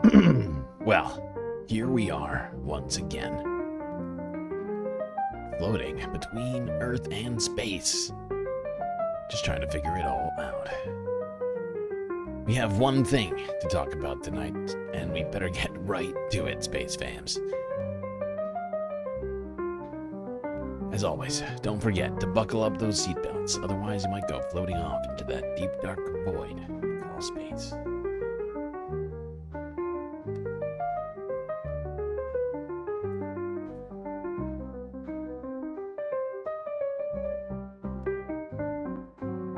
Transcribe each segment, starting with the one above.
Well, here we are once again. Floating between Earth and space. Just trying to figure it all out. We have one thing to talk about tonight, and we better get right to it, Space Fams. As always, don't forget to buckle up those seatbelts, otherwise you might go floating off into that deep, dark void we call space.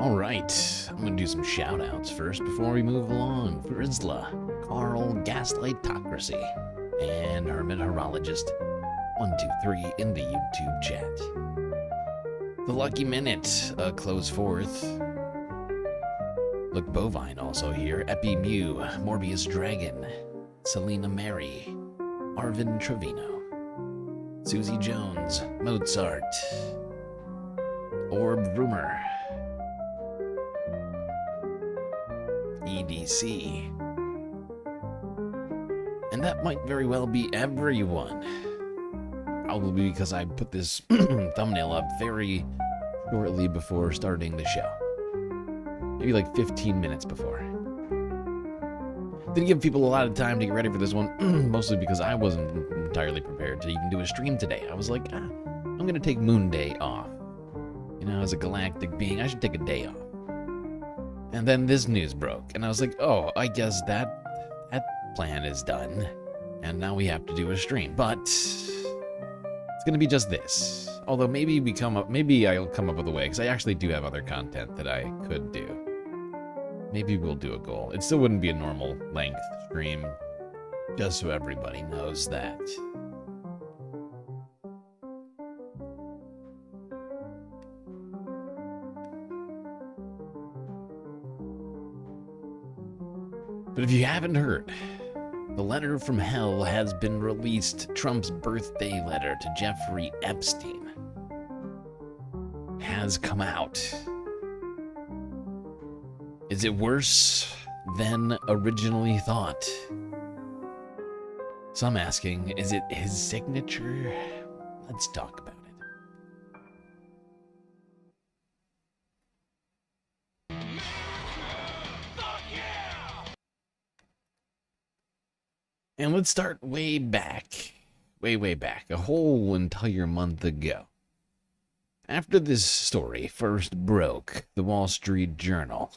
Alright, I'm gonna do some shout-outs first before we move along. Frizzla, Carl Gaslightocracy, and Hermit Horologist 123 in the YouTube chat. The Lucky Minute, close fourth. Look Bovine also here. Epi Mew, Morbius Dragon, Selena Mary, Arvin Trevino, Susie Jones, Mozart, Orb Rumor, EDC. And that might very well be everyone. Probably because I put this thumbnail up very shortly before starting the show. Maybe like 15 minutes before. Didn't give people a lot of time to get ready for this one, mostly because I wasn't entirely prepared to even do a stream today. I was like, I'm gonna take Moon Day off. You know, as a galactic being, I should take a day off. And then this news broke, and I was like, oh, I guess that plan is done. And now we have to do a stream, but it's gonna be just this. Although maybe I'll come up with a way, because I actually do have other content that I could do. Maybe we'll do a goal. It still wouldn't be a normal length stream, just so everybody knows that. But if you haven't heard, the letter from hell has been released. Trump's birthday letter to Jeffrey Epstein has come out. Is it worse than originally thought? Some asking, is it his signature? Let's talk about it. And let's start way back, way back, a whole entire month ago. After this story first broke, the Wall Street Journal,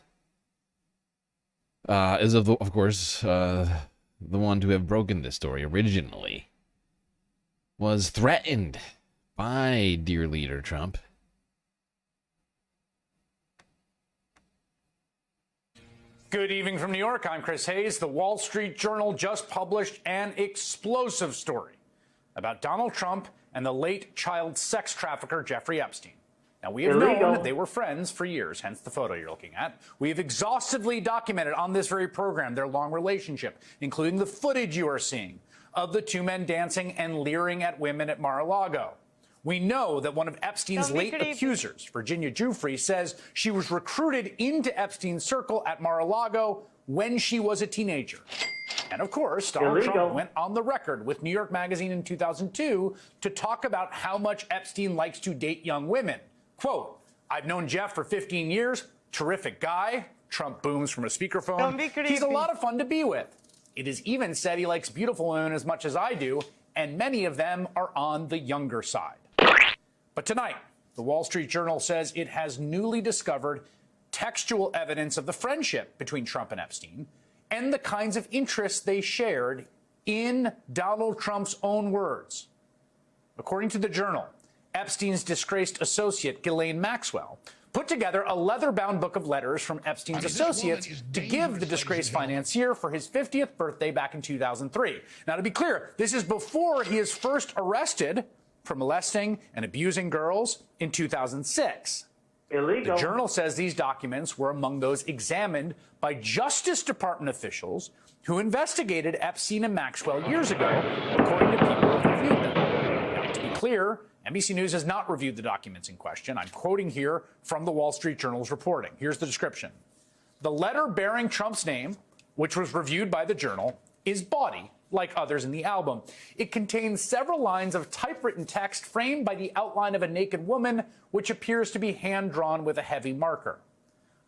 of course, the one to have broken this story originally, was threatened by dear leader Trump. Good evening from New York. I'm Chris Hayes. The Wall Street Journal just published an explosive story about Donald Trump and the late child sex trafficker Jeffrey Epstein. Now, we have known that they were friends for years, hence the photo you're looking at. We have exhaustively documented on this very program their long relationship, including the footage you are seeing of the two men dancing and leering at women at Mar-a-Lago. We know that one of Epstein's late accusers, Virginia Giuffre, says she was recruited into Epstein's circle at Mar-a-Lago when she was a teenager. And of course, Donald Trump went on the record with New York Magazine in 2002 to talk about how much Epstein likes to date young women. Quote, I've known Jeff for 15 years, terrific guy. Trump booms from a speakerphone. He's a lot of fun to be with. It is even said he likes beautiful women as much as I do, and many of them are on the younger side. But tonight, the Wall Street Journal says it has newly discovered textual evidence of the friendship between Trump and Epstein and the kinds of interests they shared in Donald Trump's own words. According to the Journal, Epstein's disgraced associate, Ghislaine Maxwell, put together a leather-bound book of letters from Epstein's associates to give the disgraced financier for his 50th birthday back in 2003. Now, to be clear, this is before he is first arrested for molesting and abusing girls in 2006. Illegal. The Journal says these documents were among those examined by Justice Department officials who investigated Epstein and Maxwell years ago, according to people who reviewed them. Now, to be clear, NBC News has not reviewed the documents in question. I'm quoting here from the Wall Street Journal's reporting. Here's the description. The letter bearing Trump's name, which was reviewed by the Journal, is bawdy, like others in the album. It contains several lines of typewritten text framed by the outline of a naked woman, which appears to be hand-drawn with a heavy marker.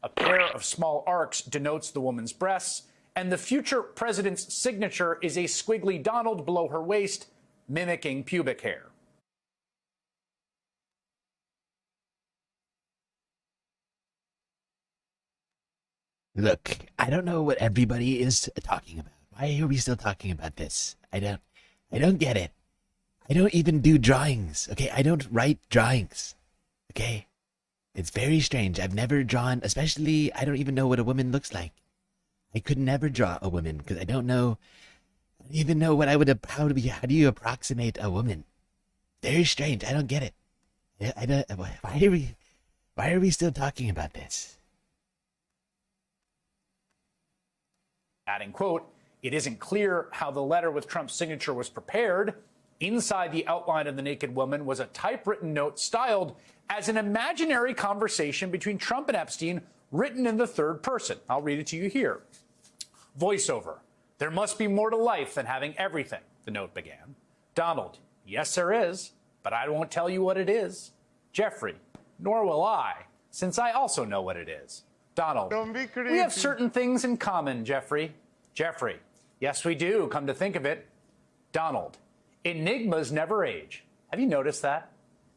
A pair of small arcs denotes the woman's breasts, and the future president's signature is a squiggly Donald below her waist, mimicking pubic hair. Look, I don't know what everybody is talking about. Why are we still talking about this? I don't get it. I don't even do drawings, okay? I don't write drawings, okay? It's very strange. I've never drawn, especially, I don't even know what a woman looks like. I could never draw a woman because I don't even know what I would, how do you approximate a woman? Very strange. I don't get it. I don't, why are we still talking about this? Adding, quote, "It isn't clear how the letter with Trump's signature was prepared. Inside the outline of the naked woman was a typewritten note styled as an imaginary conversation between Trump and Epstein, written in the third person." I'll read it to you here. Voiceover. "There must be more to life than having everything," the note began. Donald. "Yes, there is, but I won't tell you what it is." Jeffrey. "Nor will I, since I also know what it is." Donald. Don't be creepy. "We have certain things in common, Jeffrey." Jeffrey. "Yes, we do, come to think of it." Donald. "Enigmas never age. Have you noticed that?"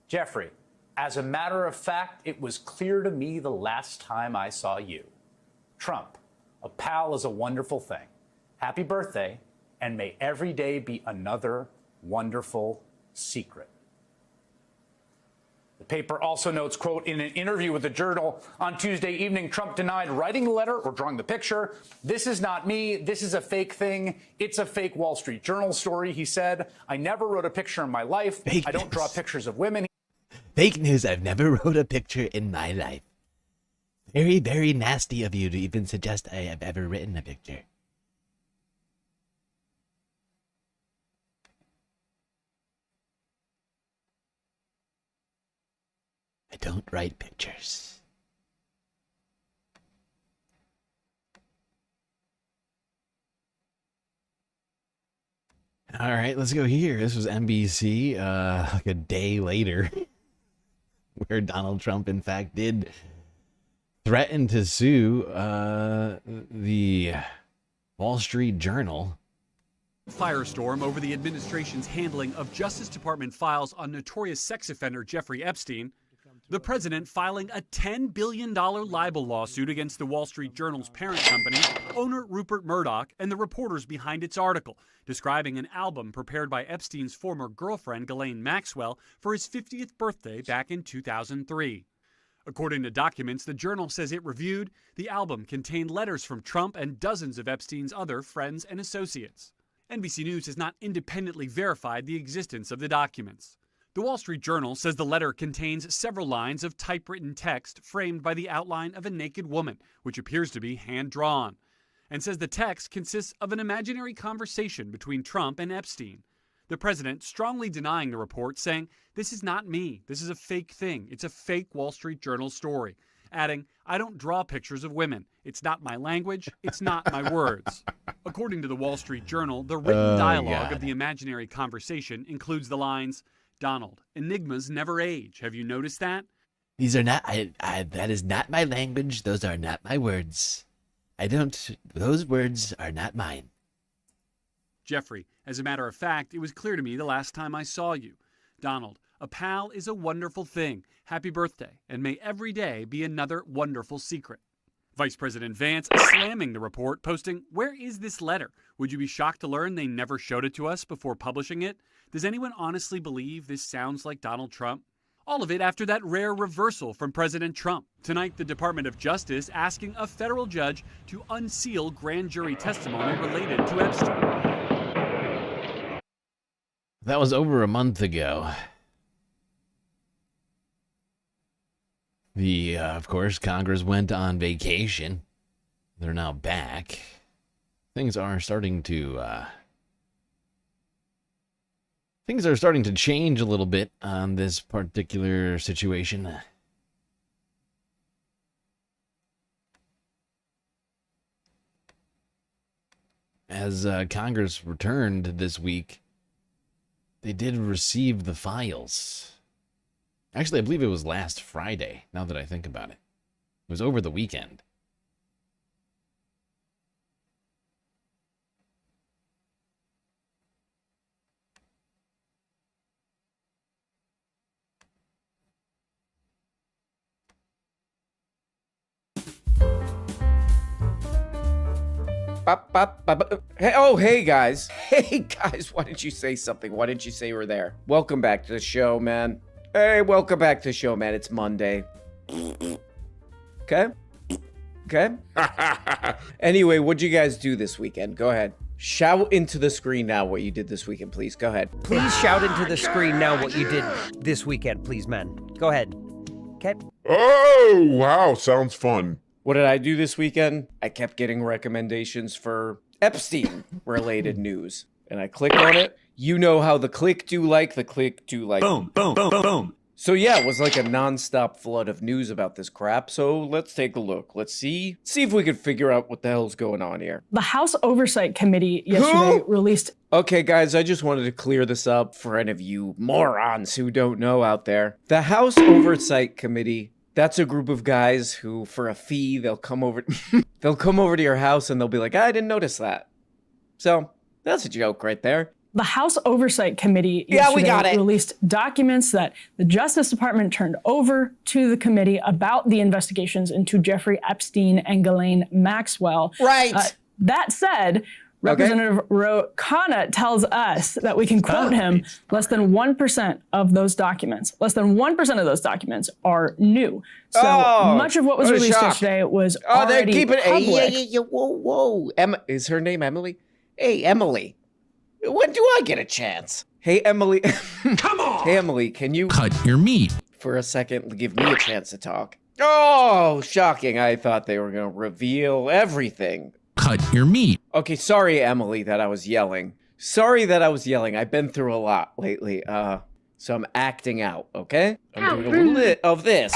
Jeffrey. "As a matter of fact, it was clear to me the last time I saw you." Trump. "A pal is a wonderful thing. Happy birthday, and may every day be another wonderful secret." The paper also notes, quote, "In an interview with the Journal on Tuesday evening, Trump denied writing the letter or drawing the picture. 'This is not me. This is a fake thing. It's a fake Wall Street Journal story,' he said. 'I never wrote a picture in my life. I don't draw pictures of women.'" Fake news. I've never wrote a picture in my life. Very, very nasty of you to even suggest I have ever written a picture. I don't write pictures. All right, let's go here. This was NBC, like a day later, where Donald Trump, in fact, did threaten to sue the Wall Street Journal. Firestorm over the administration's handling of Justice Department files on notorious sex offender Jeffrey Epstein. The president filing a $10 billion libel lawsuit against the Wall Street Journal's parent company, owner Rupert Murdoch, and the reporters behind its article, describing an album prepared by Epstein's former girlfriend, Ghislaine Maxwell, for his 50th birthday back in 2003. According to documents the Journal says it reviewed, the album contained letters from Trump and dozens of Epstein's other friends and associates. NBC News has not independently verified the existence of the documents. The Wall Street Journal says the letter contains several lines of typewritten text framed by the outline of a naked woman, which appears to be hand-drawn, and says the text consists of an imaginary conversation between Trump and Epstein. The president strongly denying the report, saying, "This is not me. This is a fake thing. It's a fake Wall Street Journal story." Adding, "I don't draw pictures of women. It's not my language. It's not my words." According to the Wall Street Journal, the written dialogue of the imaginary conversation includes the lines, "Donald, enigmas never age. Have you noticed that?" These are not, that is not my language. Those are not my words. Those words are not mine. Jeffrey, as a matter of fact, it was clear to me the last time I saw you. Donald, a pal is a wonderful thing. Happy birthday, and may every day be another wonderful secret. Vice President Vance slamming the report, posting, "Where is this letter? Would you be shocked to learn they never showed it to us before publishing it? Does anyone honestly believe this sounds like Donald Trump?" All of it after that rare reversal from President Trump. Tonight, the Department of Justice asking a federal judge to unseal grand jury testimony related to Epstein. That was over a month ago. Of course, Congress went on vacation. They're now back. Things are starting to change a little bit on this particular situation. as Congress returned this week, they did receive the files. Actually, I believe it was last Friday, now that I think about it. It was over the weekend. Hey, oh, hey guys. Hey guys, why didn't you say something? Why didn't you say we're there? Welcome back to the show, man. Hey, welcome back to the show, man. It's Monday. Okay? Okay? Anyway, what'd you guys do this weekend? Go ahead. Shout into the screen now what you did this weekend, please. Go ahead. Please shout into the screen now what you did this weekend, please, man. Go ahead. Okay? Oh, wow. Sounds fun. What did I do this weekend? I kept getting recommendations for Epstein-related news. And I clicked on it. You know how the click do like. Boom, boom, boom, boom, boom. So yeah, it was like a non-stop flood of news about this crap. So let's take a look. Let's see if we can figure out what the hell's going on here. The House Oversight Committee yesterday released... Okay, guys, I just wanted to clear this up for any of you morons who don't know out there. The House Oversight Committee, that's a group of guys who, for a fee, they'll come over to your house and they'll be like, I didn't notice that. So that's a joke right there. The House Oversight Committee yesterday released documents that the Justice Department turned over to the committee about the investigations into Jeffrey Epstein and Ghislaine Maxwell. Right. That said, Representative Ro Khanna tells us that we can quote him, less than 1% of those documents, are new. So much of what was released yesterday was already public. Whoa. Is her name Emily? Hey, Emily. When do I get a chance? Hey, Emily. Come on. Hey, Emily, can you Cut your meat. for a second give me a chance to talk? Oh, shocking. I thought they were going to reveal everything. Cut your meat. Okay, sorry, Emily, that I was yelling. I've been through a lot lately. So I'm acting out, okay? I'm doing a little bit of this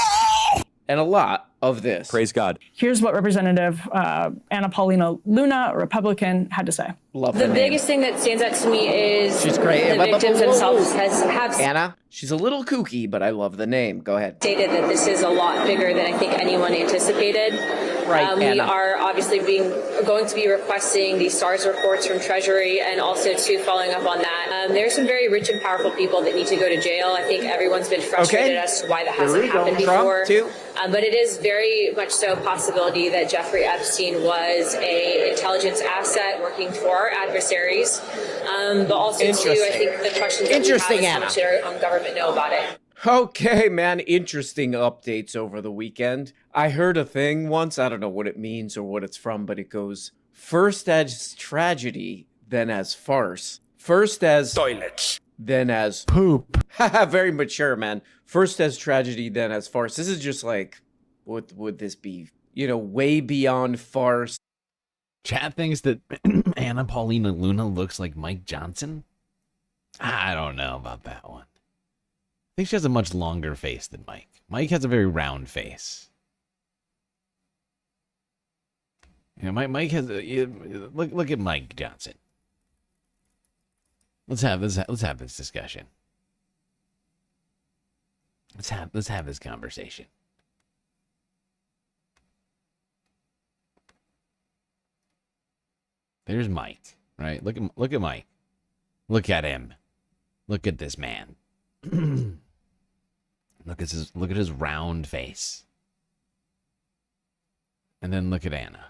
and a lot of this. Praise God. Here's what Representative Anna Paulina Luna, a Republican, had to say. Love The her biggest thing that stands out to me is She's great. the victims themselves have Anna, she's a little kooky, but I love the name. Go ahead. stated that this is a lot bigger than I think anyone anticipated. Right, We Anna. are obviously going to be requesting the SARS reports from Treasury and also too following up on that. There's some very rich and powerful people that need to go to jail. I think everyone's been frustrated as to why that hasn't happened before. But it is very much so a possibility that Jeffrey Epstein was an intelligence asset working for our adversaries. But also, too, I think the questions that we have is how much did our government know about it? Okay, man, interesting updates over the weekend. I heard a thing once, I don't know what it means or what it's from, but it goes, first as tragedy, then as farce. First as toilets, then as poop. Haha, very mature, man. First as tragedy, then as farce. This is just like, what would this be? You know, way beyond farce. Chat thinks that Anna Paulina Luna looks like Mike Johnson. I don't know about that one. I think she has a much longer face than Mike. Mike has a very round face. You know, Mike has look at Mike Johnson. Let's have this discussion. Let's have this conversation. There's Mike, right? Look at Mike. Look at him. Look at this man. Look at his round face. And then look at Anna.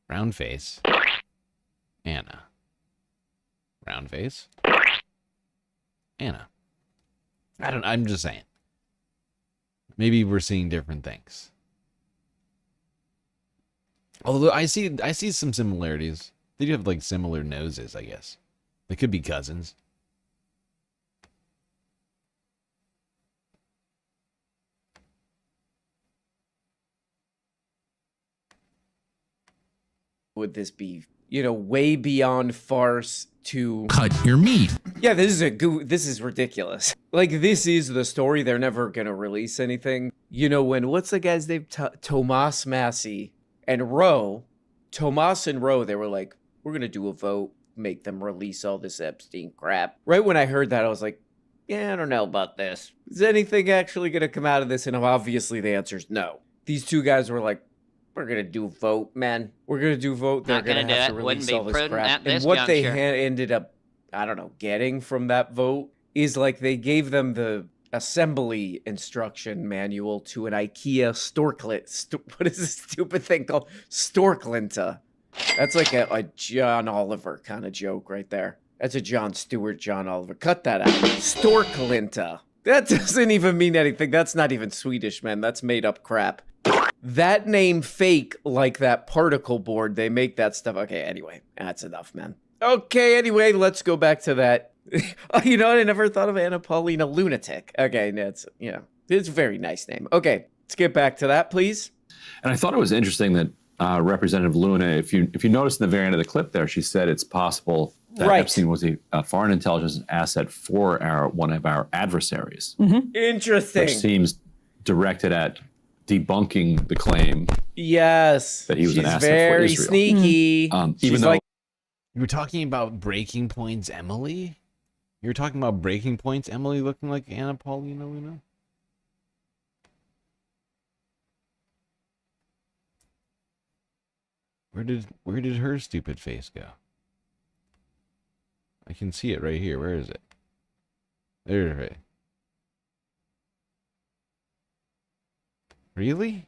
Round face. Anna. Round face. Anna. I'm just saying. Maybe we're seeing different things. Although I see some similarities. They do have like similar noses, I guess. They could be cousins. Would this be, you know, way beyond farce to Cut your meat. Yeah, this is ridiculous. Like, this is the story. They're never gonna release anything. You know, when what's the guy's name? Tomas Massey and Roe Tomas and Roe, they were like, we're going to do a vote, make them release all this Epstein crap. Right when I heard that, I was like, yeah, I don't know about this. Is anything actually going to come out of this? And obviously the answer is no. These two guys were like, we're going to do vote, man. We're going to do vote. They're going to have to release all this crap. And what they ended up, I don't know, getting from that vote is like they gave them the assembly instruction manual to an IKEA storklet. What is this stupid thing called? Storklinta. That's like a John Oliver kind of joke right there. That's a John Stewart, John Oliver. Cut that out. Storklinta. That doesn't even mean anything. That's not even Swedish, man. That's made up crap. That name fake like that particle board. They make that stuff. Okay, anyway. That's enough, man. Okay, anyway, let's go back to that. You know what? I never thought of Anna Paulina Lunatic. Okay, it's, you know, it's a very nice name. Okay, let's get back to that, please. And I thought it was interesting that Representative Luna, if you notice in the very end of the clip there, she said it's possible that Epstein was a foreign intelligence asset for one of our adversaries. Mm-hmm. Interesting. Which seems directed at debunking the claim. Yes. That he was an asset for very Israel. Sneaky. Even though you were talking about Breaking Point's Emily? You were talking about Breaking Point's Emily looking like Anna Paulina Luna? Where did her stupid face go? I can see it right here. Where is it? There's it. Really?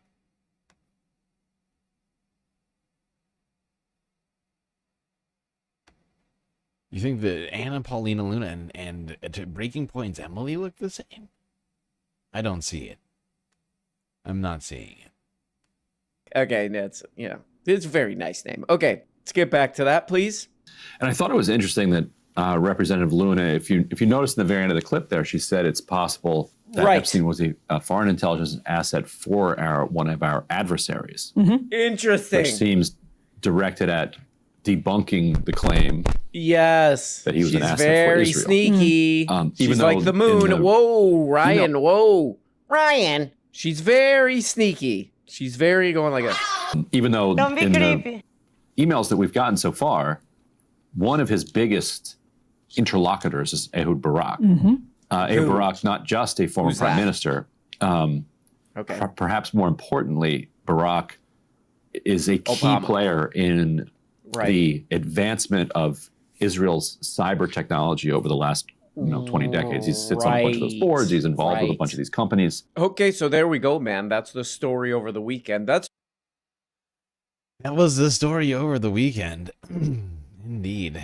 You think that Anna Paulina Luna and Breaking Point's Emily look the same? I don't see it. I'm not seeing it. Okay, that's, you know, it's a very nice name. Okay, let's get back to that, please. And I thought it was interesting that Representative Luna, if you notice in the very end of the clip there, she said it's possible that Epstein was a foreign intelligence asset for one of our adversaries. Mm-hmm. Interesting. Which seems directed at debunking the claim. Yes. That he was an asset for very Israel. Sneaky. She's like the moon. Whoa, Ryan. No. Whoa, Ryan. She's very sneaky. She's very going like a. Even though in the emails that we've gotten so far, one of his biggest interlocutors is Ehud Barak. Mm-hmm. Ehud Barak's not just a former prime minister. Perhaps more importantly, Barak is a key player in the advancement of Israel's cyber technology over the last 20 decades. He sits on a bunch of those boards. He's involved with a bunch of these companies. Okay, so there we go, man. That's the story over the weekend. That was the story over the weekend. Indeed.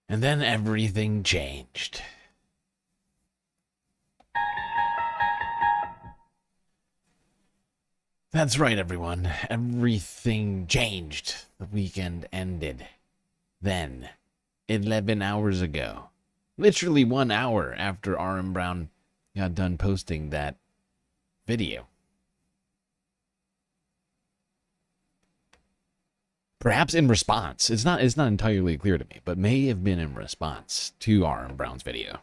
And then everything changed. That's right, everyone. Everything changed. The weekend ended. Then, 11 hours ago. Literally 1 hour after R.M. Brown got done posting that video. Perhaps in response. It's not entirely clear to me, but may have been in response to R.M. Brown's video.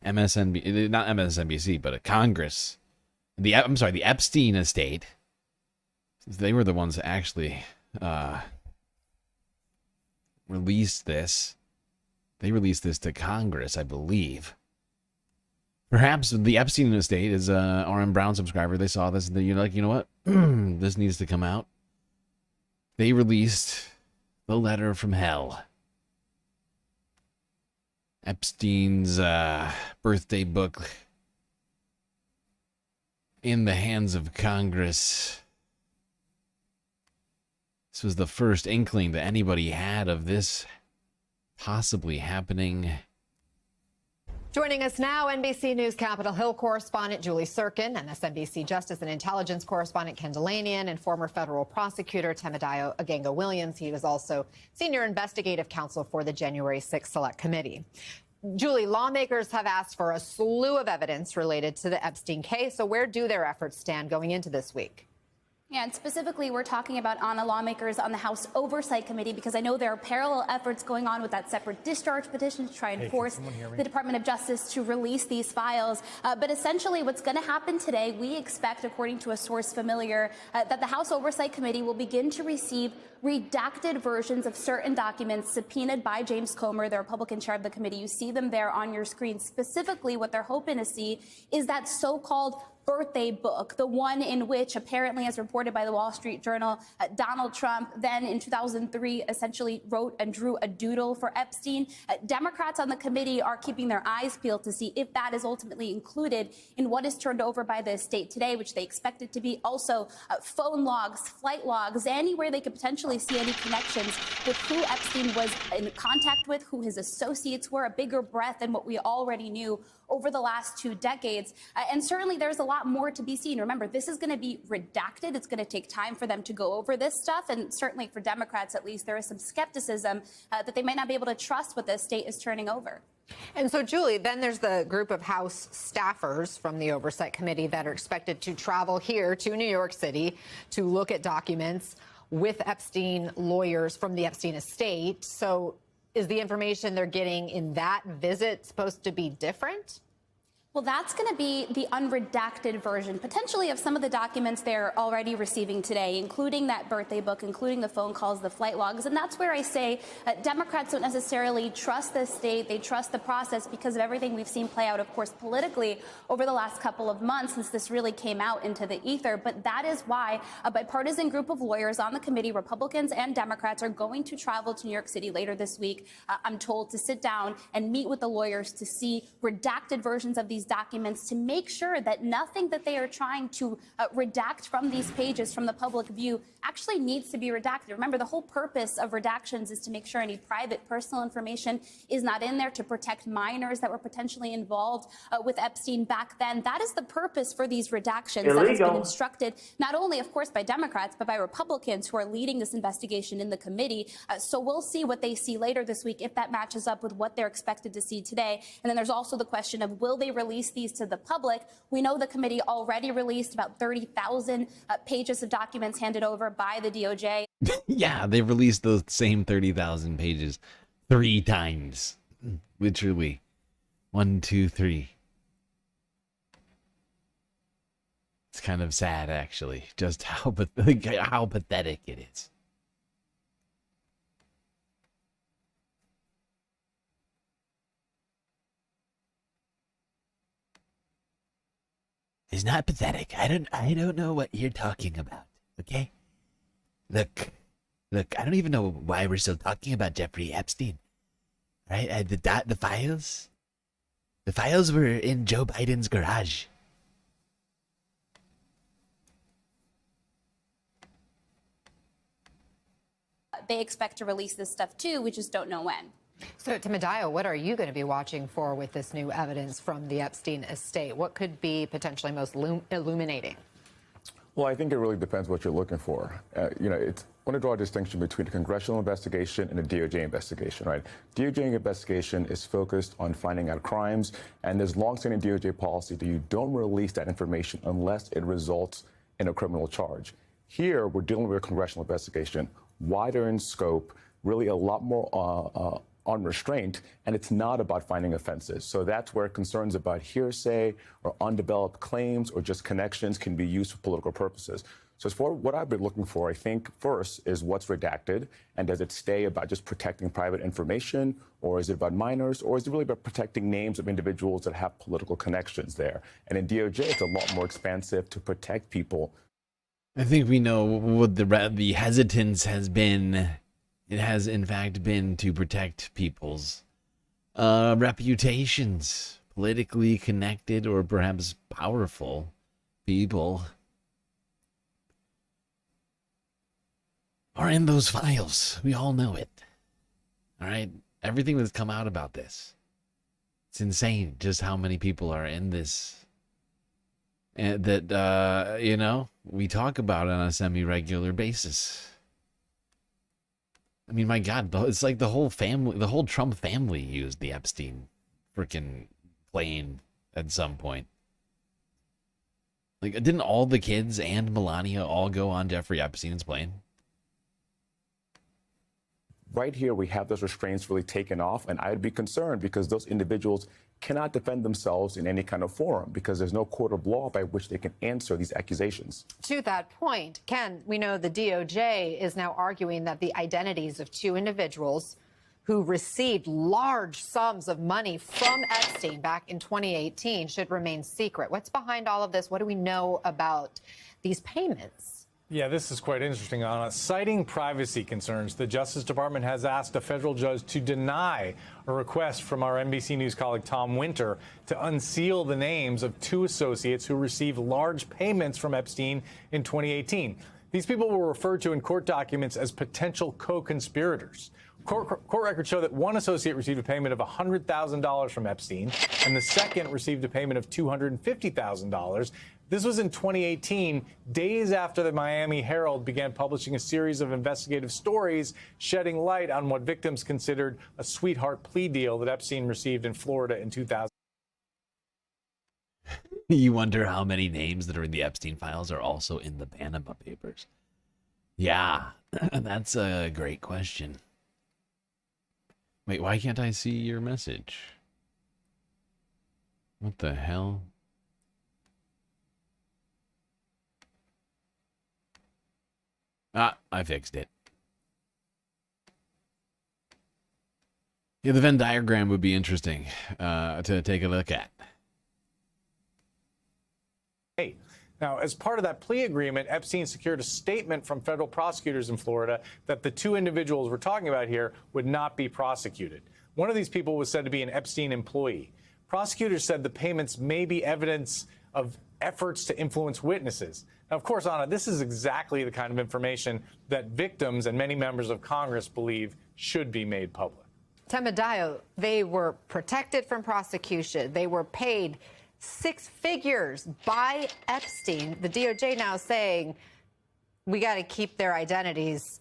Not MSNBC, but a Congress. The Epstein estate. They were the ones that actually released this. They released this to Congress, I believe. Perhaps the Epstein estate is a R.M. Brown subscriber. They saw this and they're like, you know what? This needs to come out. They released the letter from hell. Epstein's birthday book in the hands of Congress. This was the first inkling that anybody had of this possibly happening. Joining us now, NBC News Capitol Hill correspondent Julie Sirkin, MSNBC Justice and Intelligence correspondent Ken Delanian, and former federal prosecutor Temadayo Agenga-Williams. He was also senior investigative counsel for the January 6th Select Committee. Julie, lawmakers have asked for a slew of evidence related to the Epstein case. So where do their efforts stand going into this week? And specifically, we're talking about on lawmakers on the House Oversight Committee, because I know there are parallel efforts going on with that separate discharge petition to try and force the Department of Justice to release these files. But essentially, what's going to happen today, we expect, according to a source familiar, that the House Oversight Committee will begin to receive redacted versions of certain documents subpoenaed by James Comer, the Republican chair of the committee. You see them there on your screen. Specifically, what they're hoping to see is that so-called birthday book, the one in which, apparently, as reported by the Wall Street Journal, Donald Trump then in 2003 essentially wrote and drew a doodle for Epstein. Democrats on the committee are keeping their eyes peeled to see if that is ultimately included in what is turned over by the estate today, which they expect it to be. Also, phone logs, flight logs, anywhere they could potentially see any connections with who Epstein was in contact with, who his associates were, a bigger breadth than what we already knew over the last 2 decades. And certainly there's a lot more to be seen. Remember, this is going to be redacted. It's going to take time for them to go over this stuff. And certainly for Democrats, at least, there is some skepticism that they might not be able to trust what the state is turning over. And so, Julie, then there's the group of House staffers from the Oversight Committee that are expected to travel here to New York City to look at documents with Epstein lawyers from the Epstein estate. So is the information they're getting in that visit supposed to be different? Well, that's going to be the unredacted version, potentially, of some of the documents they're already receiving today, including that birthday book, including the phone calls, the flight logs. And that's where I say Democrats don't necessarily trust the state. They trust the process because of everything we've seen play out, of course, politically over the last couple of months since this really came out into the ether. But that is why a bipartisan group of lawyers on the committee, Republicans and Democrats, are going to travel to New York City later this week, I'm told, to sit down and meet with the lawyers to see redacted versions of these documents to make sure that nothing that they are trying to redact from these pages from the public view actually needs to be redacted. Remember, the whole purpose of redactions is to make sure any private personal information is not in there, to protect minors that were potentially involved with Epstein back then. That is the purpose for these redactions. Illegal. That has been instructed not only, of course, by Democrats, but by Republicans who are leading this investigation in the committee. So we'll see what they see later this week, if that matches up with what they're expected to see today. And then there's also the question of, will they release these to the public? We know the committee already released about 30,000 pages of documents handed over by the DOJ. Yeah, they released those same 30,000 pages 3 times. Literally. 1, 2, 3. It's kind of sad, actually, just how pathetic it is. It's not pathetic. I don't know what you're talking about. Okay? Look, I don't even know why we're still talking about Jeffrey Epstein. Right? The files? The files were in Joe Biden's garage. They expect to release this stuff too. We just don't know when. So, Timidayo, what are you going to be watching for with this new evidence from the Epstein estate? What could be potentially most illuminating? Well, I think it really depends what you're looking for. I want to draw a distinction between a congressional investigation and a DOJ investigation, right? DOJ investigation is focused on finding out crimes, and there's longstanding DOJ policy that you don't release that information unless it results in a criminal charge. Here, we're dealing with a congressional investigation, wider in scope, really a lot more unrestrained, and it's not about finding offenses. So that's where concerns about hearsay or undeveloped claims or just connections can be used for political purposes. So as for what I've been looking for, I think first is what's redacted, and does it stay about just protecting private information, or is it about minors, or is it really about protecting names of individuals that have political connections there? And in DOJ, it's a lot more expansive to protect people. I think we know what the hesitance has been. It has, in fact, been to protect people's reputations, politically connected or perhaps powerful people are in those files. We all know it. All right? Everything that's come out about this. It's insane just how many people are in this. And that, we talk about on a semi-regular basis. I mean, my God, it's like the whole Trump family used the Epstein freaking plane at some point. Like, didn't all the kids and Melania all go on Jeffrey Epstein's plane? Right here, we have those restraints really taken off, and I'd be concerned because those individuals cannot defend themselves in any kind of forum because there's no court of law by which they can answer these accusations. To that point, Ken, we know the DOJ is now arguing that the identities of two individuals who received large sums of money from Epstein back in 2018 should remain secret. What's behind all of this? What do we know about these payments? Yeah, this is quite interesting, Anna. Citing privacy concerns, the Justice Department has asked a federal judge to deny a request from our NBC News colleague Tom Winter to unseal the names of two associates who received large payments from Epstein in 2018. These people were referred to in court documents as potential co-conspirators. Court records show that one associate received a payment of $100,000 from Epstein, and the second received a payment of $250,000. This was in 2018, days after the Miami Herald began publishing a series of investigative stories shedding light on what victims considered a sweetheart plea deal that Epstein received in Florida in 2000. You wonder how many names that are in the Epstein files are also in the Panama Papers. Yeah, that's a great question. Wait, why can't I see your message? What the hell? Ah, I fixed it. Yeah, the Venn diagram would be interesting to take a look at. Hey, now, as part of that plea agreement, Epstein secured a statement from federal prosecutors in Florida that the two individuals we're talking about here would not be prosecuted. One of these people was said to be an Epstein employee. Prosecutors said the payments may be evidence of efforts to influence witnesses. Now, of course, Anna, this is exactly the kind of information that victims and many members of Congress believe should be made public. Temadayo, they were protected from prosecution. They were paid six figures by Epstein. The DOJ now saying we got to keep their identities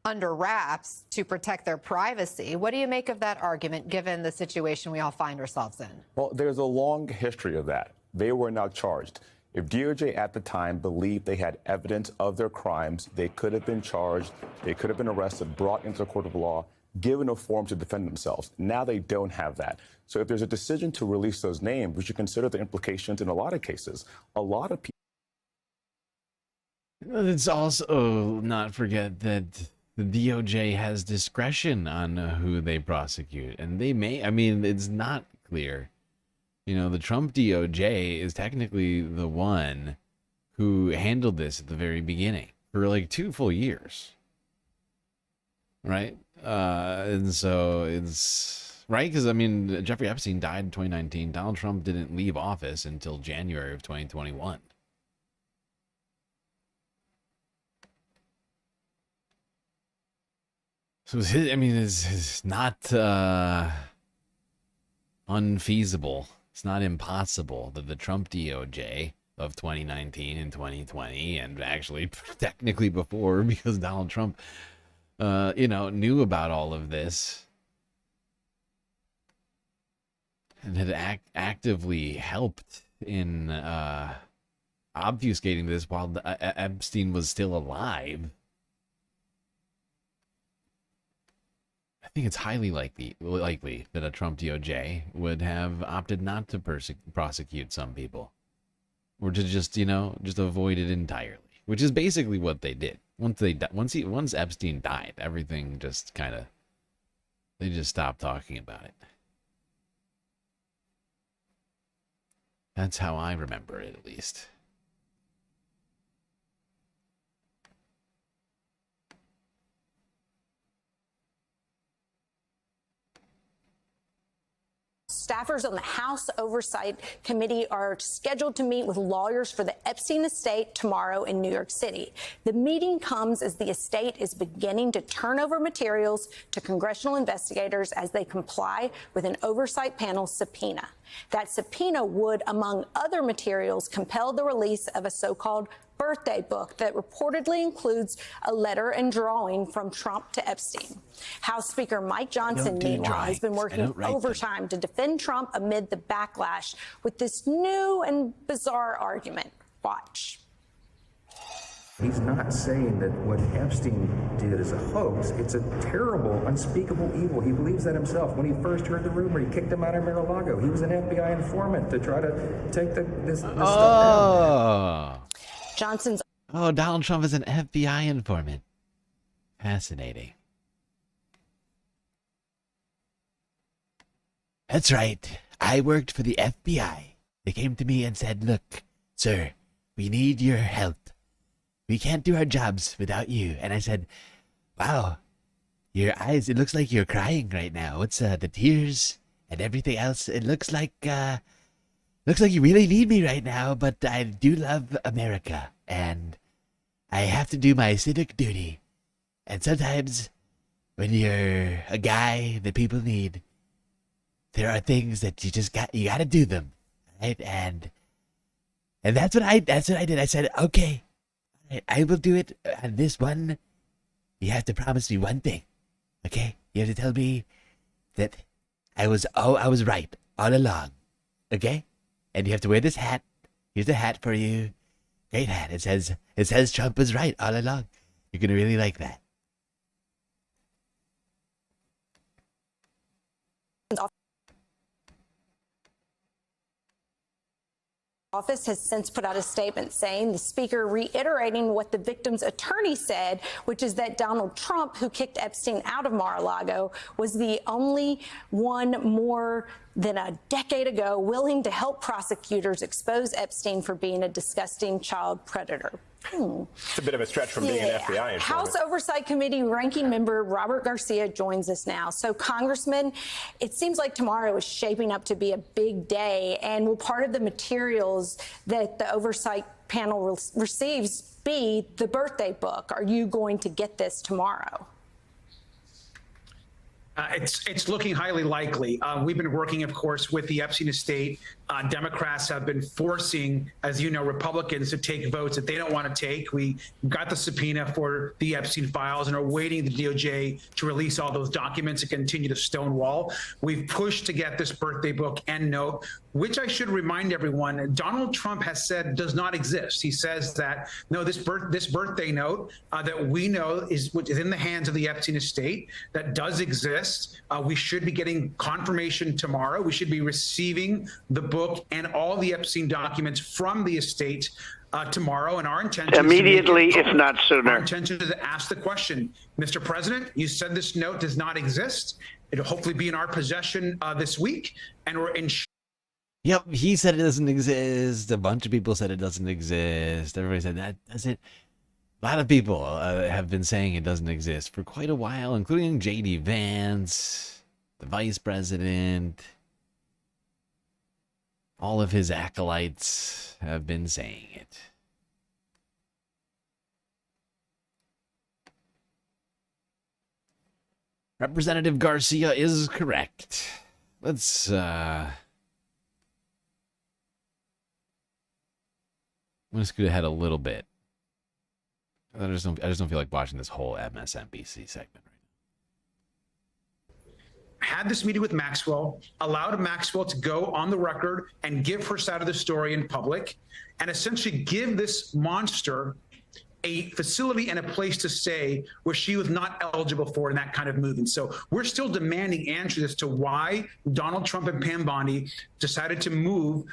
under wraps to protect their privacy. What do you make of that argument, given the situation we all find ourselves in? Well, there's a long history of that. They were not charged. If DOJ at the time believed they had evidence of their crimes, they could have been charged, they could have been arrested, brought into a court of law, given a forum to defend themselves. Now they don't have that. So if there's a decision to release those names, we should consider the implications in a lot of cases. A lot of people. Let's also not forget that the DOJ has discretion on who they prosecute. And they may, I mean, it's not clear. You know, the Trump DOJ is technically the one who handled this at the very beginning for like 2 full years. Right? And so it's right because, I mean, Jeffrey Epstein died in 2019. Donald Trump didn't leave office until January of 2021. So it's not unfeasible. It's not impossible that the Trump DOJ of 2019 and 2020, and actually technically before, because Donald Trump, knew about all of this and had actively helped in obfuscating this while Epstein was still alive. I think it's highly likely that a Trump DOJ would have opted not to prosecute some people, or to just avoid it entirely, which is basically what they did. Once Epstein died, everything just they just stopped talking about it. That's how I remember it, at least. Staffers on the House Oversight Committee are scheduled to meet with lawyers for the Epstein estate tomorrow in New York City. The meeting comes as the estate is beginning to turn over materials to congressional investigators as they comply with an oversight panel subpoena. That subpoena would, among other materials, compel the release of a so-called birthday book that reportedly includes a letter and drawing from Trump to Epstein. House Speaker Mike Johnson, meanwhile, has been working overtime to defend Trump amid the backlash with this new and bizarre argument. Watch. He's not saying that what Epstein did is a hoax. It's a terrible, unspeakable evil. He believes that himself. When he first heard the rumor, he kicked him out of Mar-a-Lago. He was an FBI informant to try to take this stuff down. Johnson's. Oh, Donald Trump is an FBI informant. Fascinating. That's right. I worked for the FBI. They came to me and said, "Look, sir, we need your help. We can't do our jobs without you." And I said, "Wow, your eyes, it looks like you're crying right now. What's the tears and everything else? It looks like you really need me right now, but I do love America and I have to do my civic duty. And sometimes when you're a guy that people need, there are things that you gotta do them, right?" And that's what I did. I said, "Okay, I will do it on this one. You have to promise me one thing, okay? You have to tell me that I was right all along, okay? And you have to wear this hat. Here's a hat for you. Great hat. It says Trump was right all along. You're gonna really like that." Office has since put out a statement saying the speaker reiterating what the victim's attorney said, which is that Donald Trump, who kicked Epstein out of Mar-a-Lago, was the only one more than a decade ago willing to help prosecutors expose Epstein for being a disgusting child predator. It's a bit of a stretch from being an FBI informant. House Oversight Committee ranking member Robert Garcia joins us now. So, Congressman, it seems like tomorrow is shaping up to be a big day, and will part of the materials that the Oversight panel receives be the birthday book? Are you going to get this tomorrow? It's looking highly likely. We've been working, of course, with the Epstein estate. Democrats have been forcing, as you know, Republicans to take votes that they don't want to take. We got the subpoena for the Epstein files and are waiting the DOJ to release all those documents and continue to stonewall. We've pushed to get this birthday book and note, which I should remind everyone, Donald Trump has said does not exist. He says that, no, this birthday note that we know is in the hands of the Epstein estate, that does exist. We should be getting confirmation tomorrow. We should be receiving the book and all the Epstein documents from the estate tomorrow. And our intention immediately, if not sooner. Our intention is to ask the question, Mr. President, you said this note does not exist. It'll hopefully be in our possession this week, and we're in. Yep, he said it doesn't exist. A bunch of people said it doesn't exist. Everybody said that doesn't. A lot of people have been saying it doesn't exist for quite a while, including J.D. Vance, the vice president. All of his acolytes have been saying it. Representative Garcia is correct. Let's I'm gonna scoot ahead a little bit. I just don't feel like watching this whole MSNBC segment right now. Had this meeting with Maxwell, allowed Maxwell to go on the record and give her side of the story in public, and essentially give this monster a facility and a place to stay where she was not eligible for in that kind of movement. So we're still demanding answers as to why Donald Trump and Pam Bondi decided to move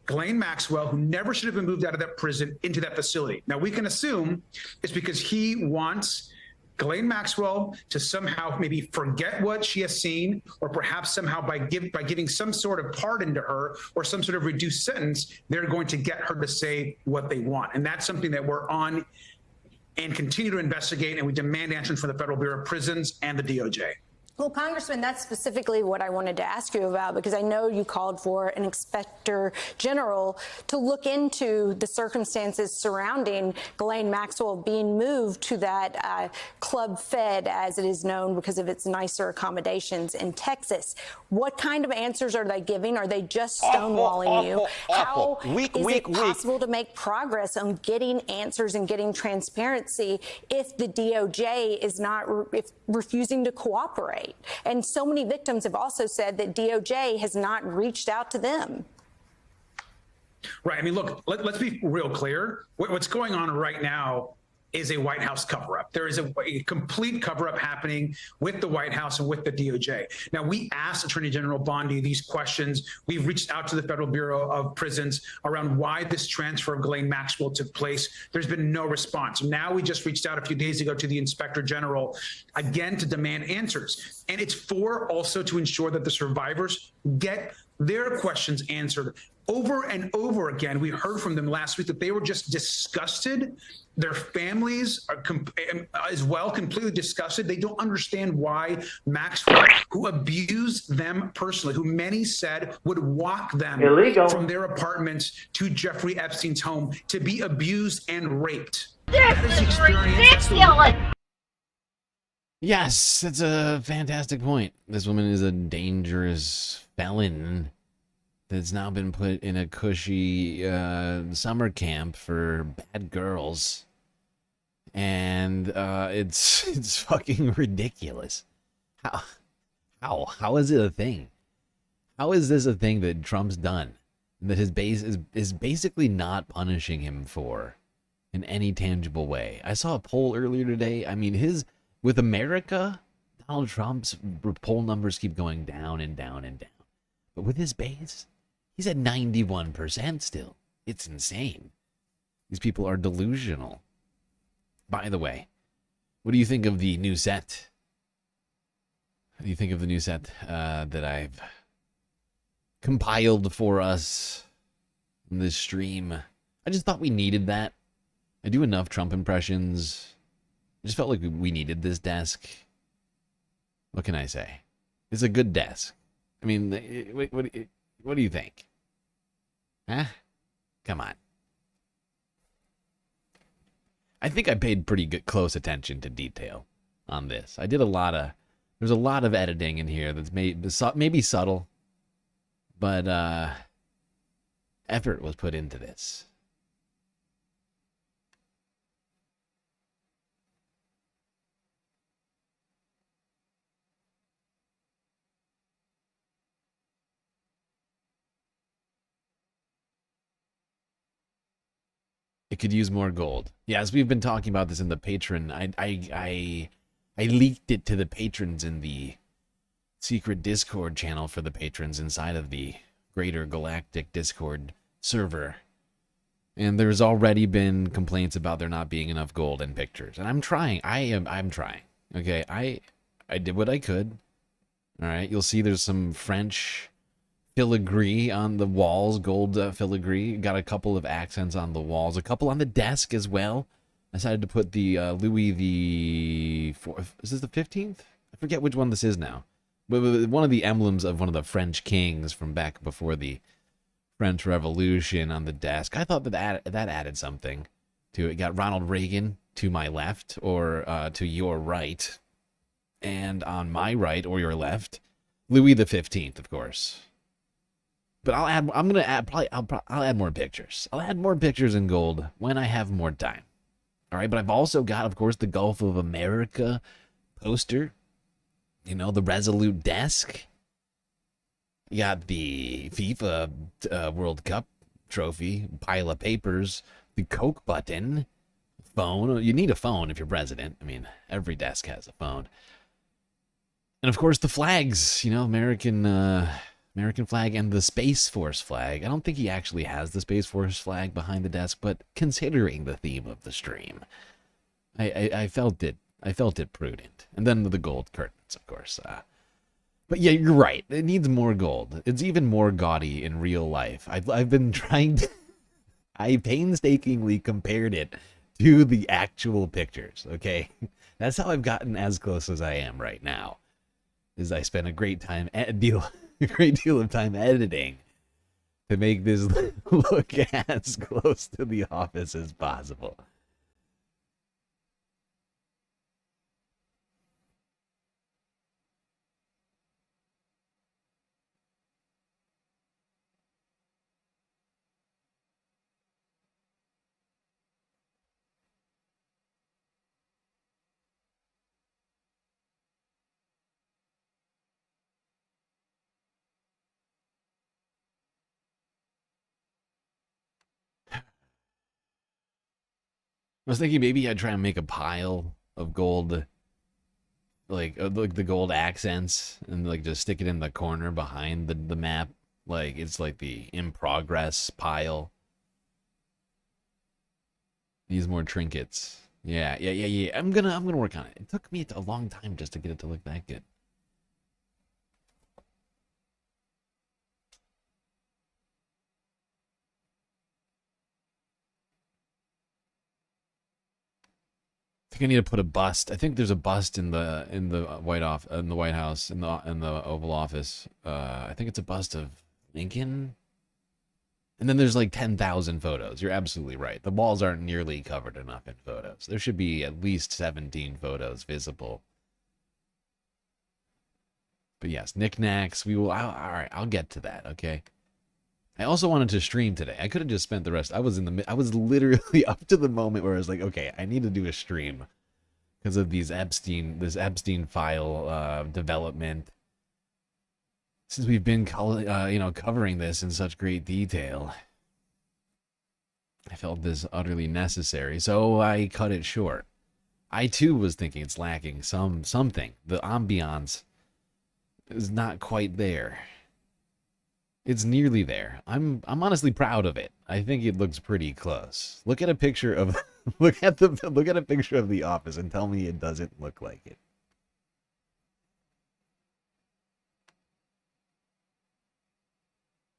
Ghislaine Maxwell, who never should have been moved out of that prison, into that facility. Now, we can assume it's because he wants Ghislaine Maxwell to somehow maybe forget what she has seen, or perhaps somehow by giving some sort of pardon to her or some sort of reduced sentence, they're going to get her to say what they want. And that's something that we're on and continue to investigate, and we demand answers from the Federal Bureau of Prisons and the DOJ. Well, Congressman, that's specifically what I wanted to ask you about, because I know you called for an inspector general to look into the circumstances surrounding Ghislaine Maxwell being moved to that Club Fed, as it is known, because of its nicer accommodations in Texas. What kind of answers are they giving? Are they just stonewalling you? How is it possible to make progress on getting answers and getting transparency if the DOJ is not refusing to cooperate? And so many victims have also said that DOJ has not reached out to them. Right. I mean, look, let's be real clear. What's going on right now is a White House cover-up. There is a complete cover-up happening with the White House and with the DOJ. Now, we asked Attorney General Bondi these questions. We've reached out to the Federal Bureau of Prisons around why this transfer of Ghislaine Maxwell took place. There's been no response. Now we just reached out a few days ago to the Inspector General, again, to demand answers. And it's also to ensure that the survivors get their questions answered. Over and over again, we heard from them last week that they were just disgusted. Their families are as well completely disgusted. They don't understand why Maxwell, who abused them personally, who many said would walk them from their apartments to Jeffrey Epstein's home to be abused and raped. That is the experience. Yes, that's a fantastic point. This woman is a dangerous felon that's now been put in a cushy summer camp for bad girls. And it's fucking ridiculous. How is it a thing? How is this a thing that Trump's done that his base is basically not punishing him for in any tangible way? I saw a poll earlier today. I mean, with America, Donald Trump's poll numbers keep going down and down and down. But with his base, he's at 91% still. It's insane. These people are delusional. By the way, what do you think of the new set? What do you think of the new set that I've compiled for us in this stream? I just thought we needed that. I do enough Trump impressions. I just felt like we needed this desk. What can I say? It's a good desk. I mean, what do you think? Huh? Come on. I think I paid pretty close attention to detail on this. I did there's a lot of editing in here that's maybe subtle, but effort was put into this. It could use more gold. Yeah, as we've been talking about this in the patron, I leaked it to the patrons in the secret Discord channel for the patrons inside of the greater Galactic Discord server. And there's already been complaints about there not being enough gold in pictures. And I'm trying. I'm trying. Okay, I did what I could. All right, you'll see there's some French filigree on the walls, gold filigree. Got a couple of accents on the walls, a couple on the desk as well. I decided to put the Louis the 4th. Is this the 15th? I forget which one this is now. But one of the emblems of one of the French kings from back before the French Revolution on the desk. I thought that added something to it. Got Ronald Reagan to my left, or to your right, and on my right or your left, Louis the 15th, of course. But I'll add more pictures. I'll add more pictures in gold when I have more time. All right, but I've also got, of course, the Gulf of America poster. You know, the Resolute desk. You got the FIFA World Cup trophy, pile of papers, the Coke button, phone. You need a phone if you're president. I mean, every desk has a phone. And, of course, the flags, you know, American flag and the Space Force flag. I don't think he actually has the Space Force flag behind the desk, but considering the theme of the stream, I felt it prudent. And then the gold curtains, of course. But yeah, you're right. It needs more gold. It's even more gaudy in real life. I've been trying to... I painstakingly compared it to the actual pictures, okay? That's how I've gotten as close as I am right now. Is I spent a great deal of time editing to make this look as close to the office as possible. was thinking maybe I'd try and make a pile of gold, like the gold accents, and like just stick it in the corner behind the map. Like it's like the in progress pile. These more trinkets. Yeah. I'm gonna work on it. It took me a long time just to get it to look that good. I think I need to put a bust. I think there's a bust in the White House, in the Oval Office. I think it's a bust of Lincoln. And then there's like 10,000 photos. You're absolutely right. The walls aren't nearly covered enough in photos. There should be at least 17 photos visible. But yes, knickknacks. We will. All right, I'll get to that. Okay. I also wanted to stream today. I could have just spent the rest. I was literally up to the moment where I was like, okay, I need to do a stream because of this Epstein file development. Since we've been covering this in such great detail, I felt this utterly necessary, so I cut it short. I too was thinking it's lacking something. The ambiance is not quite there. It's nearly there. I'm honestly proud of it. I think it looks pretty close. Look at a picture of look at a picture of the office and tell me it doesn't look like it.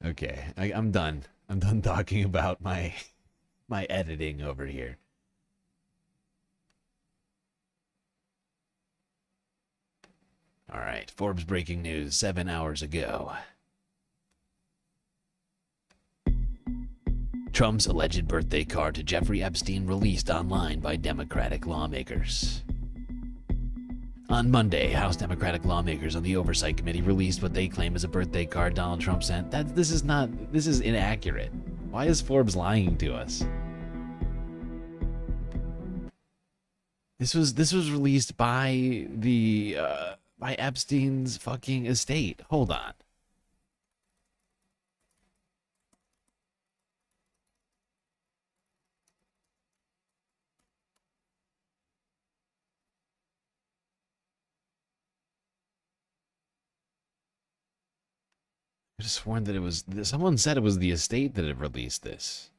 Okay, I'm done. I'm done talking about my editing over here. All right, Forbes breaking news 7 hours ago. Trump's alleged birthday card to Jeffrey Epstein released online by Democratic lawmakers. On Monday, House Democratic lawmakers on the Oversight Committee released what they claim is a birthday card Donald Trump sent. This is inaccurate. Why is Forbes lying to us? This was released by by Epstein's fucking estate. Hold on. I just sworn that it was. Someone said it was the estate that had released this.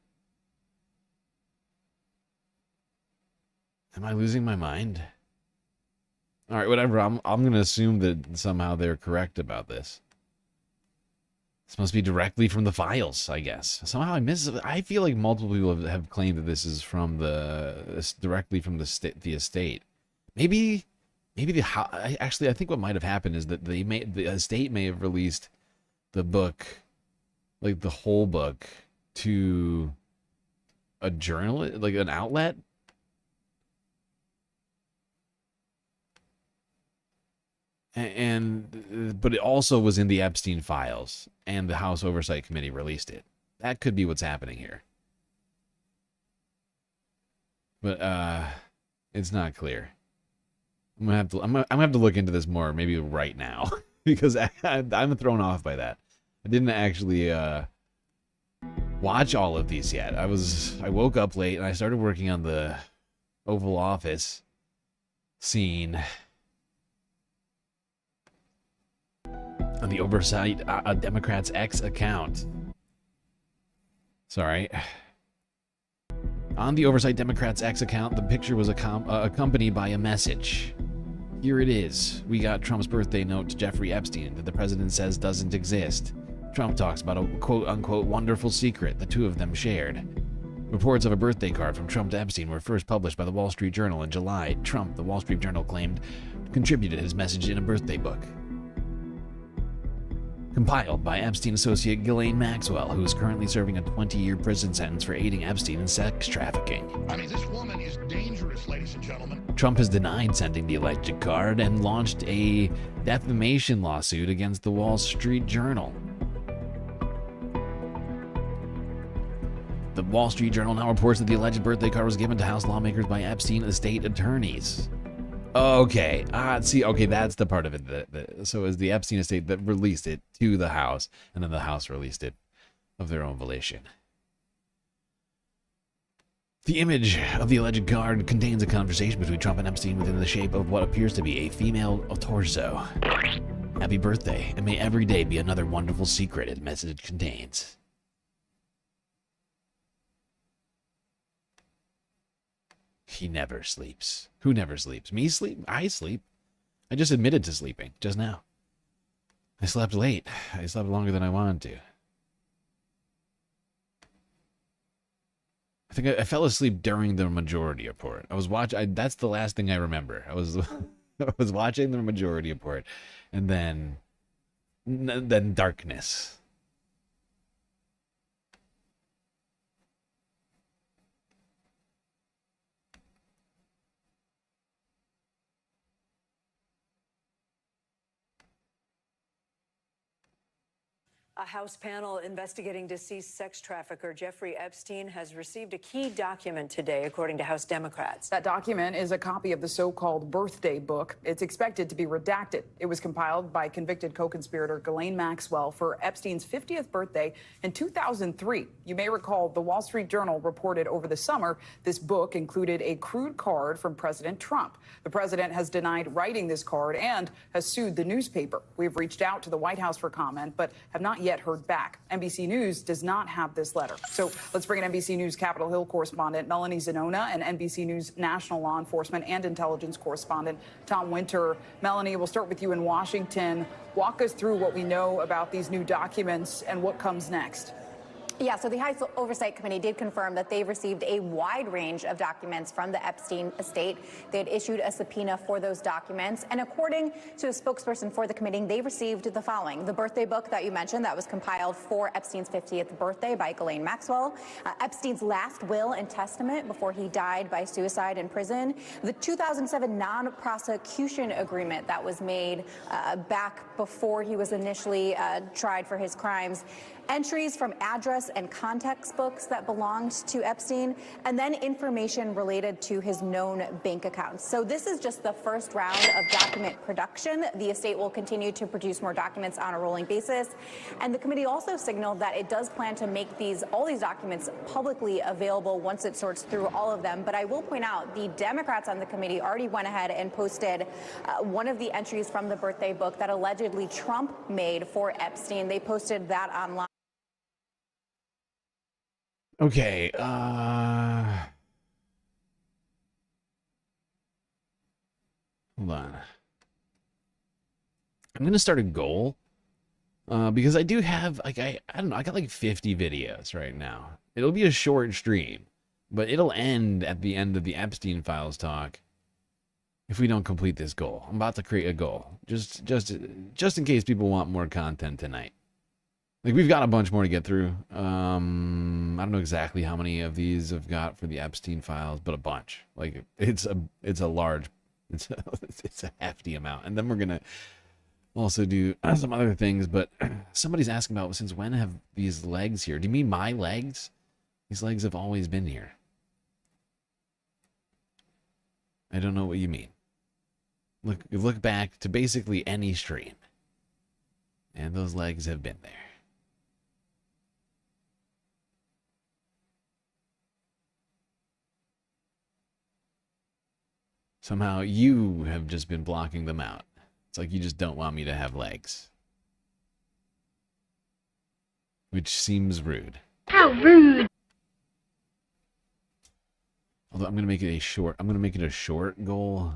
Am I losing my mind? All right, whatever. I'm gonna assume that somehow they're correct about this. This must be directly from the files, I guess. Somehow I feel like multiple people have claimed that this is from directly from the estate. Maybe actually I think what might have happened is that the estate may have released the book, like the whole book, to a journal, like an outlet. But it also was in the Epstein files, and the House Oversight Committee released it. That could be what's happening here. But it's not clear. I'm gonna have to look into this more, maybe right now. Because I'm thrown off by that. I didn't actually watch all of these yet. I woke up late and I started working on the Oval Office scene on the Oversight Democrats X account. Sorry. On the Oversight Democrats X account, the picture was accompanied by a message. Here it is. We got Trump's birthday note to Jeffrey Epstein that the president says doesn't exist. Trump talks about a quote-unquote wonderful secret the two of them shared. Reports of a birthday card from Trump to Epstein were first published by the Wall Street Journal in July. Trump, the Wall Street Journal claimed, contributed his message in a birthday book. Compiled by Epstein associate Ghislaine Maxwell, who is currently serving a 20-year prison sentence for aiding Epstein in sex trafficking. I mean, this woman is dangerous, ladies and gentlemen. Trump has denied sending the alleged card and launched a defamation lawsuit against the Wall Street Journal. The Wall Street Journal now reports that the alleged birthday card was given to House lawmakers by Epstein estate attorneys. Okay, okay, that's the part of it. So it was the Epstein estate that released it to the House, and then the House released it of their own volition. The image of the alleged card contains a conversation between Trump and Epstein within the shape of what appears to be a female torso. Happy birthday, and may every day be another wonderful secret its message contains. He never sleeps. Who never sleeps? Me sleep? I sleep. I just admitted to sleeping just now. I slept late. I slept longer than I wanted to. I think I fell asleep during the Majority Report. I was watching. That's the last thing I remember. I was watching the Majority Report, and then darkness. A House panel investigating deceased sex trafficker Jeffrey Epstein has received a key document today, according to House Democrats. That document is a copy of the so-called birthday book. It's expected to be redacted. It was compiled by convicted co-conspirator Ghislaine Maxwell for Epstein's 50th birthday in 2003. You may recall the Wall Street Journal reported over the summer this book included a crude card from President Trump. The president has denied writing this card and has sued the newspaper. We've reached out to the White House for comment, but have not yet heard back. NBC News does not have this letter. So let's bring in NBC News Capitol Hill correspondent Melanie Zanona and NBC News national law enforcement and intelligence correspondent Tom Winter. Melanie, we'll start with you in Washington. Walk us through what we know about these new documents and what comes next. Yeah, so the House Oversight Committee did confirm that they received a wide range of documents from the Epstein estate. They had issued a subpoena for those documents. And according to a spokesperson for the committee, they received the following: the birthday book that you mentioned that was compiled for Epstein's 50th birthday by Ghislaine Maxwell, Epstein's last will and testament before he died by suicide in prison, the 2007 non-prosecution agreement that was made back before he was initially tried for his crimes, entries from address and context books that belonged to Epstein, and then information related to his known bank accounts. So this is just the first round of document production. The estate will continue to produce more documents on a rolling basis. And the committee also signaled that it does plan to make all these documents publicly available once it sorts through all of them. But I will point out the Democrats on the committee already went ahead and posted one of the entries from the birthday book that allegedly Trump made for Epstein. They posted that online. Okay, hold on. I'm gonna start a goal, because I do have, like, I don't know, I got like 50 videos right now. It'll be a short stream, but it'll end at the end of the Epstein files talk if we don't complete this goal. I'm about to create a goal, just in case people want more content tonight. Like, we've got a bunch more to get through. I don't know exactly how many of these I've got for the Epstein files, but a bunch. Like, it's a hefty amount. And then we're gonna also do some other things. But somebody's asking about, since when have these legs here? Do you mean my legs? These legs have always been here. I don't know what you mean. Look back to basically any stream, and those legs have been there. Somehow you have just been blocking them out. It's like you just don't want me to have legs. Which seems rude. How rude! Although I'm gonna make it a short goal.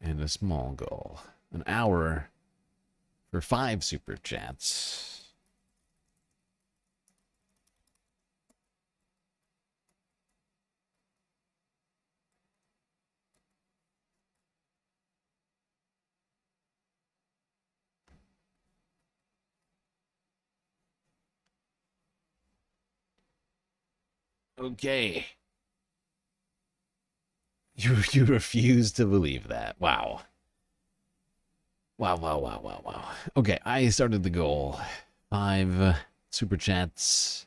And a small goal. An hour for 5 super chats. Okay. You refuse to believe that. Wow. Wow. Okay, I started the goal. 5 super chats.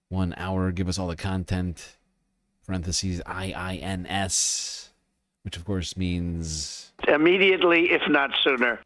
1 hour. Give us all the content. Parentheses IINS. Which of course means immediately, if not sooner.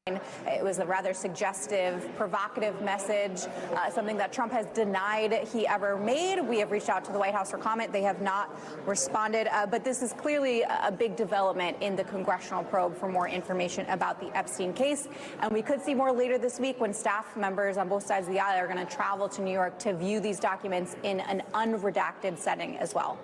It was a rather suggestive, provocative message, something that Trump has denied he ever made. We have reached out to the White House for comment. They have not responded. But this is clearly a big development in the congressional probe for more information about the Epstein case. And we could see more later this week when staff members on both sides of the aisle are going to travel to New York to view these documents in an unredacted setting as well.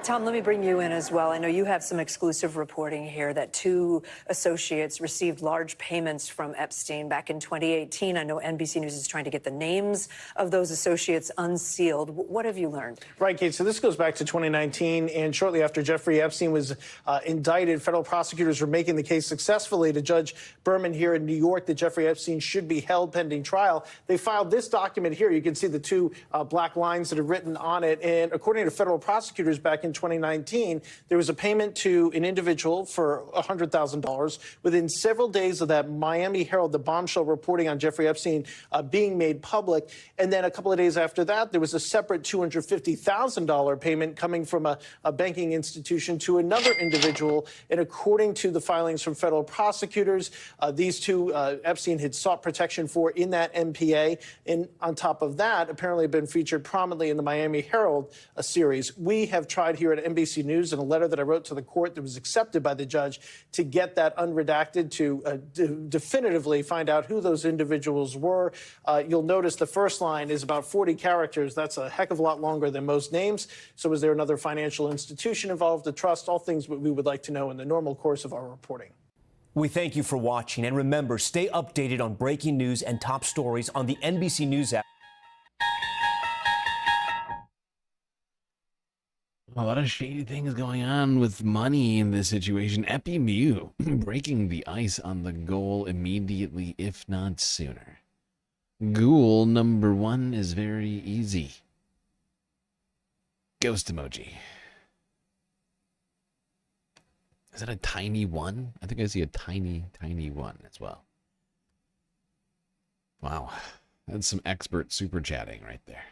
Tom, let me bring you in as well. I know you have some exclusive reporting here that 2 associates received large payments from Epstein back in 2018. I know NBC News is trying to get the names of those associates unsealed. What have you learned? Right, Kate. So this goes back to 2019, and shortly after Jeffrey Epstein was indicted, federal prosecutors were making the case successfully to Judge Berman here in New York that Jeffrey Epstein should be held pending trial. They filed this document here. You can see the 2 black lines that are written on it. And according to federal prosecutors back in 2019, there was a payment to an individual for $100,000. Within several days of that, Miami Herald, the bombshell reporting on Jeffrey Epstein being made public. And then a couple of days after that, there was a separate $250,000 payment coming from a banking institution to another individual. And according to the filings from federal prosecutors, these 2 Epstein had sought protection for in that MPA. And on top of that, apparently have been featured prominently in the Miami Herald series. We have tried here at NBC News in a letter that I wrote to the court that was accepted by the judge to get that unredacted to definitively find out who those individuals were. You'll notice the first line is about 40 characters. That's a heck of a lot longer than most names. So is there another financial institution involved, a trust, all things we would like to know in the normal course of our reporting. We thank you for watching, and remember, stay updated on breaking news and top stories on the NBC News app. A lot of shady things going on with money in this situation. Epi Mew breaking the ice on the goal immediately, if not sooner. Ghoul number 1 is very easy. Ghost emoji. Is that a tiny 1? I think I see a tiny 1 as well. Wow. That's some expert super chatting right there.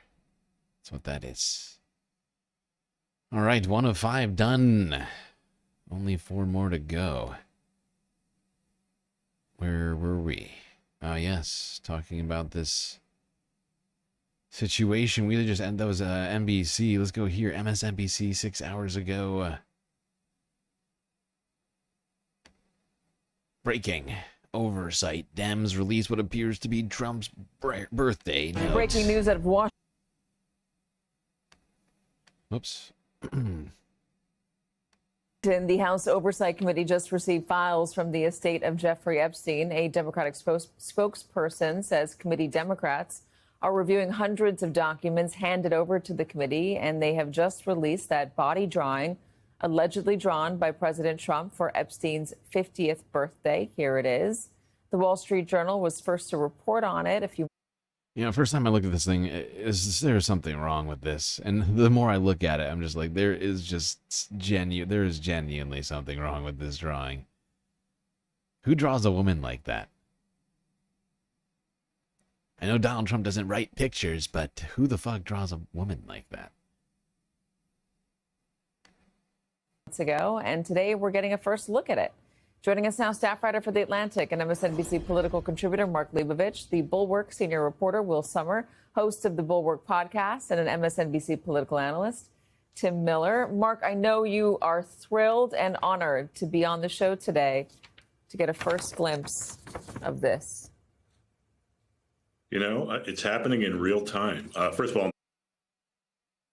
That's what that is. All right, 1 of 5 done. Only 4 more to go. Where were we? Yes, talking about this situation. We just ended. That was NBC. Let's go here. MSNBC 6 hours ago. Breaking. Oversight. Dems release what appears to be Trump's birthday note. Breaking news out of Washington. Whoops. The House Oversight Committee just received files from the estate of Jeffrey Epstein. A Democratic spokesperson says committee Democrats are reviewing hundreds of documents handed over to the committee, and they have just released that body drawing allegedly drawn by President Trump for Epstein's 50th birthday. Here it is. The Wall Street Journal was first to report on it. First time I look at this thing, there's something wrong with this. And the more I look at it, I'm just like, there is genuinely something wrong with this drawing. Who draws a woman like that? I know Donald Trump doesn't write pictures, but who the fuck draws a woman like that? Months ago, and today we're getting a first look at it. Joining us now, staff writer for The Atlantic and MSNBC political contributor Mark Leibovich, the Bulwark senior reporter Will Sommer, host of the Bulwark podcast, and an MSNBC political analyst, Tim Miller. Mark, I know you are thrilled and honored to be on the show today to get a first glimpse of this. It's happening in real time. First of all,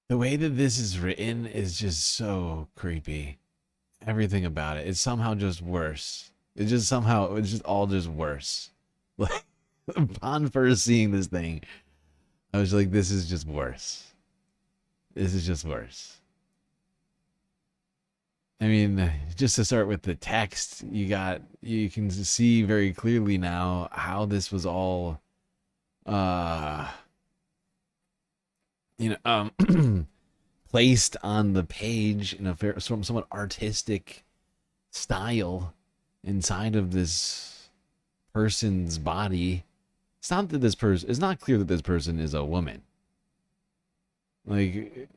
the way that this is written is just so creepy. Everything about it. It's somehow just worse. It's just all worse. Like, upon first seeing this thing, I was like, this is just worse. This is just worse. I mean, just to start with the text, you can see very clearly now how this was all, placed on the page in a somewhat artistic style inside of this person's body. It's not clear that this person is a woman. Like,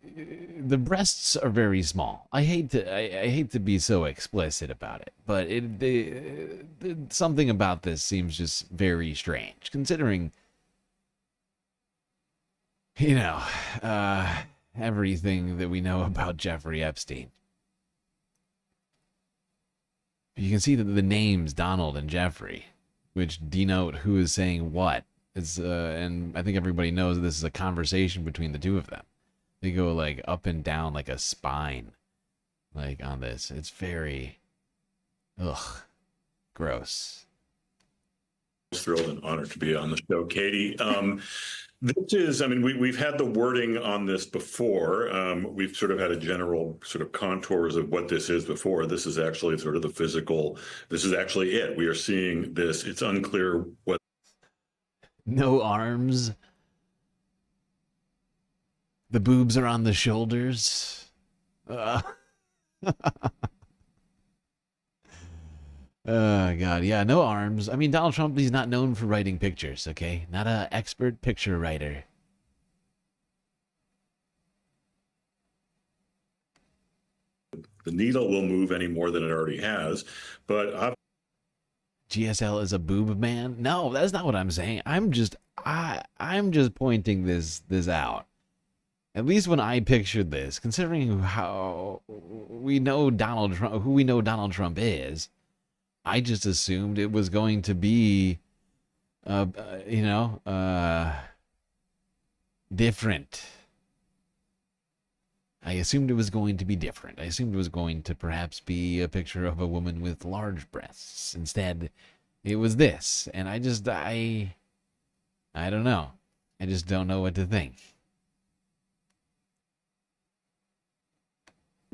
the breasts are very small. I hate to be so explicit about it, but something about this seems just very strange, considering, you know, everything that we know about Jeffrey Epstein. You can see that the names Donald and Jeffrey, which denote who is saying what, and I think everybody knows this is a conversation between the two of them. They go like up and down like a spine, like on this. It's very, gross. Thrilled and honored to be on the show, Katie. This is, I mean, we've had the wording on this before. We've sort of had a general sort of contours of what this is before. This is actually sort of the physical. This is actually it. We are seeing this. It's unclear what. No arms. The boobs are on the shoulders. Oh, God. Yeah, no arms. I mean, Donald Trump, he's not known for writing pictures, okay? Not an expert picture writer. The needle will move any more than it already has, but GSL is a boob man? No, that's not what I'm saying. I'm just pointing this out. At least when I pictured this, considering how we know Donald Trump, who we know Donald Trump is, I just assumed it was going to be, different. I assumed it was going to be different. I assumed it was going to perhaps be a picture of a woman with large breasts. Instead, it was this, and I don't know. I just don't know what to think.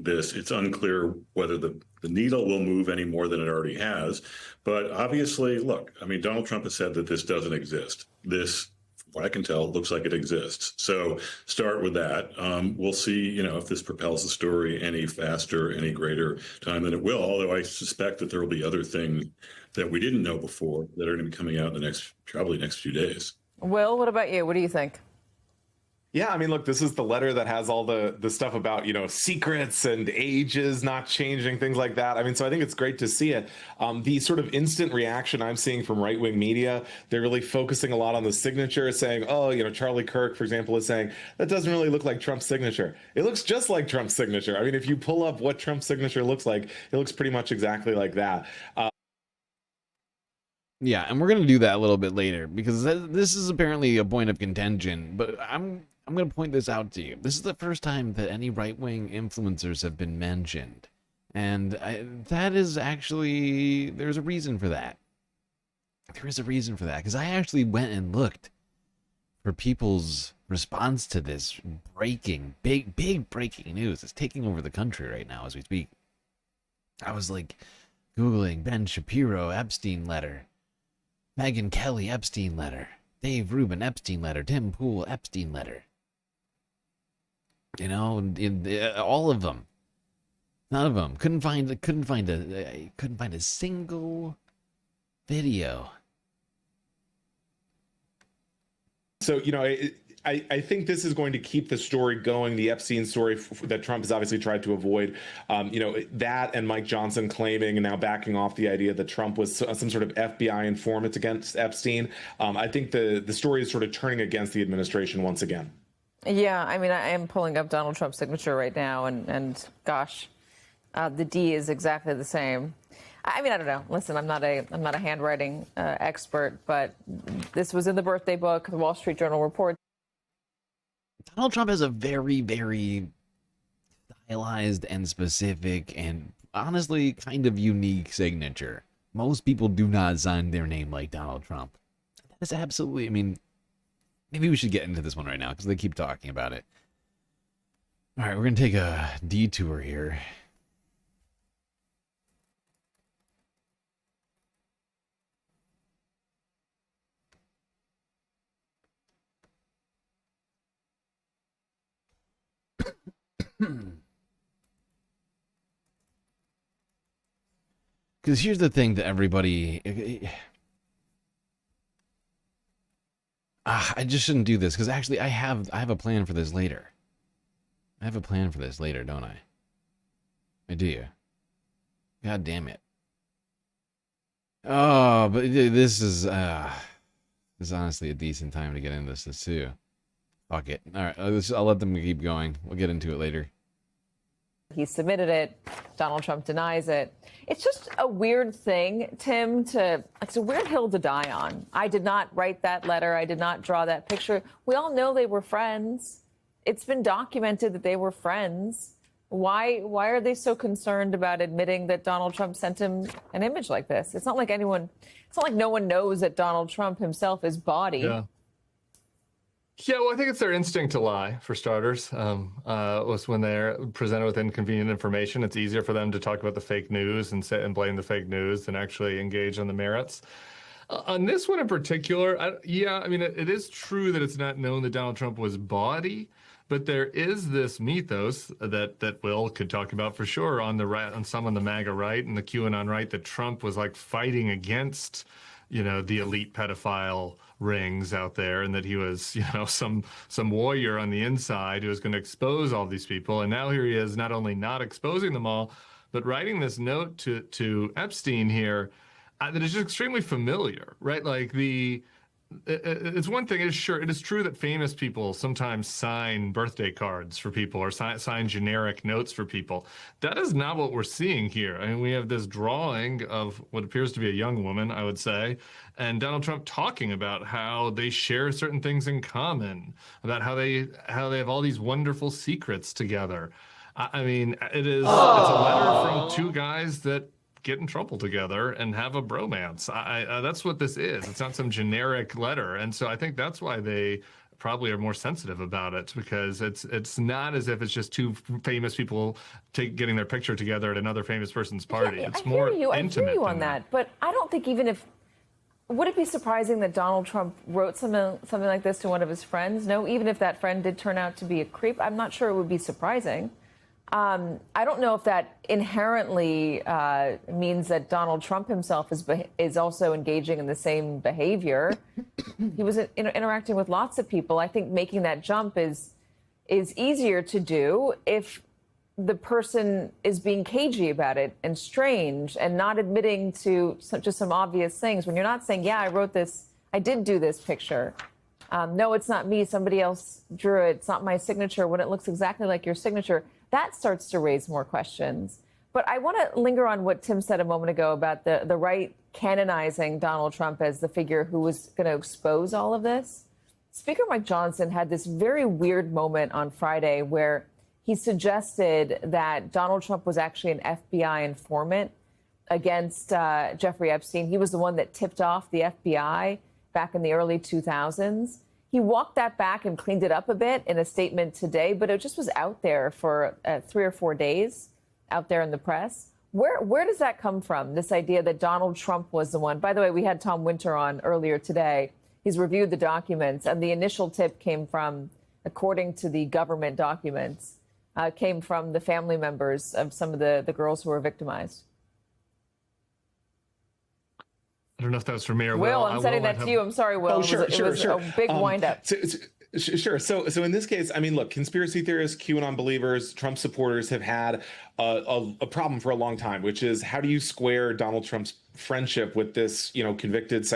It's unclear whether the needle will move any more than it already has. But obviously, look, I mean, Donald Trump has said that this doesn't exist. This, from what I can tell, looks like it exists. So start with that. We'll see, if this propels the story any faster, any greater time than it will. Although I suspect that there will be other things that we didn't know before that are going to be coming out in the probably next few days. Will, what about you? What do you think? Yeah, I mean, look, this is the letter that has all the stuff about, secrets and ages not changing, things like that. I mean, so I think it's great to see it. The sort of instant reaction I'm seeing from right-wing media, they're really focusing a lot on the signature, saying, Charlie Kirk, for example, is saying, that doesn't really look like Trump's signature. It looks just like Trump's signature. I mean, if you pull up what Trump's signature looks like, it looks pretty much exactly like that. Yeah, and we're going to do that a little bit later, because this is apparently a point of contention, but I'm going to point this out to you. This is the first time that any right-wing influencers have been mentioned. And that is actually, there's a reason for that. There is a reason for that, because I actually went and looked for people's response to this big breaking news. It's taking over the country right now as we speak. I was like, Googling Ben Shapiro Epstein letter, Megyn Kelly Epstein letter, Dave Rubin Epstein letter, Tim Pool Epstein letter. All of them. None of them. Couldn't find a single video. So, I think this is going to keep the story going, the Epstein story that Trump has obviously tried to avoid. That and Mike Johnson claiming and now backing off the idea that Trump was some sort of FBI informant against Epstein. I think the story is sort of turning against the administration once again. Yeah, I mean, I am pulling up Donald Trump's signature right now, and gosh, the D is exactly the same. I mean, I don't know. Listen, I'm not a handwriting expert, but this was in the birthday book. The Wall Street Journal reports. Donald Trump has a very, very stylized and specific and honestly kind of unique signature. Most people do not sign their name like Donald Trump. That is absolutely, I mean, maybe we should get into this one right now because they keep talking about it. All right, we're going to take a detour here. Because here's the thing that everybody... I just shouldn't do this, because actually I have a plan for this later. I have a plan for this later, don't I? I do. God damn it. Oh, but this is honestly a decent time to get into this too. Fuck it. All right, I'll let them keep going. We'll get into it later. He submitted it. Donald Trump denies it. It's just a weird thing, Tim, it's a weird hill to die on. I did not write that letter. I did not draw that picture. We all know they were friends. It's been documented that they were friends. Why are they so concerned about admitting that Donald Trump sent him an image like this? It's not like no one knows that Donald Trump himself is body. Yeah. Yeah, well, I think it's their instinct to lie, for starters. Was when they're presented with inconvenient information, it's easier for them to talk about the fake news and blame the fake news than actually engage on the merits. On this one in particular, it is true that it's not known that Donald Trump was bawdy, but there is this mythos that Will could talk about for sure on the right, on some on the MAGA right and the QAnon right, that Trump was like fighting against, the elite pedophile rings out there, and that he was, some warrior on the inside who was going to expose all these people. And now here he is, not only not exposing them all, but writing this note to Epstein here that is just extremely familiar, right? Like it's one thing. It is true that famous people sometimes sign birthday cards for people or sign generic notes for people. That is not what we're seeing here. I mean, we have this drawing of what appears to be a young woman, I would say, and Donald Trump talking about how they share certain things in common, about how they have all these wonderful secrets together. I mean, it's a letter from two guys that get in trouble together and have a bromance. That's what this is. It's not some generic letter. And so I think that's why they probably are more sensitive about it, because it's not as if it's just two famous people getting their picture together at another famous person's party. Yeah, it's more intimate. I hear you on that. But I don't think would it be surprising that Donald Trump wrote something like this to one of his friends? No, even if that friend did turn out to be a creep, I'm not sure it would be surprising. I don't know if that inherently means that Donald Trump himself is also engaging in the same behavior. He was interacting with lots of people. I think making that jump is easier to do if the person is being cagey about it and strange and not admitting to just some obvious things. When you're not saying, yeah, I wrote this, I did do this picture. No, it's not me. Somebody else drew it. It's not my signature. When it looks exactly like your signature, that starts to raise more questions. But I want to linger on what Tim said a moment ago about the right canonizing Donald Trump as the figure who was going to expose all of this. Speaker Mike Johnson had this very weird moment on Friday where he suggested that Donald Trump was actually an FBI informant against Jeffrey Epstein. He was the one that tipped off the FBI back in the early 2000s. He walked that back and cleaned it up a bit in a statement today, but it just was out there for 3 or 4 days out there in the press. Where does that come from, this idea that Donald Trump was the one? By the way, we had Tom Winter on earlier today. He's reviewed the documents, and the initial tip came from, according to the government documents, came from the family members of some of the girls who were victimized. I don't know if that was for me or Will. I'm sending that to you. I'm sorry, Will. Sure. It was a big wind-up. Sure. So in this case, I mean, look, conspiracy theorists, QAnon believers, Trump supporters have had a problem for a long time, which is how do you square Donald Trump's friendship with this, convicted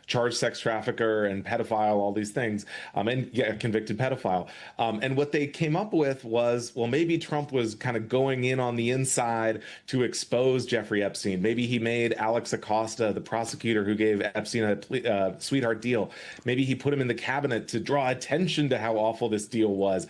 charged sex trafficker and pedophile, all these things, convicted pedophile. And what they came up with was, well, maybe Trump was kind of going in on the inside to expose Jeffrey Epstein. Maybe he made Alex Acosta, the prosecutor who gave Epstein a sweetheart deal. Maybe he put him in the cabinet to draw attention to how awful this deal was.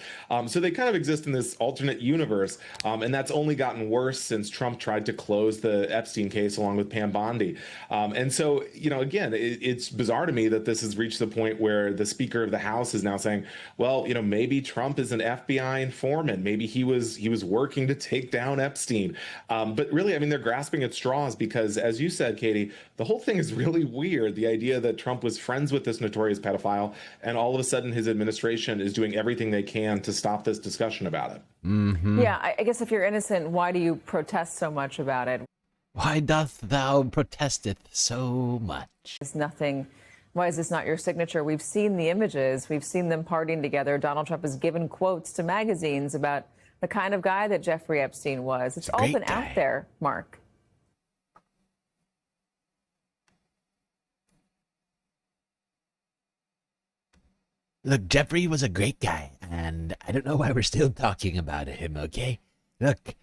So they kind of exist in this alternate universe. And that's only gotten worse since Trump tried to close the Epstein case along with Pam Bondi. And so, again, it's bizarre to me that this has reached the point where the Speaker of the House is now saying, well, maybe Trump is an FBI informant. Maybe he was working to take down Epstein. But really, I mean, they're grasping at straws because, as you said, Katie, the whole thing is really weird. The idea that Trump was friends with this notorious pedophile, and all of a sudden his administration is doing everything they can to stop this discussion about it. Mm-hmm. Yeah, I guess if you're innocent, why do you protest so much about it? Why doth thou protesteth so much? There's nothing Why is this not your signature? We've seen the images. We've seen them partying together. Donald Trump has given quotes to magazines about the kind of guy that Jeffrey Epstein was. It's all been out there, Mark. Look, Jeffrey was a great guy, and I don't know why we're still talking about him, okay? Look,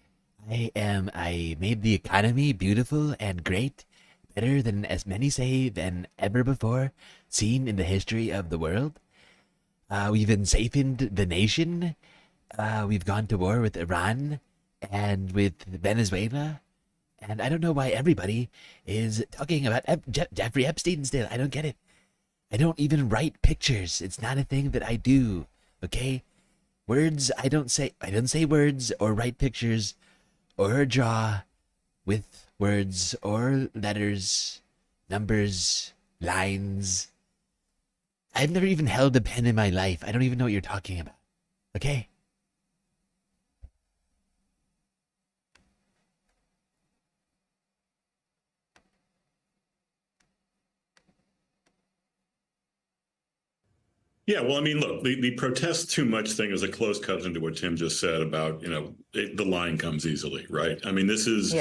I made the economy beautiful and great, better than, as many say, than ever before seen in the history of the world. We've ensafened the nation. We've gone to war with Iran and with Venezuela. And I don't know why everybody is talking about Jeffrey Epstein still. I don't get it. I don't even write pictures. It's not a thing that I do, okay? Words, I don't say words or write pictures or draw with words or letters, numbers, lines. I've never even held a pen in my life. I don't even know what you're talking about, okay? Yeah, well, I mean, look, the protest too much thing is a close cousin to what Tim just said about, the line comes easily, right? I mean, this is,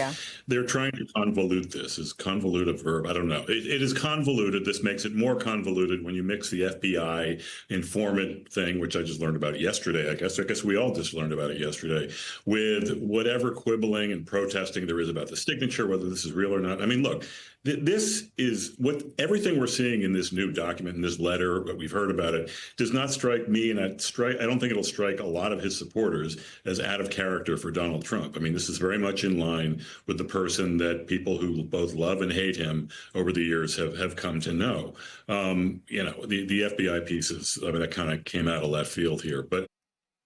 they're trying to convolute this. Is convolute a verb? I don't know. It is convoluted. This makes it more convoluted when you mix the FBI informant thing, which I just learned about yesterday. I guess we all just learned about it yesterday, with whatever quibbling and protesting there is about the signature, whether this is real or not. I mean, look, this is what everything we're seeing in this new document, in this letter, what we've heard about it, does not strike me, and I don't think it'll strike a lot of his supporters as out of character for Donald Trump. I mean, this is very much in line with the person that people who both love and hate him over the years have come to know. The FBI pieces, I mean, that kind of came out of left field here. But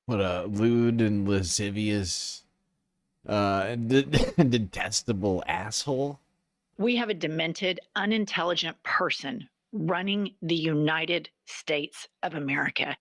what a lewd and lascivious, detestable asshole. We have a demented, unintelligent person running the United States of America.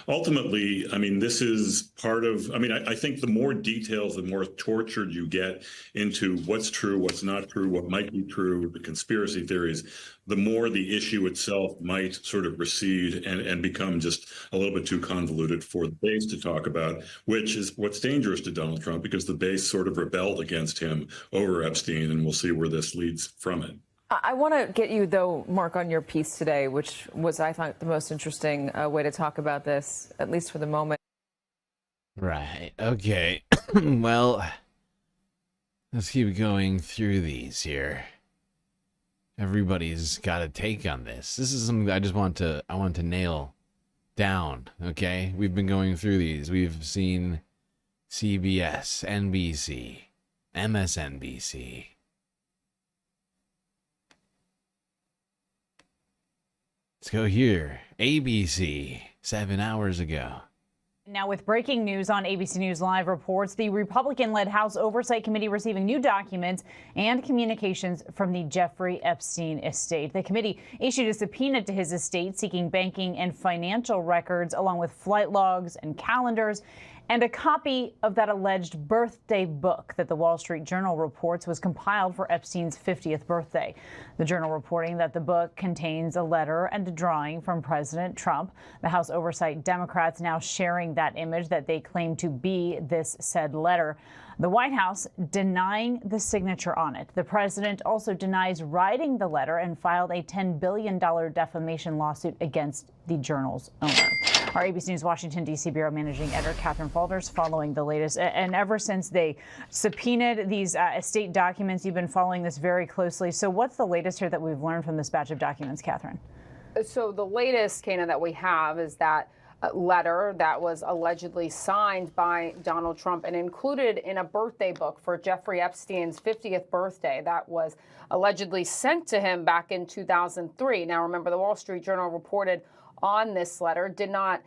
Ultimately, I mean, this is part of, I think the more details, the more tortured you get into what's true, what's not true, what might be true, the conspiracy theories, the more the issue itself might sort of recede and become just a little bit too convoluted for the base to talk about, which is what's dangerous to Donald Trump, because the base sort of rebelled against him over Epstein, and we'll see where this leads from it. I want to get you, though, Mark, on your piece today, which was, I thought, the most interesting way to talk about this, at least for the moment. Right. Okay. Well, let's keep going through these here. Everybody's got a take on this. This is something that I want to nail down, okay? We've been going through these. We've seen CBS, NBC, MSNBC. Let's go here. ABC, 7 hours ago. Now, with breaking news on ABC News Live reports, the Republican-led House Oversight Committee receiving new documents and communications from the Jeffrey Epstein estate. The committee issued a subpoena to his estate seeking banking and financial records, along with flight logs and calendars, and a copy of that alleged birthday book that the Wall Street Journal reports was compiled for Epstein's 50th birthday. The Journal reporting that the book contains a letter and a drawing from President Trump. The House Oversight Democrats now sharing that image that they claim to be this said letter. The White House denying the signature on it. The president also denies writing the letter and filed a $10 billion defamation lawsuit against the Journal's owner. Our ABC News Washington, D.C. Bureau Managing Editor Catherine Falters following the latest. And ever since they subpoenaed these estate documents, you've been following this very closely. So what's the latest here that we've learned from this batch of documents, Catherine? So the latest, Kana, that we have is that letter that was allegedly signed by Donald Trump and included in a birthday book for Jeffrey Epstein's 50th birthday that was allegedly sent to him back in 2003. Now, remember, the Wall Street Journal reported on this letter, did not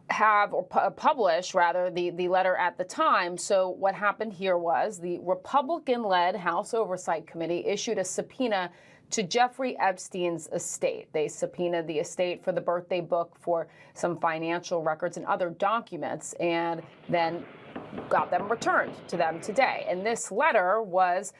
have or publish, rather, the letter at the time. So what happened here was the Republican-led House Oversight Committee issued a subpoena to Jeffrey Epstein's estate. They subpoenaed the estate for the birthday book, for some financial records and other documents, and then got them returned to them today. And this letter was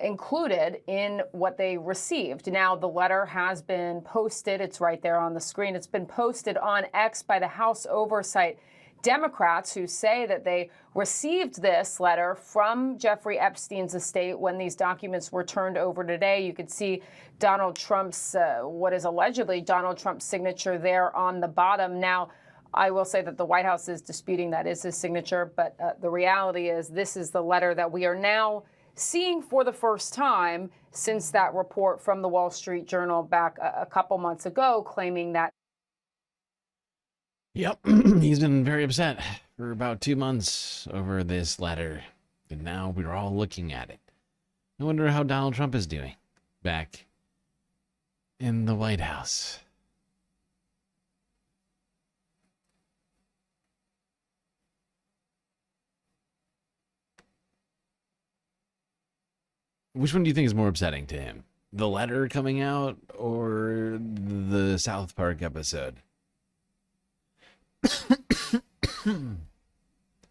included in what they received. Now, the letter has been posted. It's right there on the screen. It's been posted on X by the House Oversight Democrats, who say that they received this letter from Jeffrey Epstein's estate when these documents were turned over today. You could see Donald Trump's, what is allegedly Donald Trump's signature there on the bottom. Now, I will say that the White House is disputing that is his signature, but the reality is this is the letter that we are now seeing for the first time since that report from the Wall Street Journal back a couple months ago claiming that. Yep, he's been very upset for about 2 months over this letter, and now we're all looking at it. I wonder how Donald Trump is doing back in the White House. Which one do you think is more upsetting to him? The letter coming out or the South Park episode?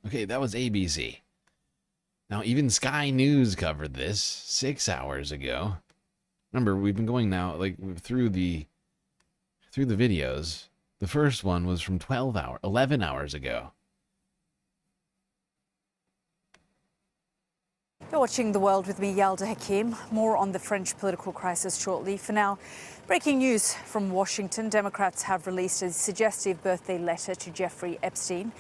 Okay, that was ABC. Now, even Sky News covered this 6 hours ago. Remember, we've been going now like through the videos. The first one was from 11 hours ago. You're watching The World with me, Yalda Hakim. More on the French political crisis shortly. For now, breaking news from Washington. Democrats have released a suggestive birthday letter to Jeffrey Epstein,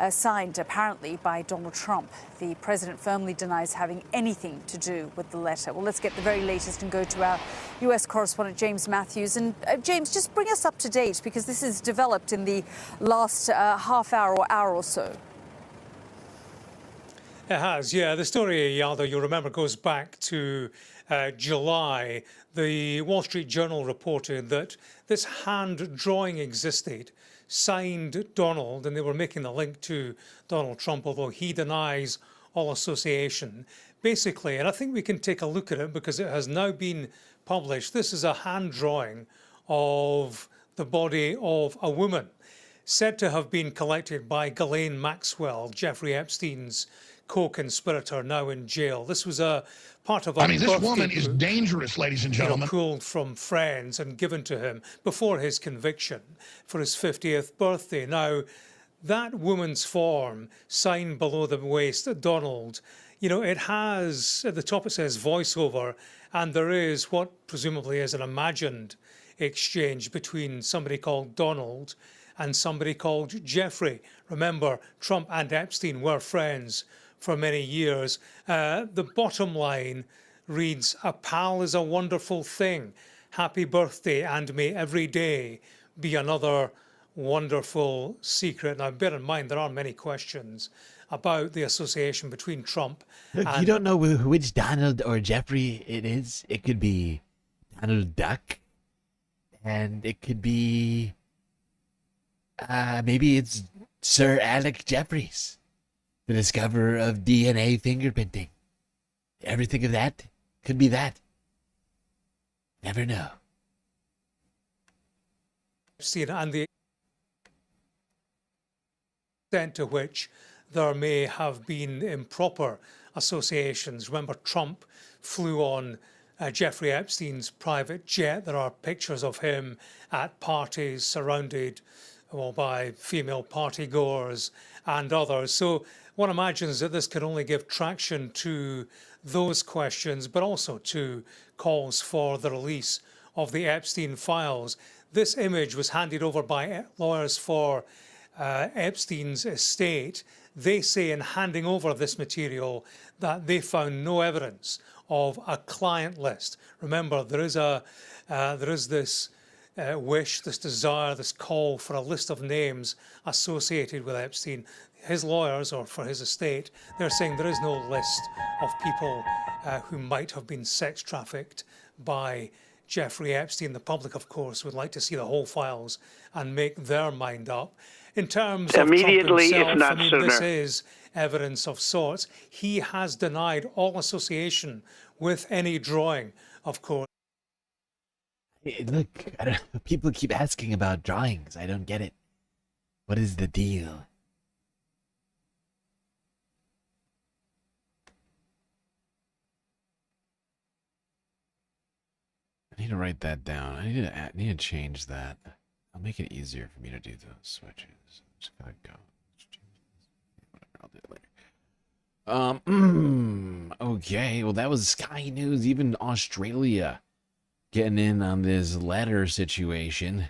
signed apparently by Donald Trump. The president firmly denies having anything to do with the letter. Well, let's get the very latest and go to our U.S. correspondent, James Matthews. And James, just bring us up to date, because this has developed in the last half hour or hour or so. It has, yeah. The story, Yalda, you'll remember, goes back to July. The Wall Street Journal reported that this hand drawing existed, signed Donald, and they were making the link to Donald Trump, although he denies all association. Basically, and I think we can take a look at it because it has now been published, this is a hand drawing of the body of a woman said to have been collected by Ghislaine Maxwell, Jeffrey Epstein's co-conspirator, now in jail. This was a part of a this woman is dangerous, ladies and gentlemen. Pulled from friends and given to him before his conviction for his 50th birthday. Now, that woman's form, signed below the waist, Donald, it has, at the top it says voiceover, and there is what presumably is an imagined exchange between somebody called Donald and somebody called Jeffrey. Remember, Trump and Epstein were friends for many years. The bottom line reads, "A pal is a wonderful thing. Happy birthday, and may every day be another wonderful secret." Now, bear in mind, there are many questions about the association between Trump Look, and... you don't know which Donald or Jeffrey it is. It could be Donald Duck, and it could be... maybe it's Sir Alec Jeffreys, the discoverer of DNA fingerprinting. Ever think of that? Could be that. Never know. And the extent to which there may have been improper associations. Remember, Trump flew on Jeffrey Epstein's private jet. There are pictures of him at parties surrounded by female partygoers and others. So one imagines that this can only give traction to those questions, but also to calls for the release of the Epstein files. This image was handed over by lawyers for Epstein's estate. They say in handing over this material that they found no evidence of a client list. Remember, there is this wish, this desire, this call for a list of names associated with Epstein. His lawyers, or for his estate, they're saying there is no list of people who might have been sex trafficked by Jeffrey Epstein. The public, of course, would like to see the whole files and make their mind up. In terms of immediately, Trump himself, if not sooner. this is evidence of sorts. He has denied all association with any drawing, of course. Hey, look, people keep asking about drawings. I don't get it. What is the deal? need to write that down. I need to change that. I'll make it easier for me to do those switches. Just gotta go. Whatever, I'll do it later. Okay, well that was Sky News. Even Australia getting in on this letter situation.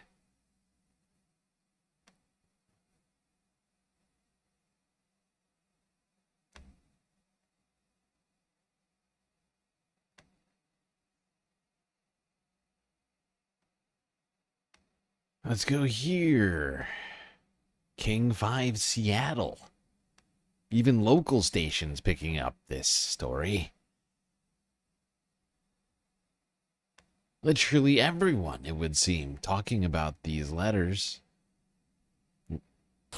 Let's go here. King 5 Seattle. Even local stations picking up this story. Literally everyone, it would seem, talking about these letters.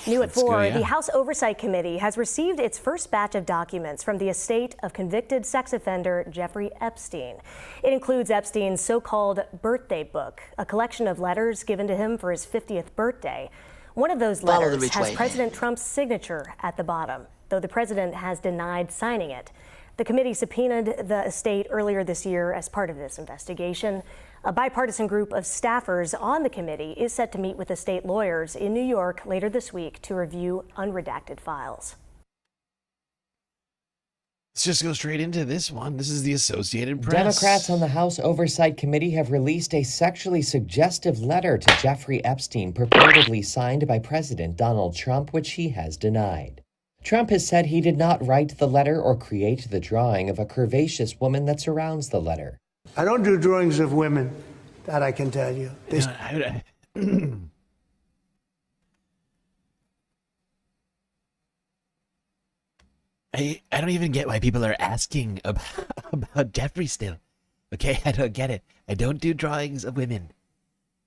New at 4, yeah. The House Oversight Committee has received its first batch of documents from the estate of convicted sex offender Jeffrey Epstein. It includes Epstein's so-called birthday book, a collection of letters given to him for his 50th birthday. One of those letters has President Trump's signature at the bottom, though the president has denied signing it. The committee subpoenaed the estate earlier this year as part of this investigation. A bipartisan group of staffers on the committee is set to meet with estate lawyers in New York later this week to review unredacted files. Let's just go straight into this one. This is the Associated Press. Democrats on the House Oversight Committee have released a sexually suggestive letter to Jeffrey Epstein, purportedly signed by President Donald Trump, which he has denied. Trump has said he did not write the letter or create the drawing of a curvaceous woman that surrounds the letter. I don't do drawings of women, that I can tell you. I don't even get why people are asking about Jeffrey still. Okay, I don't get it. I don't do drawings of women.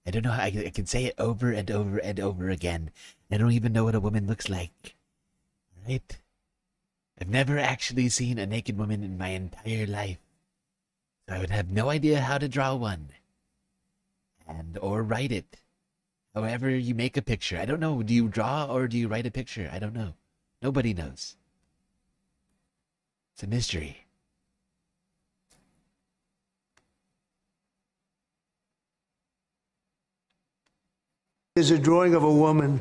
I don't know how I can say it over and over and over again. I don't even know what a woman looks like. Right? I've never actually seen a naked woman in my entire life. So I would have no idea how to draw one. Or write it. However you make a picture. I don't know. Do you draw or do you write a picture? I don't know. Nobody knows. It's a mystery. There's a drawing of a woman,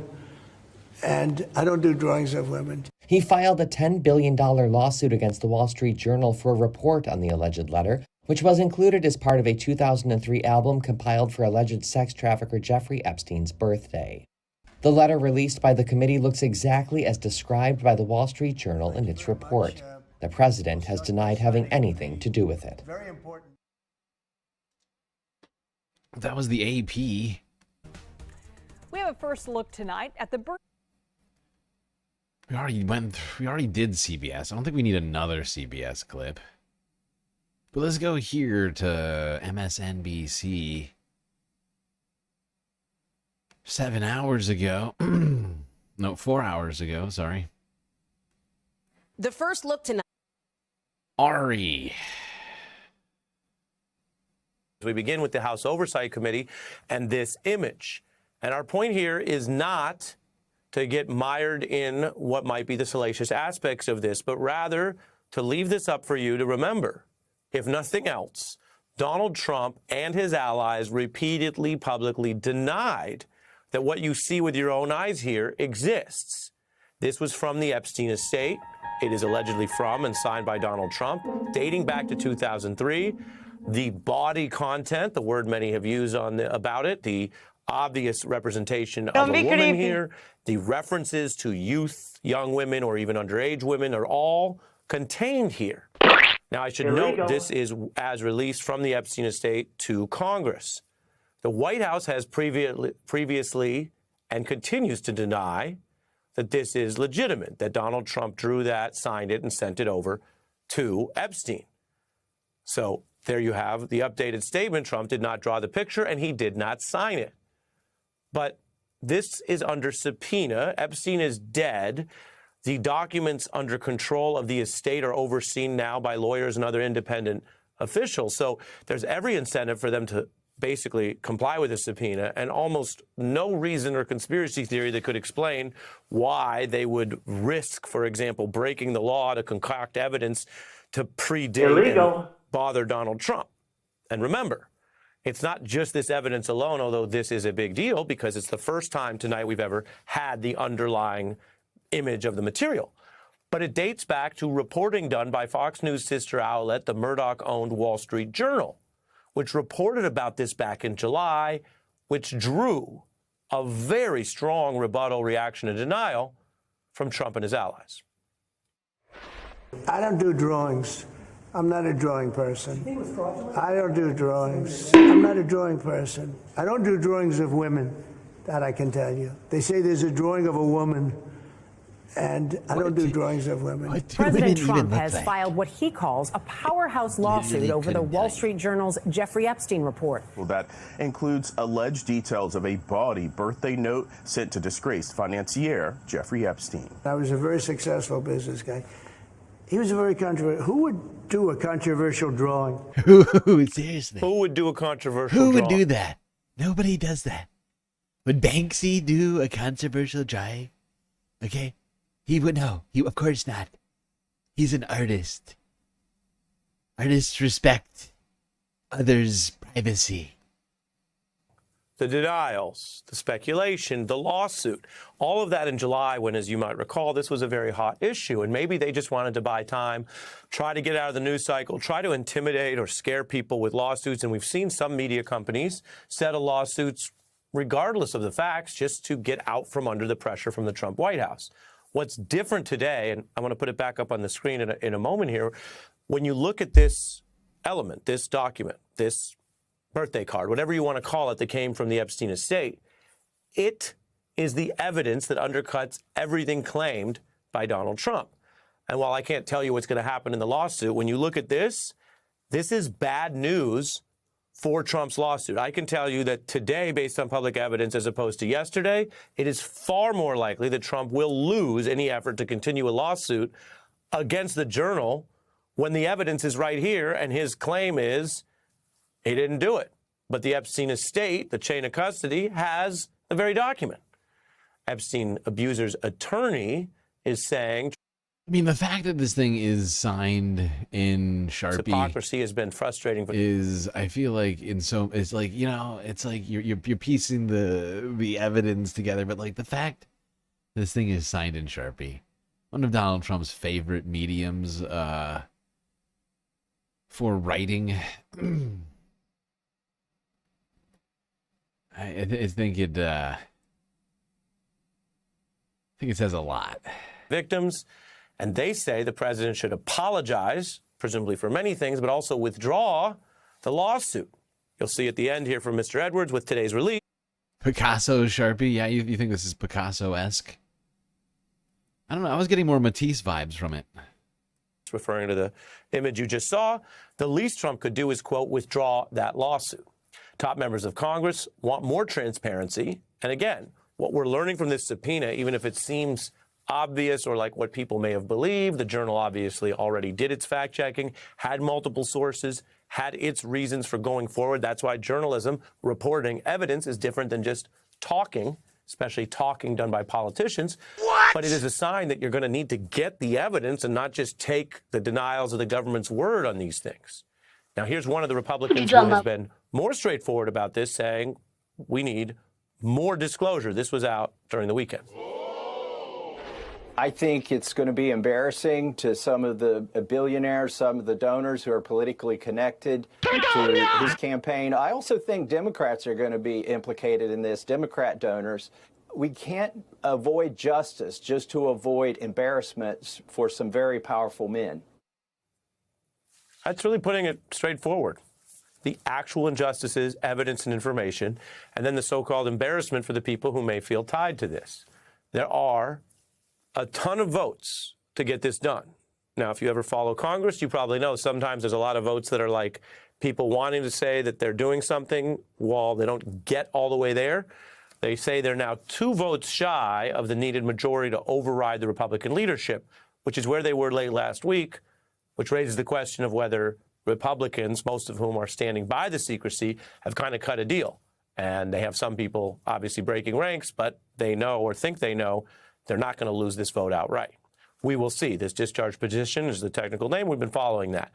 and I don't do drawings of women. He filed a $10 billion lawsuit against the Wall Street Journal for a report on the alleged letter, which was included as part of a 2003 album compiled for alleged sex trafficker Jeffrey Epstein's birthday. The letter released by the committee looks exactly as described by the Wall Street Journal in its report. The president has denied having anything to do with it. Very important. That was the AP. We have a first look tonight at the birth. We already did CBS. I don't think we need another CBS clip. But let's go here to MSNBC. 7 hours ago. No, 4 hours ago, sorry. The first look tonight. Ari. We begin with the House Oversight Committee and this image. And our point here is not to get mired in what might be the salacious aspects of this, but rather to leave this up for you to remember. If nothing else, Donald Trump and his allies repeatedly publicly denied that what you see with your own eyes here exists. This was from the Epstein estate. It is allegedly from and signed by Donald Trump, dating back to 2003. The body content, the word many have used about it, the obvious representation of a woman here, the references to youth, young women, or even underage women are all contained here. Now, I should note this is as released from the Epstein estate to Congress. The White House has previously and continues to deny that this is legitimate, that Donald Trump drew that, signed it, and sent it over to Epstein. So there you have the updated statement. Trump did not draw the picture, and he did not sign it. But this is under subpoena. Epstein is dead. The documents under control of the estate are overseen now by lawyers and other independent officials. So there's every incentive for them to basically comply with the subpoena, and almost no reason or conspiracy theory that could explain why they would risk, for example, breaking the law to concoct evidence to predate and bother Donald Trump. And remember, It's not just this evidence alone, although this is a big deal because it's the first time tonight we've ever had the underlying image of the material. But it dates back to reporting done by Fox News' sister outlet, the Murdoch-owned Wall Street Journal, which reported about this back in July, which drew a very strong rebuttal reaction and denial from Trump and his allies. I don't do drawings. I'm not a drawing person. I don't do drawings. I'm not a drawing person. I don't do drawings of women, that I can tell you. They say there's a drawing of a woman, and I don't do drawings of women. President Trump has filed what he calls a powerhouse lawsuit over the Wall Street Journal's Jeffrey Epstein report. Well, that includes alleged details of a bawdy birthday note sent to disgraced financier Jeffrey Epstein. I was a very successful business guy. He was a very controversial. Who would do a controversial drawing? Seriously. Who would do a controversial Who would drawing? do that? Nobody does that. Would Banksy do a controversial drawing? Okay. He would know. He, of course not. He's an artist. Artists respect others' privacy. The denials, the speculation, the lawsuit, all of that in July when, as you might recall, this was a very hot issue. And maybe they just wanted to buy time, try to get out of the news cycle, try to intimidate or scare people with lawsuits. And we've seen some media companies settle lawsuits regardless of the facts just to get out from under the pressure from the Trump White House. What's different today, and I want to put it back up on the screen in a moment here, when you look at this element, this document, this birthday card, whatever you want to call it, that came from the Epstein estate, it is the evidence that undercuts everything claimed by Donald Trump. And while I can't tell you what's going to happen in the lawsuit, when you look at this, this is bad news for Trump's lawsuit. I can tell you that today, based on public evidence as opposed to yesterday, it is far more likely that Trump will lose any effort to continue a lawsuit against the Journal when the evidence is right here and his claim is he didn't do it. But the Epstein estate, the chain of custody, has the very document. Epstein abuser's attorney is saying, I mean, the fact that this thing is signed in Sharpie, hypocrisy has been frustrating. I feel like it's like, you know, it's like you're piecing the evidence together, but like the fact this thing is signed in Sharpie, one of Donald Trump's favorite mediums for writing. I think it says a lot. Victims, and they say the president should apologize, presumably for many things, but also withdraw the lawsuit. You'll see at the end here from Mr. Edwards with today's release. Picasso Sharpie, yeah, you think this is Picasso-esque? I don't know. I was getting more Matisse vibes from it. Referring to the image you just saw, the least Trump could do is, quote, withdraw that lawsuit. Top members of Congress want more transparency. And again, what we're learning from this subpoena, even if it seems obvious or like what people may have believed, the Journal obviously already did its fact-checking, had multiple sources, had its reasons for going forward. That's why journalism, reporting evidence, is different than just talking, especially talking done by politicians. What? But it is a sign that you're going to need to get the evidence and not just take the denials of the government's word on these things. Now, here's one of the Republicans who has been more straightforward about this, saying we need more disclosure. This was out during the weekend. I think it's going to be embarrassing to some of the billionaires, some of the donors who are politically connected to his campaign. I also think Democrats are going to be implicated in this, Democrat donors. We can't avoid justice just to avoid embarrassments for some very powerful men. That's really putting it straightforward. The actual injustices, evidence, and information, and then the so-called embarrassment for the people who may feel tied to this. There are a ton of votes to get this done. Now, if you ever follow Congress, you probably know sometimes there's a lot of votes that are like people wanting to say that they're doing something while they don't get all the way there. They say they're now 2 votes shy of the needed majority to override the Republican leadership, which is where they were late last week, which raises the question of whether Republicans, most of whom are standing by the secrecy, have kind of cut a deal. And they have some people obviously breaking ranks, but they know or think they know they're not going to lose this vote outright. We will see. This discharge petition is the technical name. We've been following that.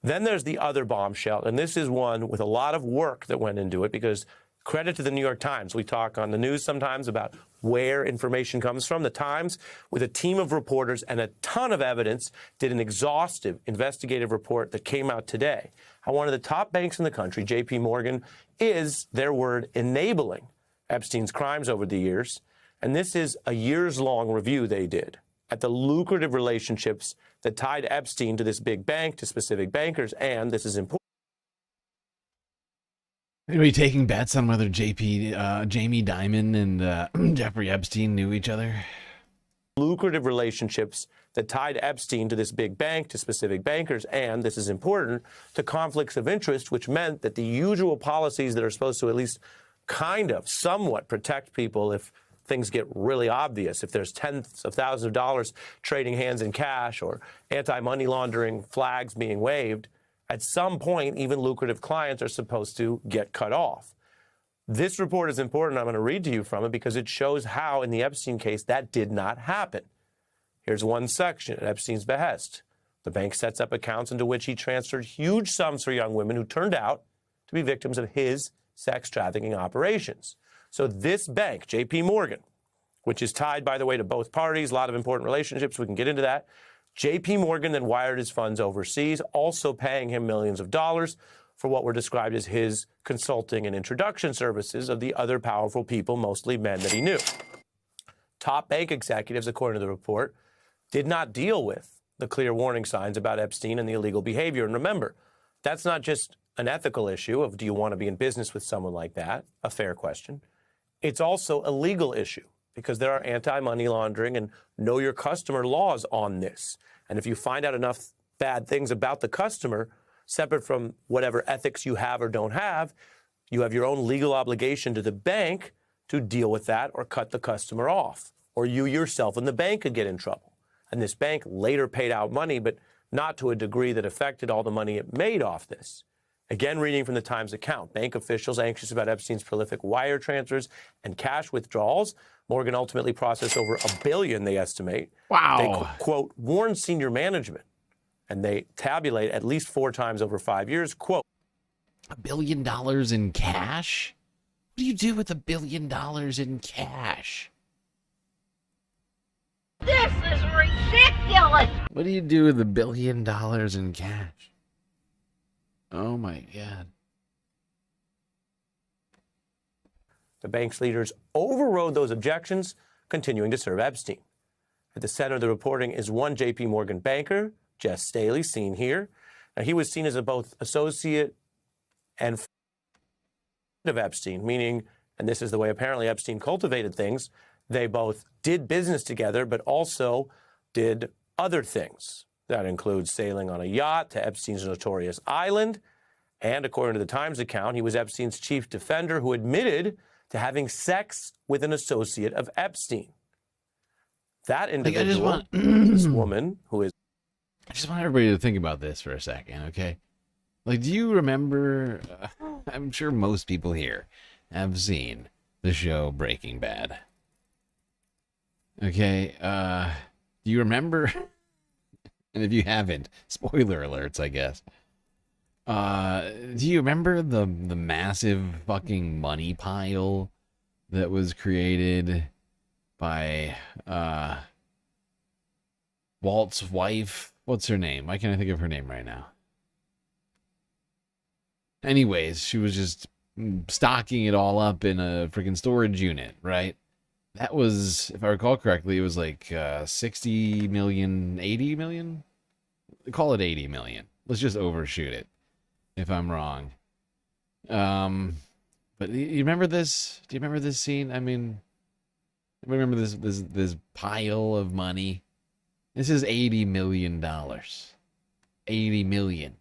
Then there's the other bombshell, and this is one with a lot of work that went into it, because credit to the New York Times. We talk on the news sometimes about where information comes from. The Times, with a team of reporters and a ton of evidence, did an exhaustive investigative report that came out today. How one of the top banks in the country, JP Morgan, is, their word, enabling Epstein's crimes over the years. And this is a years-long review they did at the lucrative relationships that tied Epstein to this big bank, to specific bankers, and this is important. Anybody taking bets on whether Jamie Dimon and Jeffrey Epstein knew each other? Lucrative relationships that tied Epstein to this big bank, to specific bankers, and this is important, to conflicts of interest, which meant that the usual policies that are supposed to at least kind of somewhat protect people if things get really obvious, if there's tens of thousands of dollars trading hands in cash or anti-money laundering flags being waved, at some point, even lucrative clients are supposed to get cut off. This report is important. I'm going to read to you from it because it shows how, in the Epstein case, that did not happen. Here's one section at Epstein's behest. The bank sets up accounts into which he transferred huge sums for young women who turned out to be victims of his sex trafficking operations. So this bank, JP Morgan, which is tied, by the way, to both parties, a lot of important relationships, we can get into that. JP Morgan then wired his funds overseas, also paying him millions of dollars for what were described as his consulting and introduction services of the other powerful people, mostly men that he knew. Top bank executives, according to the report, did not deal with the clear warning signs about Epstein and the illegal behavior. And remember, that's not just an ethical issue of do you want to be in business with someone like that, a fair question. It's also a legal issue because there are anti-money laundering and know your customer laws on this. And if you find out enough bad things about the customer, separate from whatever ethics you have or don't have, you have your own legal obligation to the bank to deal with that or cut the customer off. Or you yourself and the bank could get in trouble. And this bank later paid out money, but not to a degree that affected all the money it made off this. Again, reading from the Times account, bank officials anxious about Epstein's prolific wire transfers and cash withdrawals. Morgan ultimately processed over $1 billion, they estimate. Wow. They, quote, warned senior management, and they tabulate at least 4 times over 5 years, quote. $1 billion in cash? What do you do with $1 billion in cash? This is ridiculous! What do you do with $1 billion in cash? Oh my God. The bank's leaders overrode those objections, continuing to serve Epstein. At the center of the reporting is one JP Morgan banker, Jess Staley, seen here. Now, he was seen as a both associate and friend of Epstein, meaning, and this is the way apparently Epstein cultivated things, they both did business together, but also did other things. That includes sailing on a yacht to Epstein's notorious island. And according to the Times account, he was Epstein's chief defender who admitted to having sex with an associate of Epstein. That individual, this woman who is... I just want everybody to think about this for a second, okay? Like, do you remember... I'm sure most people here have seen the show Breaking Bad. Okay, do you remember... And if you haven't, spoiler alerts, I guess. Do you remember the massive fucking money pile that was created by Walt's wife? What's her name? Why can't I think of her name right now? Anyways, she was just stocking it all up in a freaking storage unit, right? That was, if I recall correctly, it was like 60 million, 80 million? Call it 80 million. Let's just overshoot it, if I'm wrong. But you remember this? Do you remember this scene? I mean, remember this pile of money? This is $80 million. 80 million.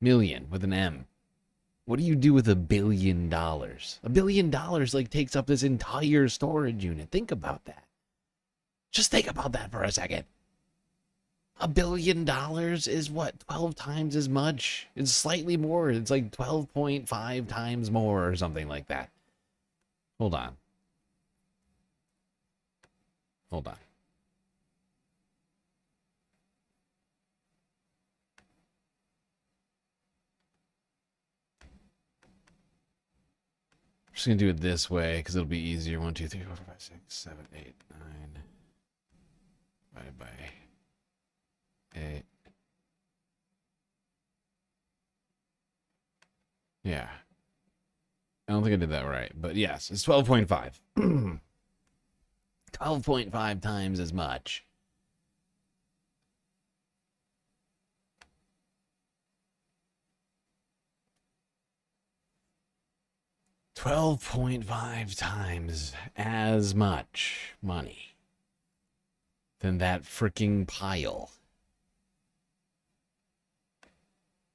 Million with an M. What do you do with $1 billion? $1 billion like takes up this entire storage unit. Think about that. Just think about that for a second. $1 billion is what? 12 times as much? It's slightly more. It's like 12.5 times more or something like that. Hold on. Hold on. just going to do it this way because it'll be easier. 1, 2, 3, 4, 5, 6, 7, 8, 9. Divided by 8. Yeah. I don't think I did that right, but yes, it's 12.5. 12.5 times as much. $12.5 times as much money than that freaking pile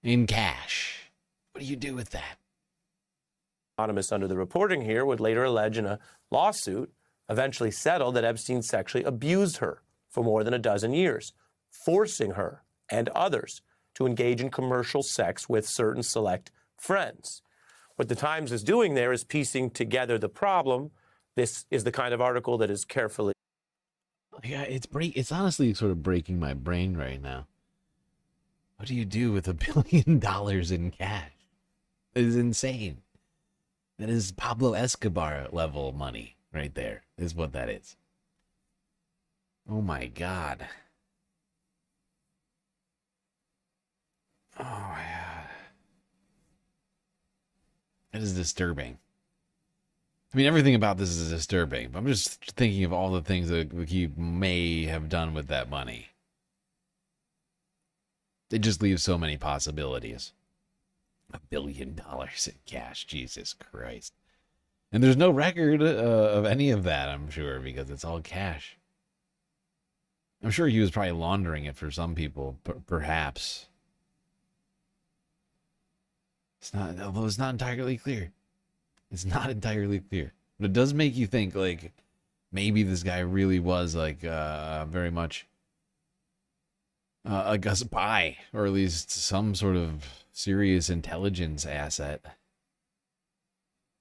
in cash. What do you do with that? Anonymous under the reporting here would later allege in a lawsuit, eventually settled, that Epstein sexually abused her for more than a dozen years, forcing her and others to engage in commercial sex with certain select friends. What the Times is doing there is piecing together the problem. This is the kind of article that is carefully... Yeah, it's honestly sort of breaking my brain right now. What do you do with $1 billion in cash? It is insane. That is Pablo Escobar level money right there, is what that is. Oh my God. Oh my God. That is disturbing. I mean, everything about this is disturbing, but I'm just thinking of all the things that he may have done with that money. It just leaves so many possibilities. $1 billion in cash, Jesus Christ. And there's no record of any of that, I'm sure, because it's all cash. I'm sure he was probably laundering it for some people, perhaps. It's not, although it's not entirely clear. It's not entirely clear. But it does make you think, like, maybe this guy really was, like, very much a spy, or at least some sort of serious intelligence asset.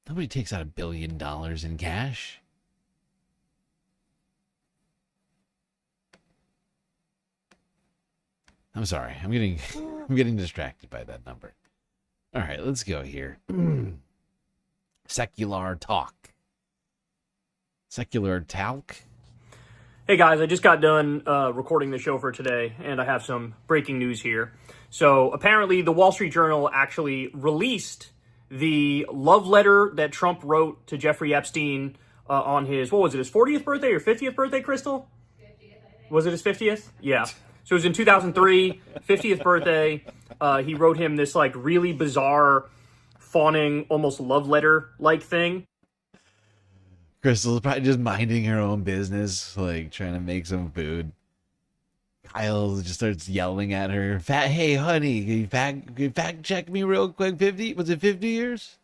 Nobody takes out $1 billion in cash. I'm sorry. I'm getting distracted by that number. All right, let's go here. Secular talk. Secular talk. Hey guys, I just got done recording the show for today, and I have some breaking news here. So apparently the Wall Street Journal actually released the love letter that Trump wrote to Jeffrey Epstein on his, what was it, his 40th birthday or 50th birthday, Crystal? 50th, I think. Was it his 50th? Yeah. So it was in 2003, 50th birthday. He wrote him this like really bizarre, fawning, almost love letter-like thing. Crystal's probably just minding her own business, like trying to make some food. Kyle just starts yelling at her. Hey, honey, can you fact check me real quick? 50? Was it 50 years?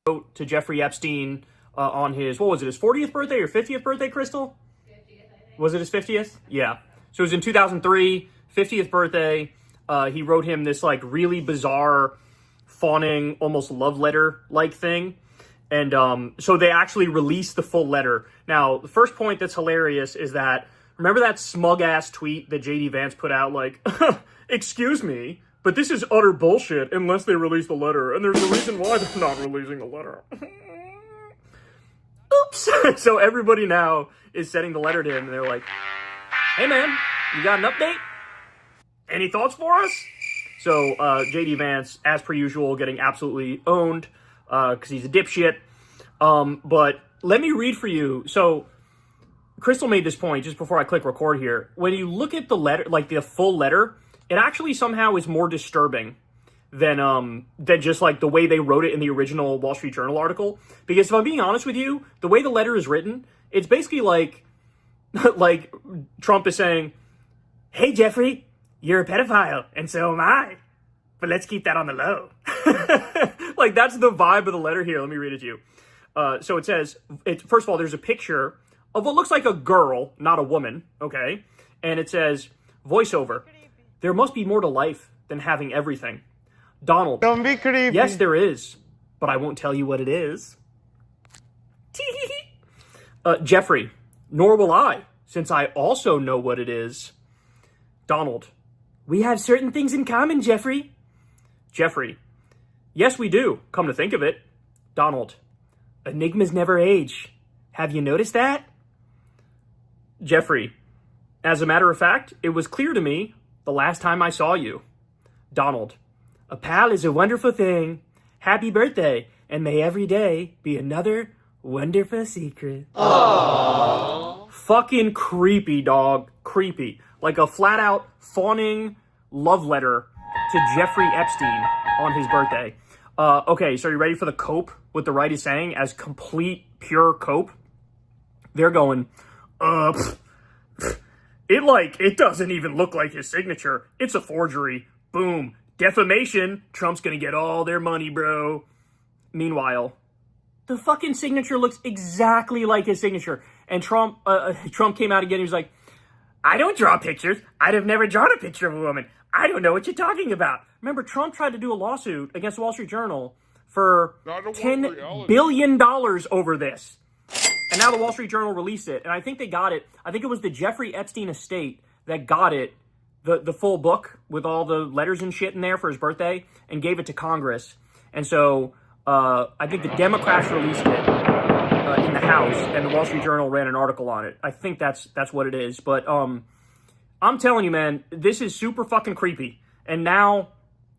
Wrote to Jeffrey Epstein on his, what was it, his 40th birthday or 50th birthday, Crystal? 50th, I think. Was it his 50th? Yeah. So it was in 2003, 50th birthday. He wrote him this like really bizarre, fawning, almost love letter-like thing. And so they actually released the full letter. Now, the first point that's hilarious is that, remember that smug-ass tweet that J.D. Vance put out, like, excuse me, but this is utter bullshit unless they release the letter, and there's a reason why they're not releasing the letter. Oops. So everybody now is sending the letter to him, and they're like, hey, man, you got an update? Any thoughts for us? So J.D. Vance, as per usual, getting absolutely owned, because he's a dipshit. But let me read for you. So Crystal made this point just before I click record here. When you look at the letter, like the full letter, it actually somehow is more disturbing than just like the way they wrote it in the original Wall Street Journal article. Because if I'm being honest with you, the way the letter is written, it's basically like, like Trump is saying, hey, Jeffrey, you're a pedophile, and so am I. But let's keep that on the low. Like, that's the vibe of the letter here. Let me read it to you. So it says, first of all, there's a picture of what looks like a girl, not a woman, okay? And it says, voiceover, there must be more to life than having everything. Donald, don't be creepy. Yes, there is, but I won't tell you what it is. Jeffrey, nor will I, since I also know what it is. Donald, we have certain things in common, Jeffrey. Jeffrey, yes, we do, come to think of it. Donald, enigmas never age. Have you noticed that? Jeffrey, as a matter of fact, it was clear to me the last time I saw you. Donald, a pal is a wonderful thing. Happy birthday, and may every day be another wonderful secret. Aww. Fucking creepy, dog. Creepy. Like a flat-out fawning love letter to Jeffrey Epstein on his birthday. Okay, so are you ready for the cope? What the right is saying as complete, pure cope? They're going, it doesn't even look like his signature. It's a forgery. Boom. Defamation. Trump's gonna get all their money, bro. Meanwhile, the fucking signature looks exactly like his signature. And Trump came out again. He was like, I don't draw pictures. I'd have never drawn a picture of a woman. I don't know what you're talking about. Remember, Trump tried to do a lawsuit against the Wall Street Journal for $10 billion over this. And now the Wall Street Journal released it. And I think they got it. I think it was the Jeffrey Epstein estate that got it, the full book with all the letters and shit in there for his birthday, and gave it to Congress. And so I think the Democrats released it in the House, and the Wall Street Journal ran an article on it. I think that's what it is. But I'm telling you, man, this is super fucking creepy. And now,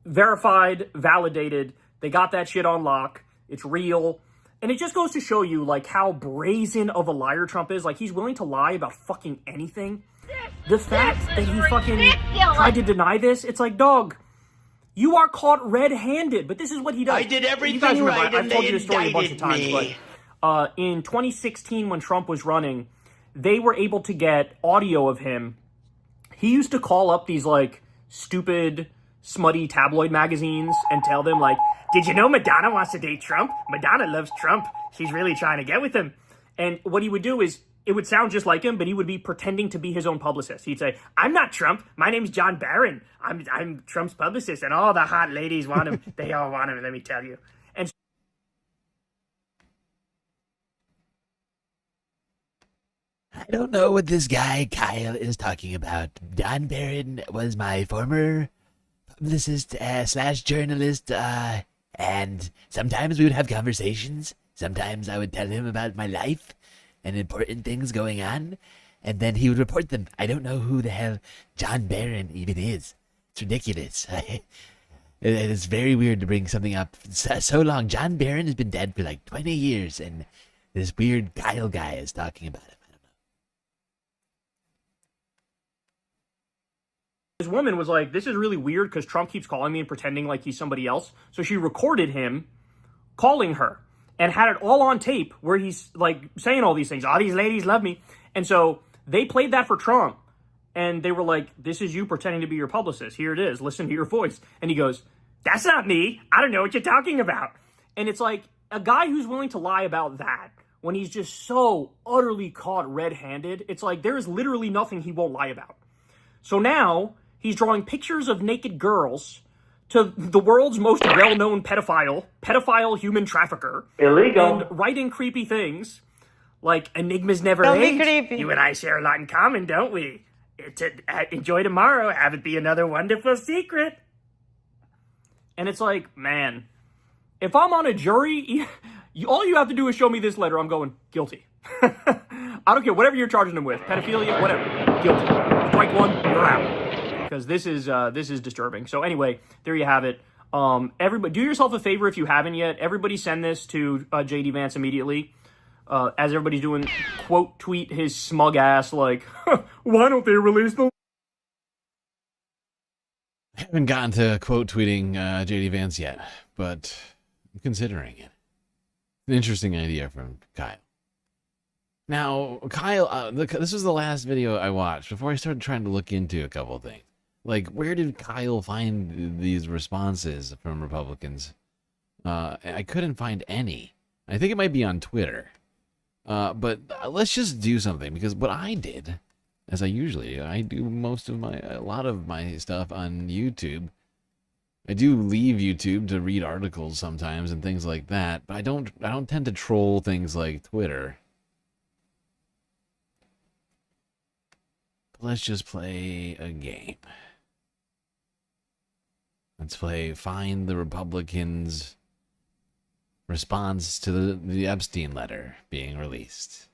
verified, validated, they got that shit on lock. It's real. And it just goes to show you, like, how brazen of a liar Trump is. Like, he's willing to lie about fucking anything. The fact that he fucking tried to deny this, it's like, dog, you are caught red-handed. But this is what he does. I did everything you guys remember, right, I've and told they you this story a bunch of times, me. but in 2016, when Trump was running, they were able to get audio of him. He used to call up these, like, stupid, smutty tabloid magazines and tell them, like, did you know Madonna wants to date Trump? Madonna loves Trump. She's really trying to get with him. And what he would do is, it would sound just like him, but he would be pretending to be his own publicist. He'd say, I'm not Trump. My name's John Barron. I'm Trump's publicist, and all the hot ladies want him. They all want him, let me tell you. And I don't know what this guy, Kyle, is talking about. John Barron was my former publicist slash journalist, and sometimes we would have conversations. Sometimes I would tell him about my life and important things going on, and then he would report them. I don't know who the hell John Barron even is. It's ridiculous. It is very weird to bring something up so long. John Barron has been dead for like 20 years, and this weird Kyle guy is talking about him. this woman was like, this is really weird because Trump keeps calling me and pretending like he's somebody else. So she recorded him calling her and had it all on tape where he's like saying all these things. All these ladies love me. And so they played that for Trump. And they were like, this is you pretending to be your publicist. Here it is. Listen to your voice. And he goes, that's not me. I don't know what you're talking about. And it's like a guy who's willing to lie about that when he's just so utterly caught red-handed. It's like there is literally nothing he won't lie about. So now he's drawing pictures of naked girls to the world's most well-known pedophile human trafficker. Illegal. And writing creepy things like enigmas never Don't be age. creepy. You and I share a lot in common, don't we? Enjoy tomorrow. Have it be another wonderful secret. And it's like, man, if I'm on a jury, all you have to do is show me this letter. I'm going guilty. I don't care. Whatever you're charging them with. Pedophilia, whatever. Guilty. Strike one, you're out. Because this is disturbing. So anyway, there you have it. Everybody, do yourself a favor if you haven't yet. Everybody send this to JD Vance immediately. As everybody's doing, quote tweet his smug ass like, why don't they release the... I haven't gotten to quote tweeting JD Vance yet, but I'm considering it. An interesting idea from Kyle. Now, Kyle, this was the last video I watched before I started trying to look into a couple of things. Like, where did Kyle find these responses from Republicans? I couldn't find any. I think it might be on Twitter. But let's just do something, because what I did, as I usually do, I do a lot of my stuff on YouTube. I do leave YouTube to read articles sometimes and things like that, but I don't tend to troll things like Twitter. But let's just play a game. Let's play Find the Republicans response to the Epstein letter being released.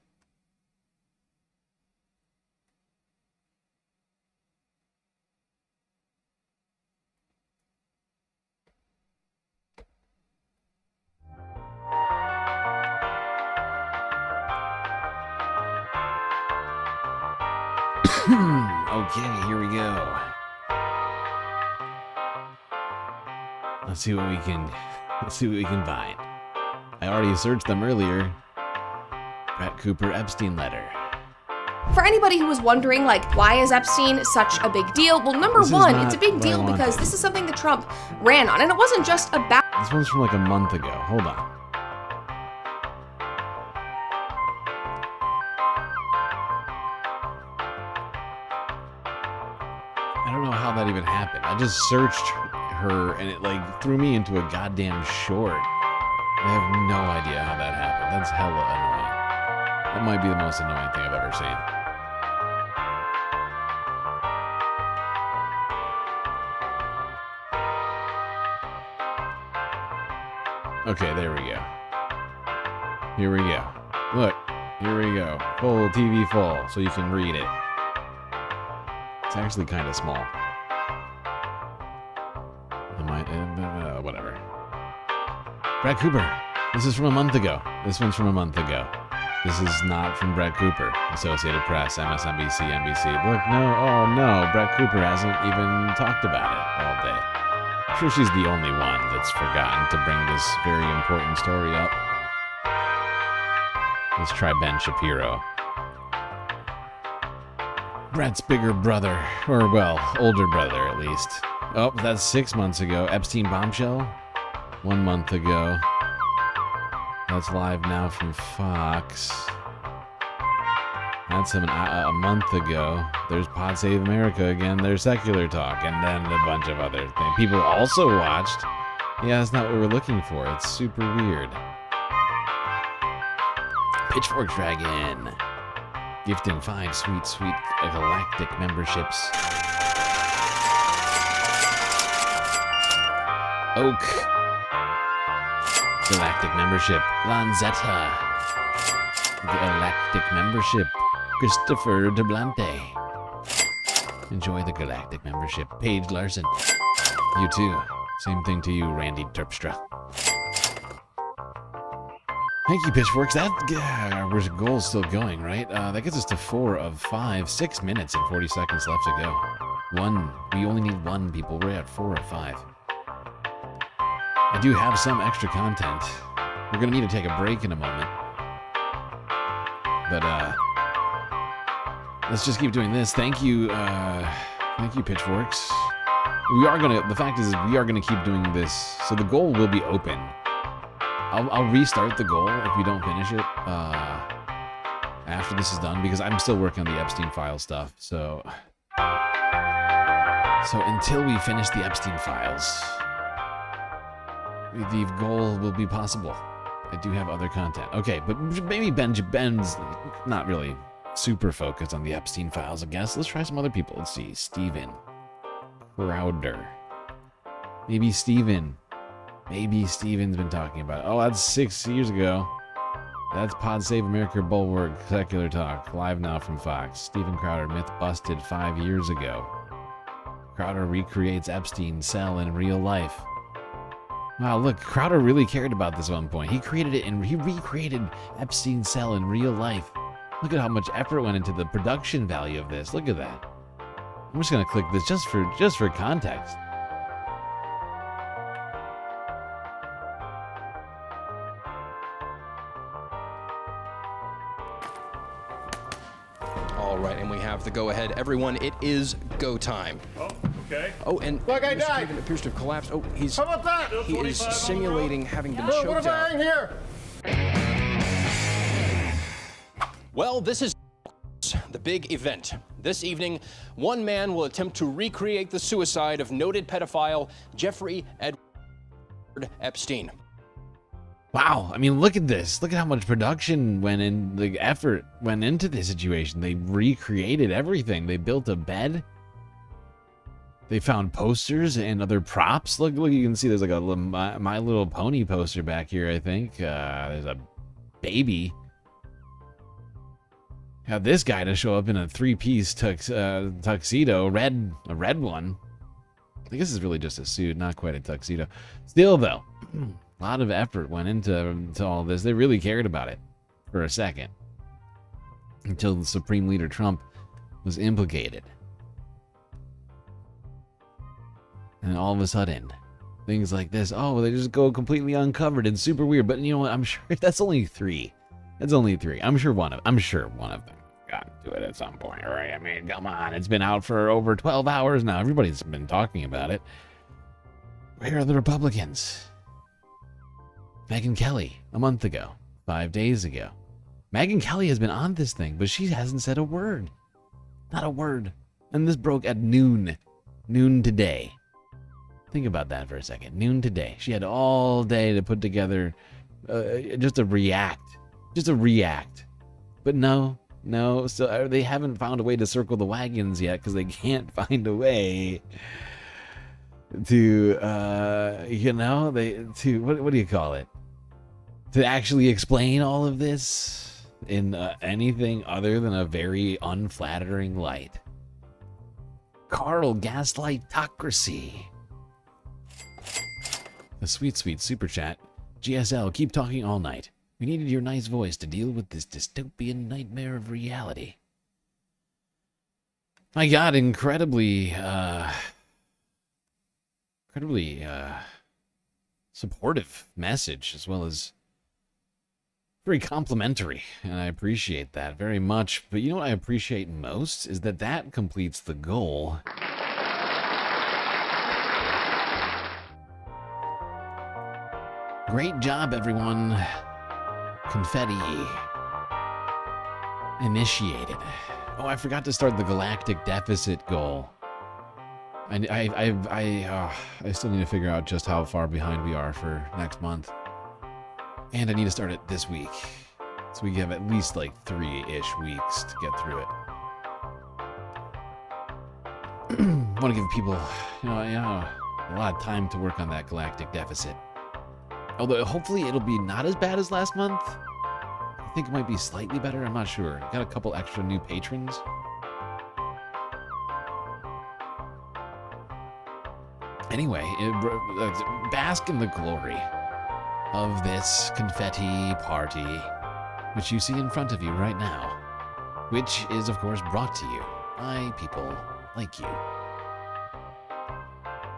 Okay, here we go. Let's see what we can find. I already searched them earlier. Brett Cooper Epstein letter. For anybody who was wondering, like, why is Epstein such a big deal? Well, number one, it's a big deal because this is something that Trump ran on, and it wasn't just about. This one's from like a month ago. Hold on. I don't know how that even happened. I just searched her and it like threw me into a goddamn short. I have no idea how that happened. That's hella annoying. That might be the most annoying thing I've ever seen. Okay, there we go. Here we go. Look, here we go. Full TV full, so you can read it. It's actually kind of small. Whatever. Brett Cooper. This is from a month ago. This one's from a month ago. This is not from Brett Cooper. Associated Press, MSNBC, NBC. Look, no, oh no, Brett Cooper hasn't even talked about it all day. I'm sure she's the only one that's forgotten to bring this very important story up. Let's try Ben Shapiro. Brett's bigger brother, or well, older brother at least. Oh, that's 6 months ago. Epstein bombshell? 1 month ago. That's live now from Fox. That's a month ago. There's Pod Save America again. There's Secular Talk, and then a bunch of other things. People also watched. Yeah, that's not what we're looking for. It's super weird. Pitchfork Dragon. Gifting 5 sweet galactic memberships. Oak. Galactic membership. Lanzetta. Galactic membership. Christopher DeBlante. Enjoy the galactic membership. Paige Larson. You too. Same thing to you, Randy Terpstra. Thank you, Pitchforks. That our goal's still going, right? That gets us to 4 of 5. 6 minutes and 40 seconds left to go. We only need 1, people. We're at 4 of 5. I do have some extra content. We're gonna need to take a break in a moment. But let's just keep doing this. Thank you, Pitchforks. The fact is we are gonna keep doing this. So the goal will be open. I'll restart the goal if we don't finish it after this is done, because I'm still working on the Epstein file stuff. So until we finish the Epstein files, the goal will be possible. I do have other content. Okay, but maybe Ben's not really super focused on the Epstein files, I guess. Let's try some other people. Let's see. Steven Crowder. Maybe Steven. Maybe Steven's been talking about it. Oh, that's 6 years ago. That's Pod Save America, Bulwark, Secular Talk, live now from Fox. Steven Crowder, myth busted 5 years ago. Crowder recreates Epstein's cell in real life. Wow, look, Crowder really cared about this at one point. He created it and he recreated Epstein's cell in real life. Look at how much effort went into the production value of this. Look at that. I'm just gonna click this just for context. All right, and we have the go-ahead. Everyone, it is go time. Oh, okay. Oh, and Look, I Mr. died. Cleveland appears to have collapsed. Oh, he's. How about that? He is simulating having been What choked am I out. in here? Well, this is the big event. This evening, one man will attempt to recreate the suicide of noted pedophile Jeffrey Edward Epstein. Wow, I mean, look at this. Look at how much production went in, the effort went into this situation. They recreated everything. They built a bed. They found posters and other props. Look, you can see there's like a little My Little Pony poster back here, I think. There's a baby. Had this guy to show up in a three-piece tuxedo, a red one. I guess it's really just a suit, not quite a tuxedo. Still, though, a lot of effort went into all this. They really cared about it for a second. Until the Supreme Leader Trump was implicated. And all of a sudden, things like this, oh, they just go completely uncovered and super weird. But you know what? I'm sure that's only 3. That's only 3. I'm sure one of them got to it at some point, right? I mean, come on. It's been out for over 12 hours now. Everybody's been talking about it. Where are the Republicans? Megyn Kelly, a month ago, 5 days ago. Megyn Kelly has been on this thing, but she hasn't said a word. Not a word. And this broke at noon. Noon today. Think about that for a second. Noon today. She had all day to put together just a react. But no. So they haven't found a way to circle the wagons yet because they can't find a way to, what do you call it? To actually explain all of this in anything other than a very unflattering light. Carl Gaslightocracy. A sweet super chat. GSL, keep talking all night. We needed your nice voice to deal with this dystopian nightmare of reality. I got incredibly supportive message, as well as very complimentary, and I appreciate that very much. But you know what I appreciate most is that completes the goal. Great job, everyone. Confetti initiated. Oh, I forgot to start the galactic deficit goal. I still need to figure out just how far behind we are for next month. And I need to start it this week. So we have at least like 3-ish weeks to get through it. I want to give people, a lot of time to work on that galactic deficit. Although hopefully it'll be not as bad as last month. I think it might be slightly better. I'm not sure. Got a couple extra new patrons. Anyway, bask in the glory of this confetti party, which you see in front of you right now, which is, of course, brought to you by people like you.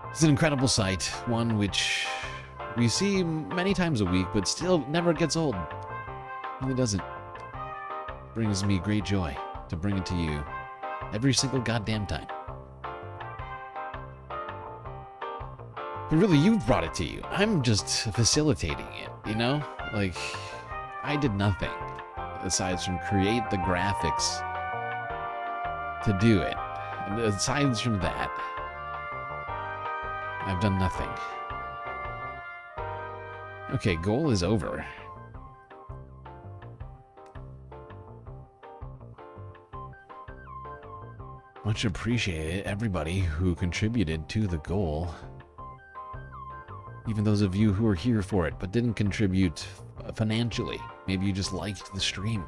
It's an incredible sight, one which we see many times a week, but still never gets old. It really doesn't. Brings me great joy to bring it to you every single goddamn time. But really, you've brought it to you. I'm just facilitating it, Like, I did nothing aside from create the graphics to do it. And aside from that, I've done nothing. Okay, goal is over. Much appreciated, everybody who contributed to the goal. Even those of you who are here for it, but didn't contribute financially. Maybe you just liked the stream.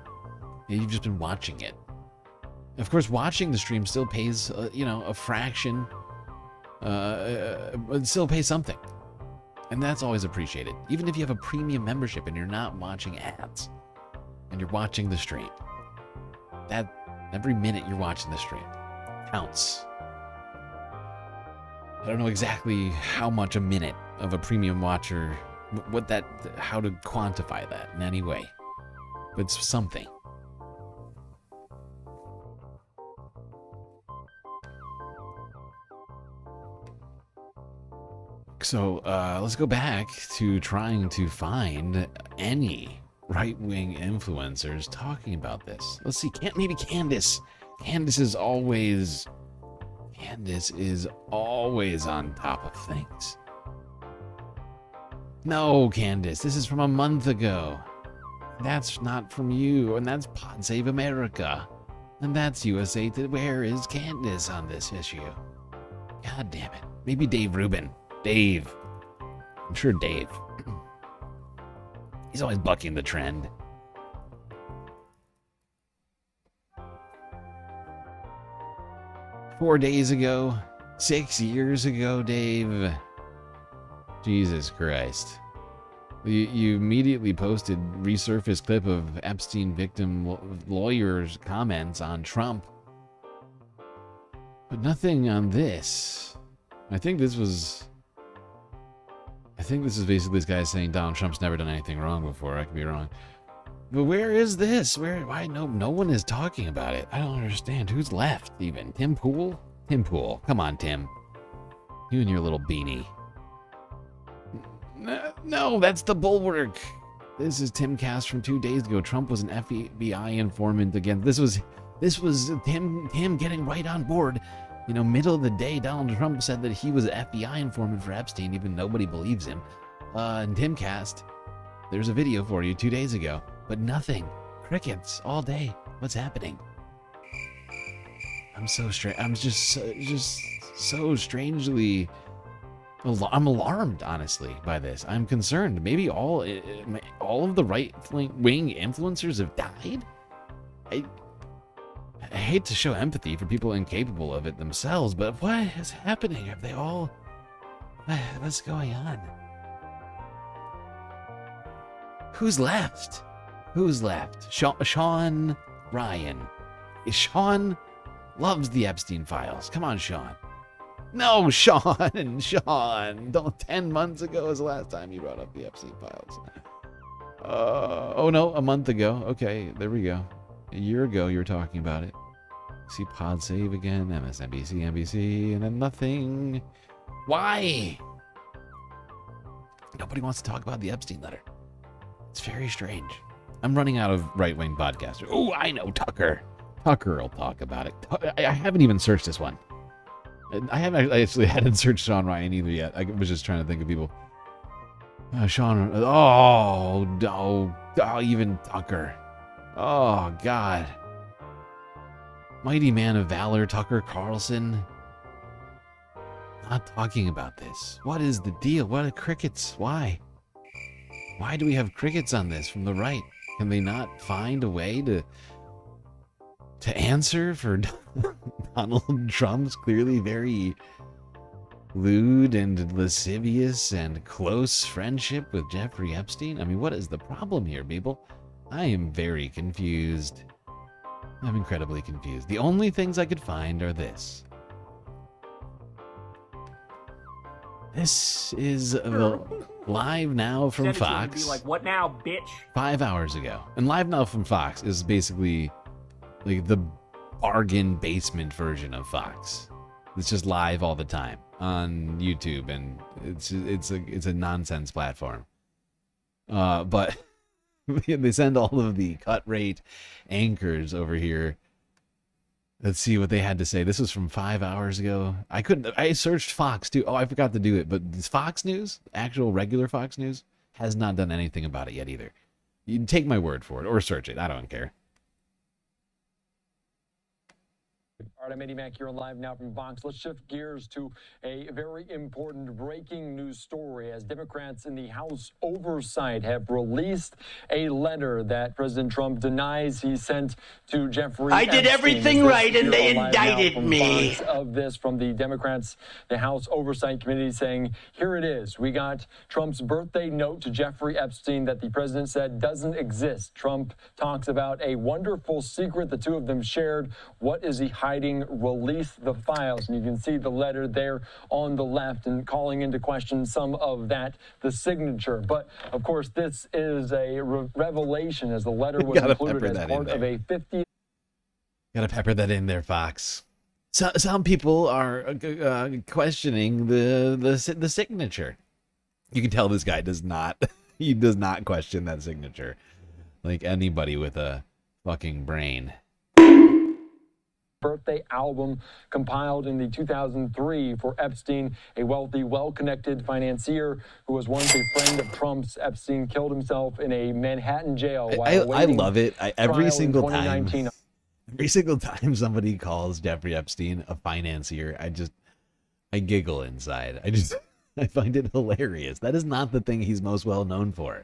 Maybe you've just been watching it. Of course, watching the stream still pays, a fraction. It still pays something. And that's always appreciated. Even if you have a premium membership and you're not watching ads, and you're watching the stream, that every minute you're watching the stream counts. I don't know exactly how much a minute of a premium watcher, how to quantify that in any way, but it's something. So let's go back to trying to find any right-wing influencers talking about this. Let's see, maybe Candace. Candace is always on top of things. No, Candace, this is from a month ago. That's not from you, and that's Pod Save America. And that's USA Today. Where is Candace on this issue? God damn it. Maybe Dave Rubin. Dave. I'm sure Dave. He's always bucking the trend. "4 days ago, 6 years ago, Dave." Jesus Christ. You immediately posted resurfaced clip of Epstein victim lawyer's comments on Trump. But nothing on this. I think this is basically this guy saying Donald Trump's never done anything wrong before. I could be wrong. But where is this? Why no one is talking about it? I don't understand. Who's left even? Tim Pool? Tim Pool. Come on, Tim. You and your little beanie. No, that's the Bulwark. This is Tim Cast from 2 days ago. Trump was an FBI informant again. This was Tim getting right on board. You know, middle of the day, Donald Trump said that he was an FBI informant for Epstein, even nobody believes him. And Tim Cast, there's a video for you 2 days ago, but nothing. Crickets all day. What's happening? I'm so strange. I'm just so strangely. I'm alarmed, honestly, by this. I'm concerned. Maybe all of the right-wing influencers have died? I hate to show empathy for people incapable of it themselves, but what is happening? Have they all... What's going on? Who's left? Who's left? Sean Ryan. Sean loves the Epstein files. Come on, Sean. No, Sean. 10 months ago was the last time you brought up the Epstein files. Oh no, a month ago. Okay, there we go. A year ago you were talking about it. See Pod Save again, MSNBC, NBC, and then nothing. Why? Nobody wants to talk about the Epstein letter. It's very strange. I'm running out of right-wing podcasters. Oh, I know, Tucker. Tucker will talk about it. I haven't even searched this one. I hadn't searched Sean Ryan either yet. I was just trying to think of people. Sean. Even Tucker. Oh, God. Mighty man of valor, Tucker Carlson. Not talking about this. What is the deal? What are crickets? Why? Why do we have crickets on this from the right? Can they not find a way to answer for Donald Trump's clearly very lewd and lascivious and close friendship with Jeffrey Epstein? I mean, what is the problem here, people? I am very confused. I'm incredibly confused. The only things I could find are this. This is live now from Fox. Be like, what now, bitch? 5 hours ago. And live now from Fox is basically like the bargain basement version of Fox. It's just live all the time on YouTube, and it's a nonsense platform. But they send all of the cut rate anchors over here. Let's see what they had to say. This was from 5 hours ago. I searched Fox too. Oh, I forgot to do it. But this Fox News, actual regular Fox News, has not done anything about it yet either. You can take my word for it or search it. I don't care. All right, I'm Eddie Mack here live now from Fox. Let's shift gears to a very important breaking news story as Democrats in the House Oversight have released a letter that President Trump denies he sent to Jeffrey Epstein. I did everything right and they indicted me. Of this from the Democrats, the House Oversight Committee saying, here it is. We got Trump's birthday note to Jeffrey Epstein that the president said doesn't exist. Trump talks about a wonderful secret the two of them shared. What is he hiding? Release the files. And you can see the letter there on the left and calling into question some of that, the signature. But of course, this is a revelation as the letter was included as part of a 50. Gotta pepper that in there, Fox. So, some people are questioning the signature. You can tell this guy does not. He does not question that signature, like anybody with a fucking brain. Birthday album compiled in the 2003 for Epstein, a wealthy, well-connected financier who was once a friend of Trump's. Epstein killed himself in a Manhattan jail while I love it. Every single time. Every single time somebody calls Jeffrey Epstein a financier, I giggle inside. I find it hilarious. That is not the thing he's most well known for.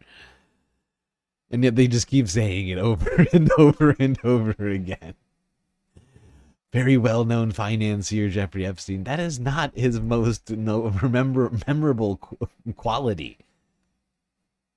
And yet they just keep saying it over and over and over again. Very well-known financier Jeffrey Epstein. That is not his most memorable quality.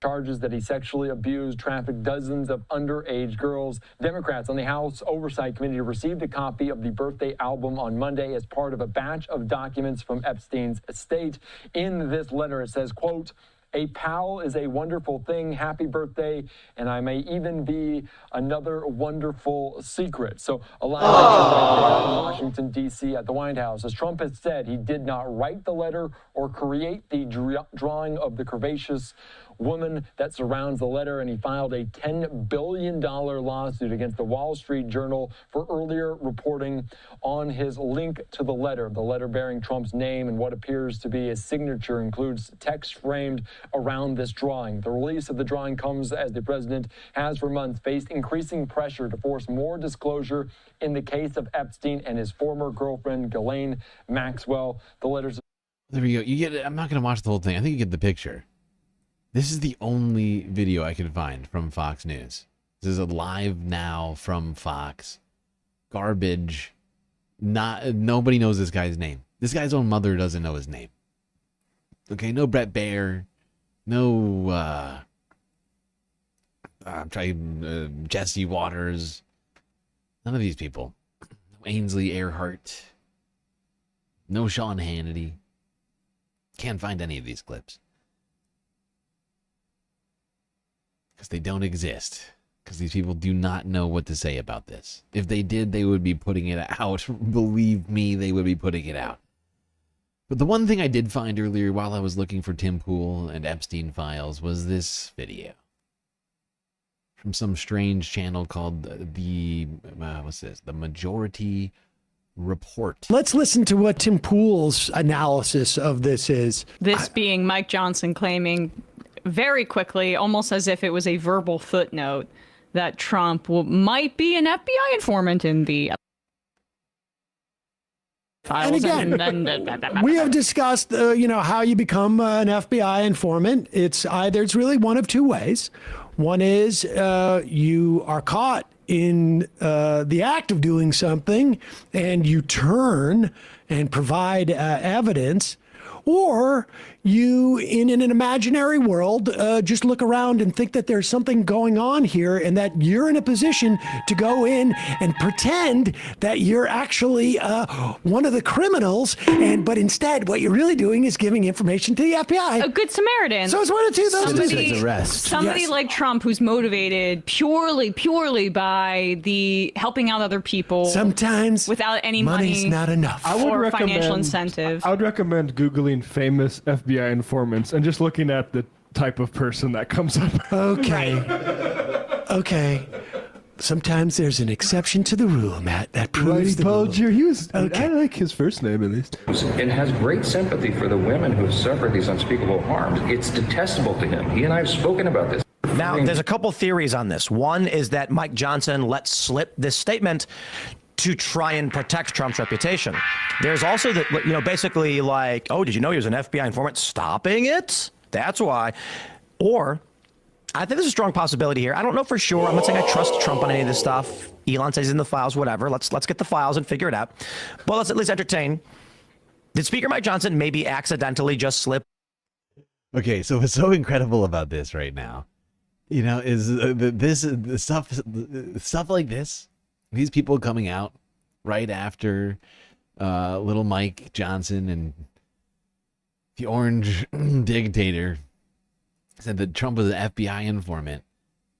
Charges that he sexually abused, trafficked dozens of underage girls. Democrats on the House Oversight Committee received a copy of the birthday album on Monday as part of a batch of documents from Epstein's estate. In this letter, it says, quote, "A pal is a wonderful thing. Happy birthday. And I may even be another wonderful secret." So a lot of in Washington, D.C. at the White House, as Trump has said, he did not write the letter or create the drawing of the curvaceous woman that surrounds the letter, and he filed a $10 billion lawsuit against the Wall Street Journal for earlier reporting on his link to the letter. The letter bearing Trump's name and what appears to be his signature includes text framed around this drawing. The release of the drawing comes as the president has for months faced increasing pressure to force more disclosure in the case of Epstein and his former girlfriend, Ghislaine Maxwell. The letters... There we go. You get. I'm not going to watch the whole thing. I think you get the picture. This is the only video I could find from Fox News. This is a live now from Fox. Garbage. Nobody knows this guy's name. This guy's own mother doesn't know his name. Okay, no Brett Baer. No, I'm trying, Jesse Waters. None of these people. No Ainsley Earhart. No Sean Hannity. Can't find any of these clips. Because they don't exist. Because these people do not know what to say about this. If they did, they would be putting it out. Believe me, they would be putting it out. But the one thing I did find earlier while I was looking for Tim Pool and Epstein files was this video. From some strange channel called what's this? The Majority Report. Let's listen to what Tim Pool's analysis of this is. This being Mike Johnson claiming very quickly, almost as if it was a verbal footnote, that Trump might be an FBI informant in the files. And again, we have discussed, how you become an FBI informant. It's really one of two ways. One is you are caught in the act of doing something and you turn and provide evidence, or you, in an imaginary world, just look around and think that there's something going on here and that you're in a position to go in and pretend that you're actually one of the criminals, but instead what you're really doing is giving information to the FBI. A good Samaritan. So it's one of two. Somebody like Trump who's motivated purely by the helping out other people. Sometimes without any money's money not enough. or financial incentive. I would recommend Googling famous FBI informants and just looking at the type of person that comes up. Okay. Okay. Sometimes there's an exception to the rule, Matt. That proves the rule. I like his first name, at least. And has great sympathy for the women who have suffered these unspeakable harms. It's detestable to him. He and I have spoken about this. Now, there's a couple theories on this. One is that Mike Johnson let slip this statement to try and protect Trump's reputation. There's also that, basically like, oh, did you know he was an FBI informant? Stopping it? That's why. Or I think there's a strong possibility here. I don't know for sure. I'm not saying I trust Trump on any of this stuff. Elon says he's in the files, whatever. Let's get the files and figure it out. But let's at least entertain. Did Speaker Mike Johnson maybe accidentally just slip? Okay, so what's so incredible about this right now, is this stuff like this. These people coming out right after little Mike Johnson and the orange dictator said that Trump was an FBI informant.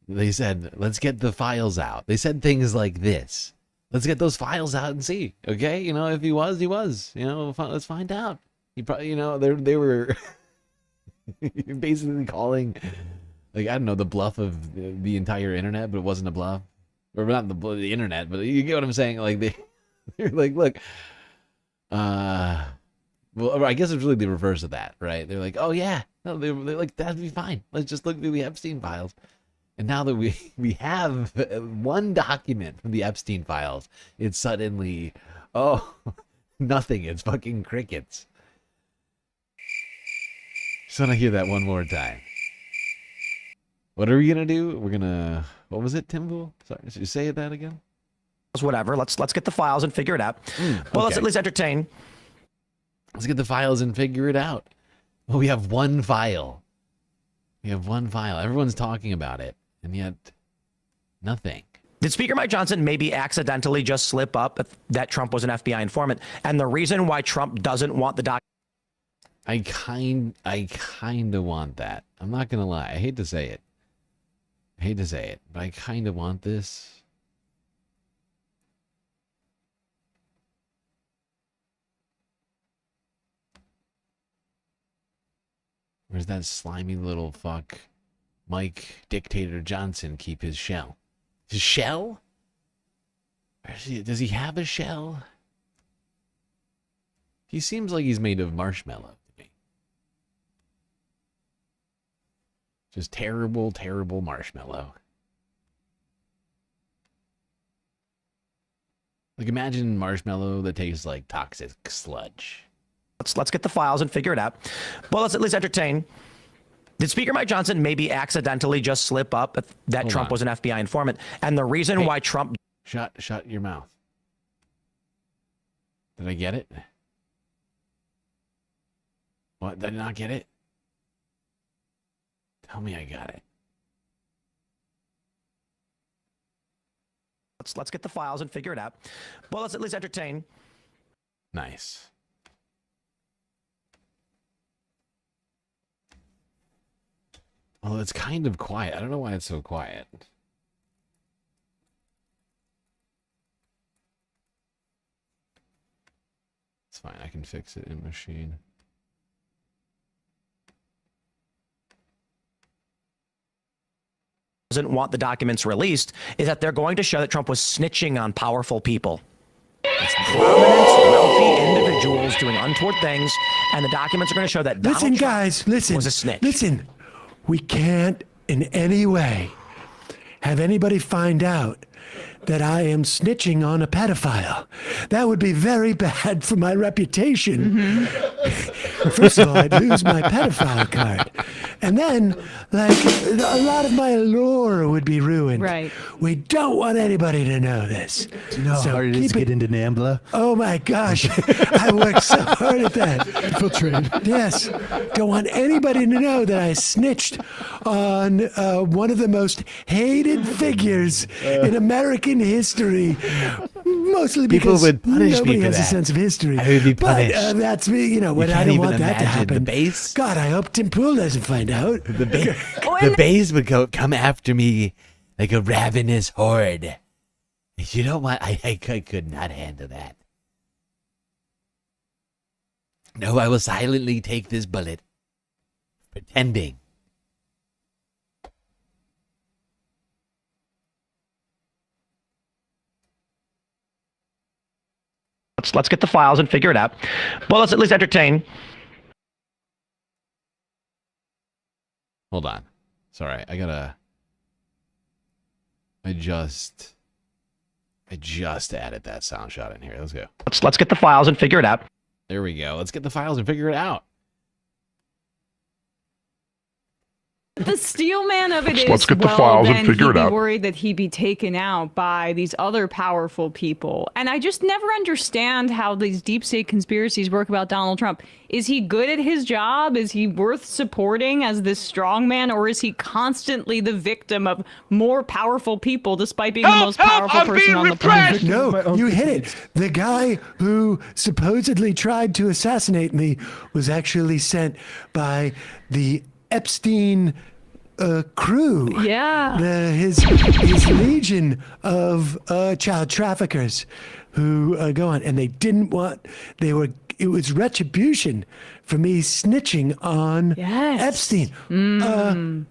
They said, let's get the files out. They said things like this. Let's get those files out and see. Okay, if he was, he was. Let's find out. He probably, they were basically calling, the bluff of the entire internet, but it wasn't a bluff. Or not the internet, but you get what I'm saying. They're like, look, well, I guess it's really the reverse of that, right? They're like, oh yeah, no, they're like, that'd be fine. Let's just look through the Epstein files. And now that we have one document from the Epstein files, it's suddenly, nothing. It's fucking crickets. Just want to hear that one more time. What are we gonna do? We're gonna. What was it, Timble? Sorry, did you say that again? Whatever. Let's get the files and figure it out. Well, let's at least entertain. Let's get the files and figure it out. Well, we have one file. We have one file. Everyone's talking about it, and yet nothing. Did Speaker Mike Johnson maybe accidentally just slip up that Trump was an FBI informant? And the reason why Trump doesn't want the document. I kind of want that. I'm not gonna lie. I hate to say it. But I kind of want this. Where's that slimy little fuck Mike Dictator Johnson keep his shell? His shell? Does he have a shell? He seems like he's made of marshmallow to me. Just terrible, terrible marshmallow. Like imagine marshmallow that tastes like toxic sludge. Let's get the files and figure it out. Well, let's at least entertain. Did Speaker Mike Johnson maybe accidentally just slip up that Trump was an FBI informant? And the reason why Trump... Shut your mouth. Did I get it? What? Did I not get it? Tell me I got it. Let's get the files and figure it out. Well, let's at least entertain. Nice. Well, it's kind of quiet. I don't know why it's so quiet. It's fine. I can fix it in machine. Doesn't want the documents released is that they're going to show that Trump was snitching on powerful people. It's prominent, wealthy individuals doing untoward things, and the documents are going to show that Donald Trump guys, listen, was a snitch. Listen, we can't in any way have anybody find out that I am snitching on a pedophile. That would be very bad for my reputation. First of all, I'd lose my pedophile card. And then, like, a lot of my lore would be ruined. Right. We don't want anybody to know this. Do you know how hard it is to get into NAMBLA? Oh my gosh, I worked so hard at that. Infiltrate. Yes. Don't want anybody to know that I snitched on one of the most hated figures in American history. Mostly People because would punish nobody me for has a that. sense of history. I would be punished. But that's me, you know, when I can't don't even want that to imagine happen. the base. God, I hope Tim Pool doesn't find out. The base would come after me like a ravenous horde. You know what? I could not handle that. No, I will silently take this bullet, pretending. Let's get the files and figure it out. Well, let's at least entertain. Hold on. Sorry, I just added that sound shot in here. Let's go. Let's get the files and figure it out. There we go. Let's get the files and figure it out. The steel man of it is, Let's get the well, files and then figure he'd it be out. worried that he'd be taken out by these other powerful people. And I just never understand how these deep state conspiracies work about Donald Trump. Is he good at his job? Is he worth supporting as this strong man? Or is he constantly the victim of more powerful people despite being the most powerful person on the planet? No, you hit it. The guy who supposedly tried to assassinate me was actually sent by the Epstein crew. Yeah. His legion of child traffickers who go on, and they didn't want. It was retribution for me snitching on Epstein.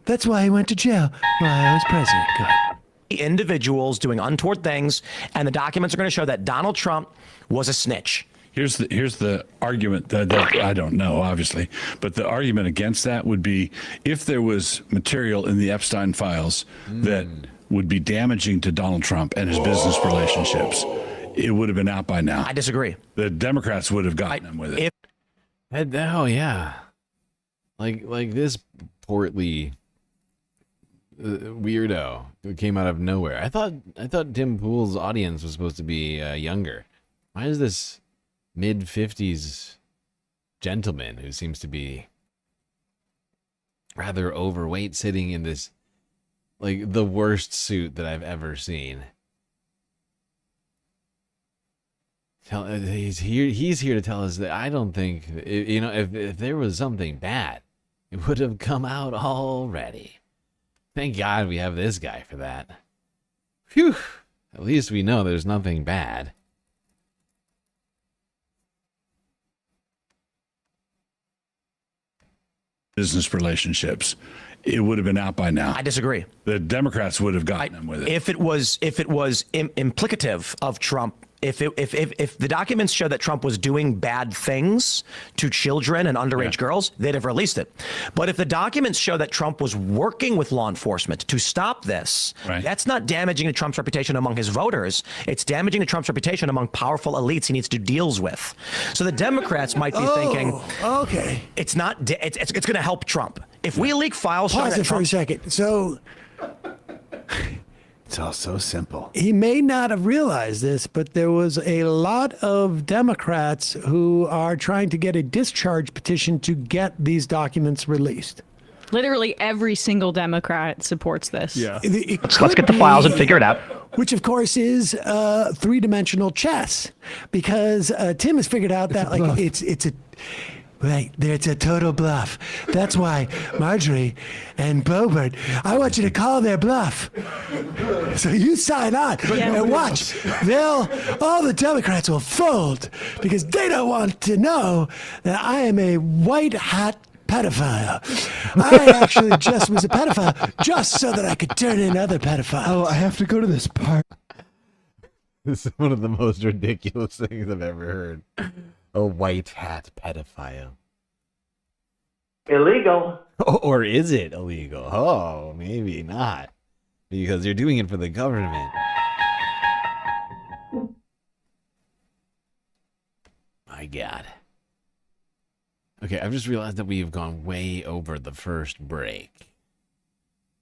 That's why he went to jail while I was president. Go ahead. Individuals doing untoward things, and the documents are going to show that Donald Trump was a snitch. Here's the argument that I don't know, obviously, but the argument against that would be if there was material in the Epstein files that would be damaging to Donald Trump and his business relationships, it would have been out by now. I disagree. The Democrats would have gotten him with it. Oh yeah. Like this portly weirdo who came out of nowhere. I thought Tim Pool's audience was supposed to be younger. Why is this mid-50s gentleman who seems to be rather overweight sitting in this, like, the worst suit that I've ever seen? He's here to tell us that I don't think, if there was something bad, it would have come out already. Thank God we have this guy for that. Phew. At least we know there's nothing bad. Business relationships, it would have been out by now. I disagree. The Democrats would have gotten them with it. If it was implicative of Trump, if the documents show that Trump was doing bad things to children and underage girls, they'd have released it. But if the documents show that Trump was working with law enforcement to stop this, that's not damaging to Trump's reputation among his voters. It's damaging to Trump's reputation among powerful elites he needs to do deals with. So the Democrats might be thinking, okay, it's not. It's going to help Trump if we leak files. Pause it for a second. So. It's all so simple. He may not have realized this, but there was a lot of Democrats who are trying to get a discharge petition to get these documents released. Literally every single Democrat supports this. Yeah. Let's get the files and figure it out. Which, of course, is three-dimensional chess, because Tim has figured out that it's a right, it's a total bluff. That's why Marjorie and Boebert, I want you to call their bluff. So you sign on and watch. All the Democrats will fold because they don't want to know that I am a white hat pedophile. I actually just was a pedophile just so that I could turn in other pedophiles. Oh, I have to go to this part. This is one of the most ridiculous things I've ever heard. A white hat pedophile. Illegal. Or is it illegal? Oh, maybe not. Because you're doing it for the government. My God. Okay, I've just realized that we have gone way over the first break.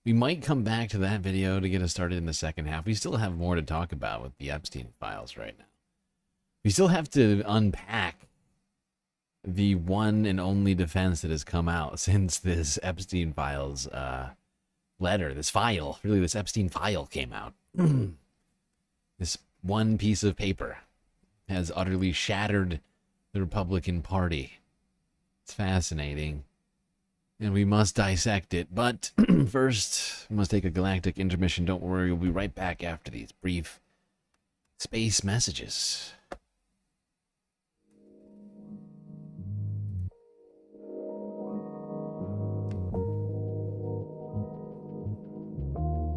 We might come back to that video to get us started in the second half. We still have more to talk about with the Epstein files right now. We still have to unpack the one and only defense that has come out since this Epstein files letter, this Epstein file came out. This one piece of paper has utterly shattered the Republican Party. It's fascinating, and we must dissect it. But first, we must take a galactic intermission. Don't worry, we'll be right back after these brief space messages.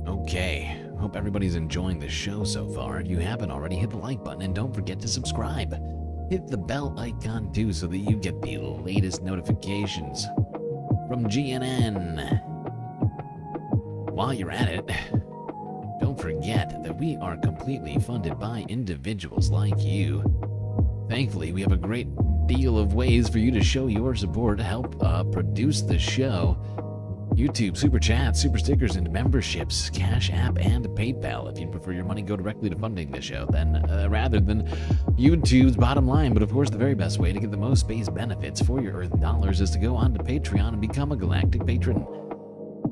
Okay, hope everybody's enjoying the show so far. If you haven't already, hit the like button and don't forget to subscribe. Hit the bell icon too so that you get the latest notifications from GNN. While you're at it, don't forget that we are completely funded by individuals like you. Thankfully, we have a great deal of ways for you to show your support to help produce the show. YouTube, Super Chats, Super Stickers, and memberships, Cash App, and PayPal. If you'd prefer your money go directly to funding the show, then rather than YouTube's bottom line. But of course, the very best way to get the most space benefits for your Earth dollars is to go on to Patreon and become a Galactic Patron.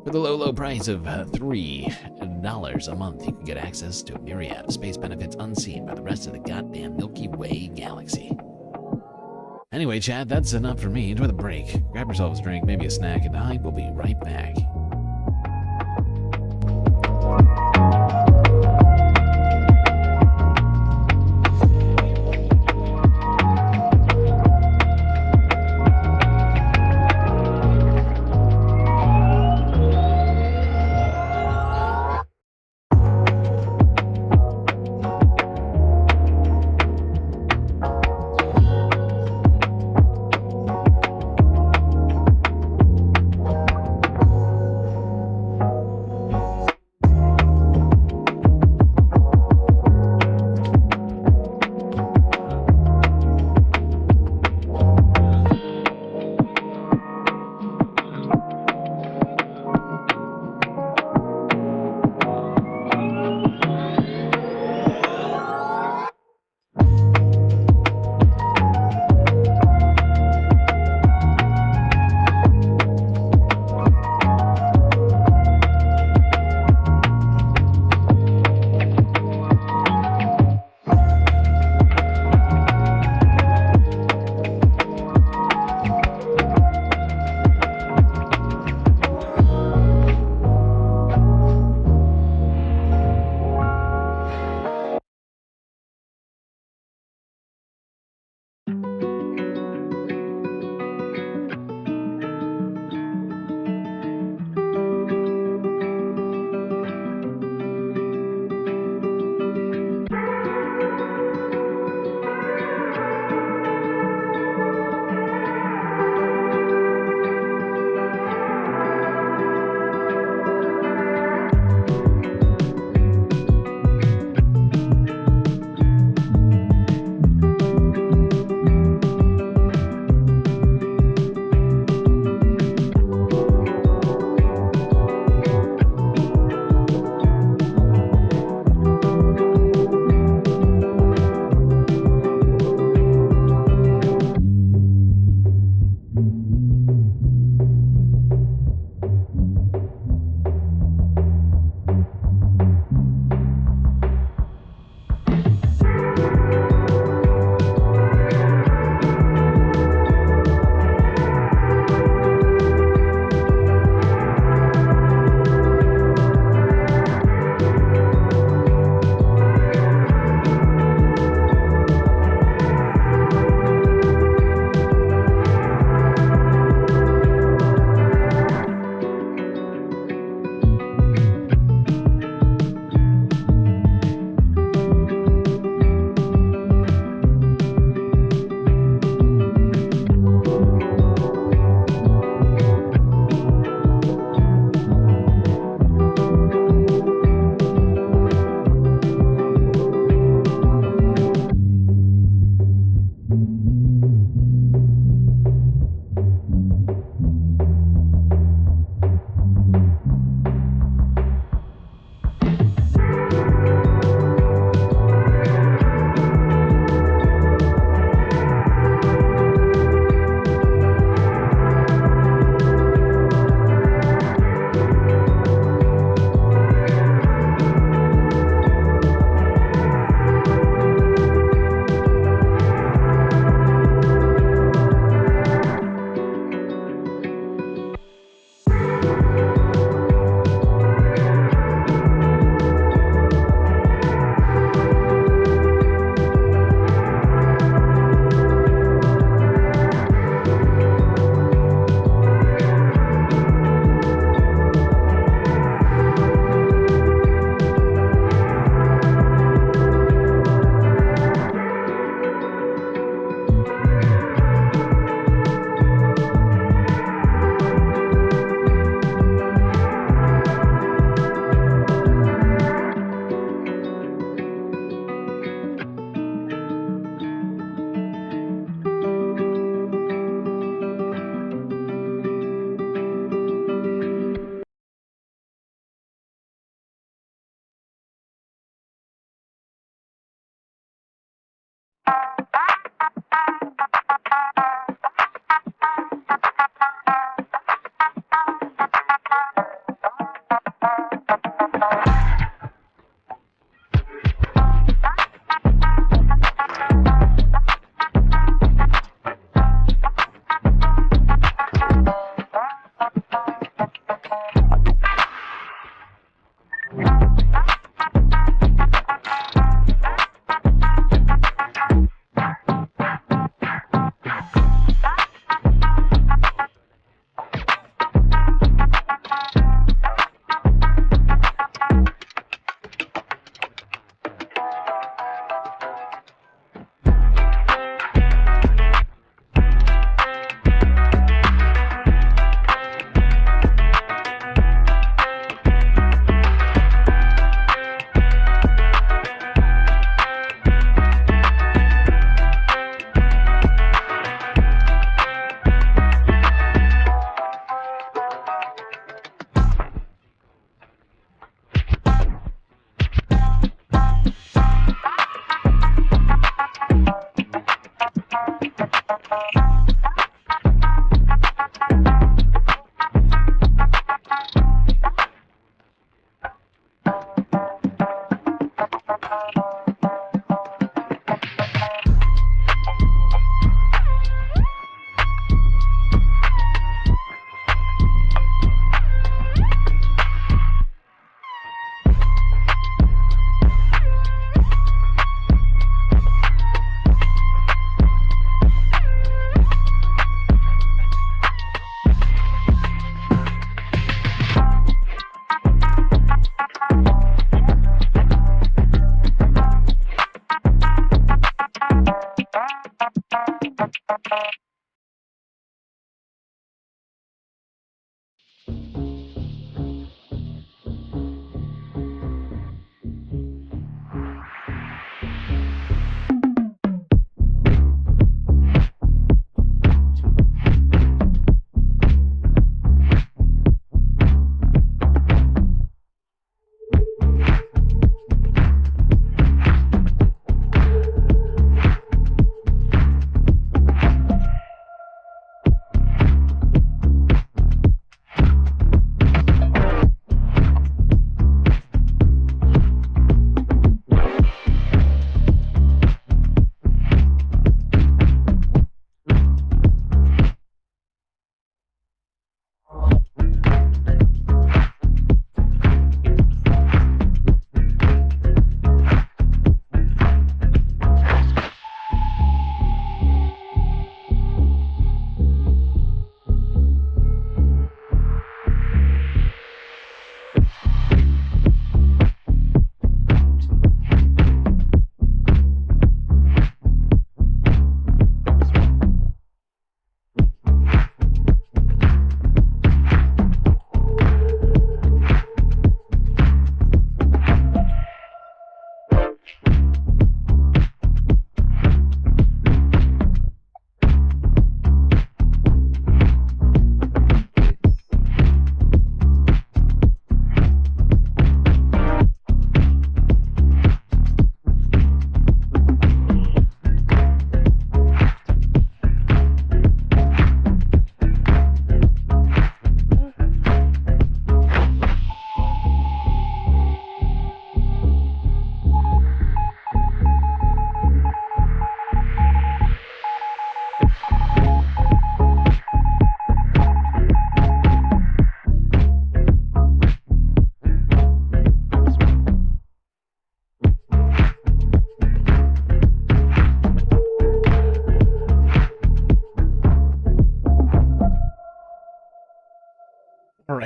For the low, low price of $3 a month, you can get access to a myriad of space benefits unseen by the rest of the goddamn Milky Way galaxy. Anyway, chat, that's enough for me. Enjoy the break. Grab yourselves a drink, maybe a snack, and I will be right back.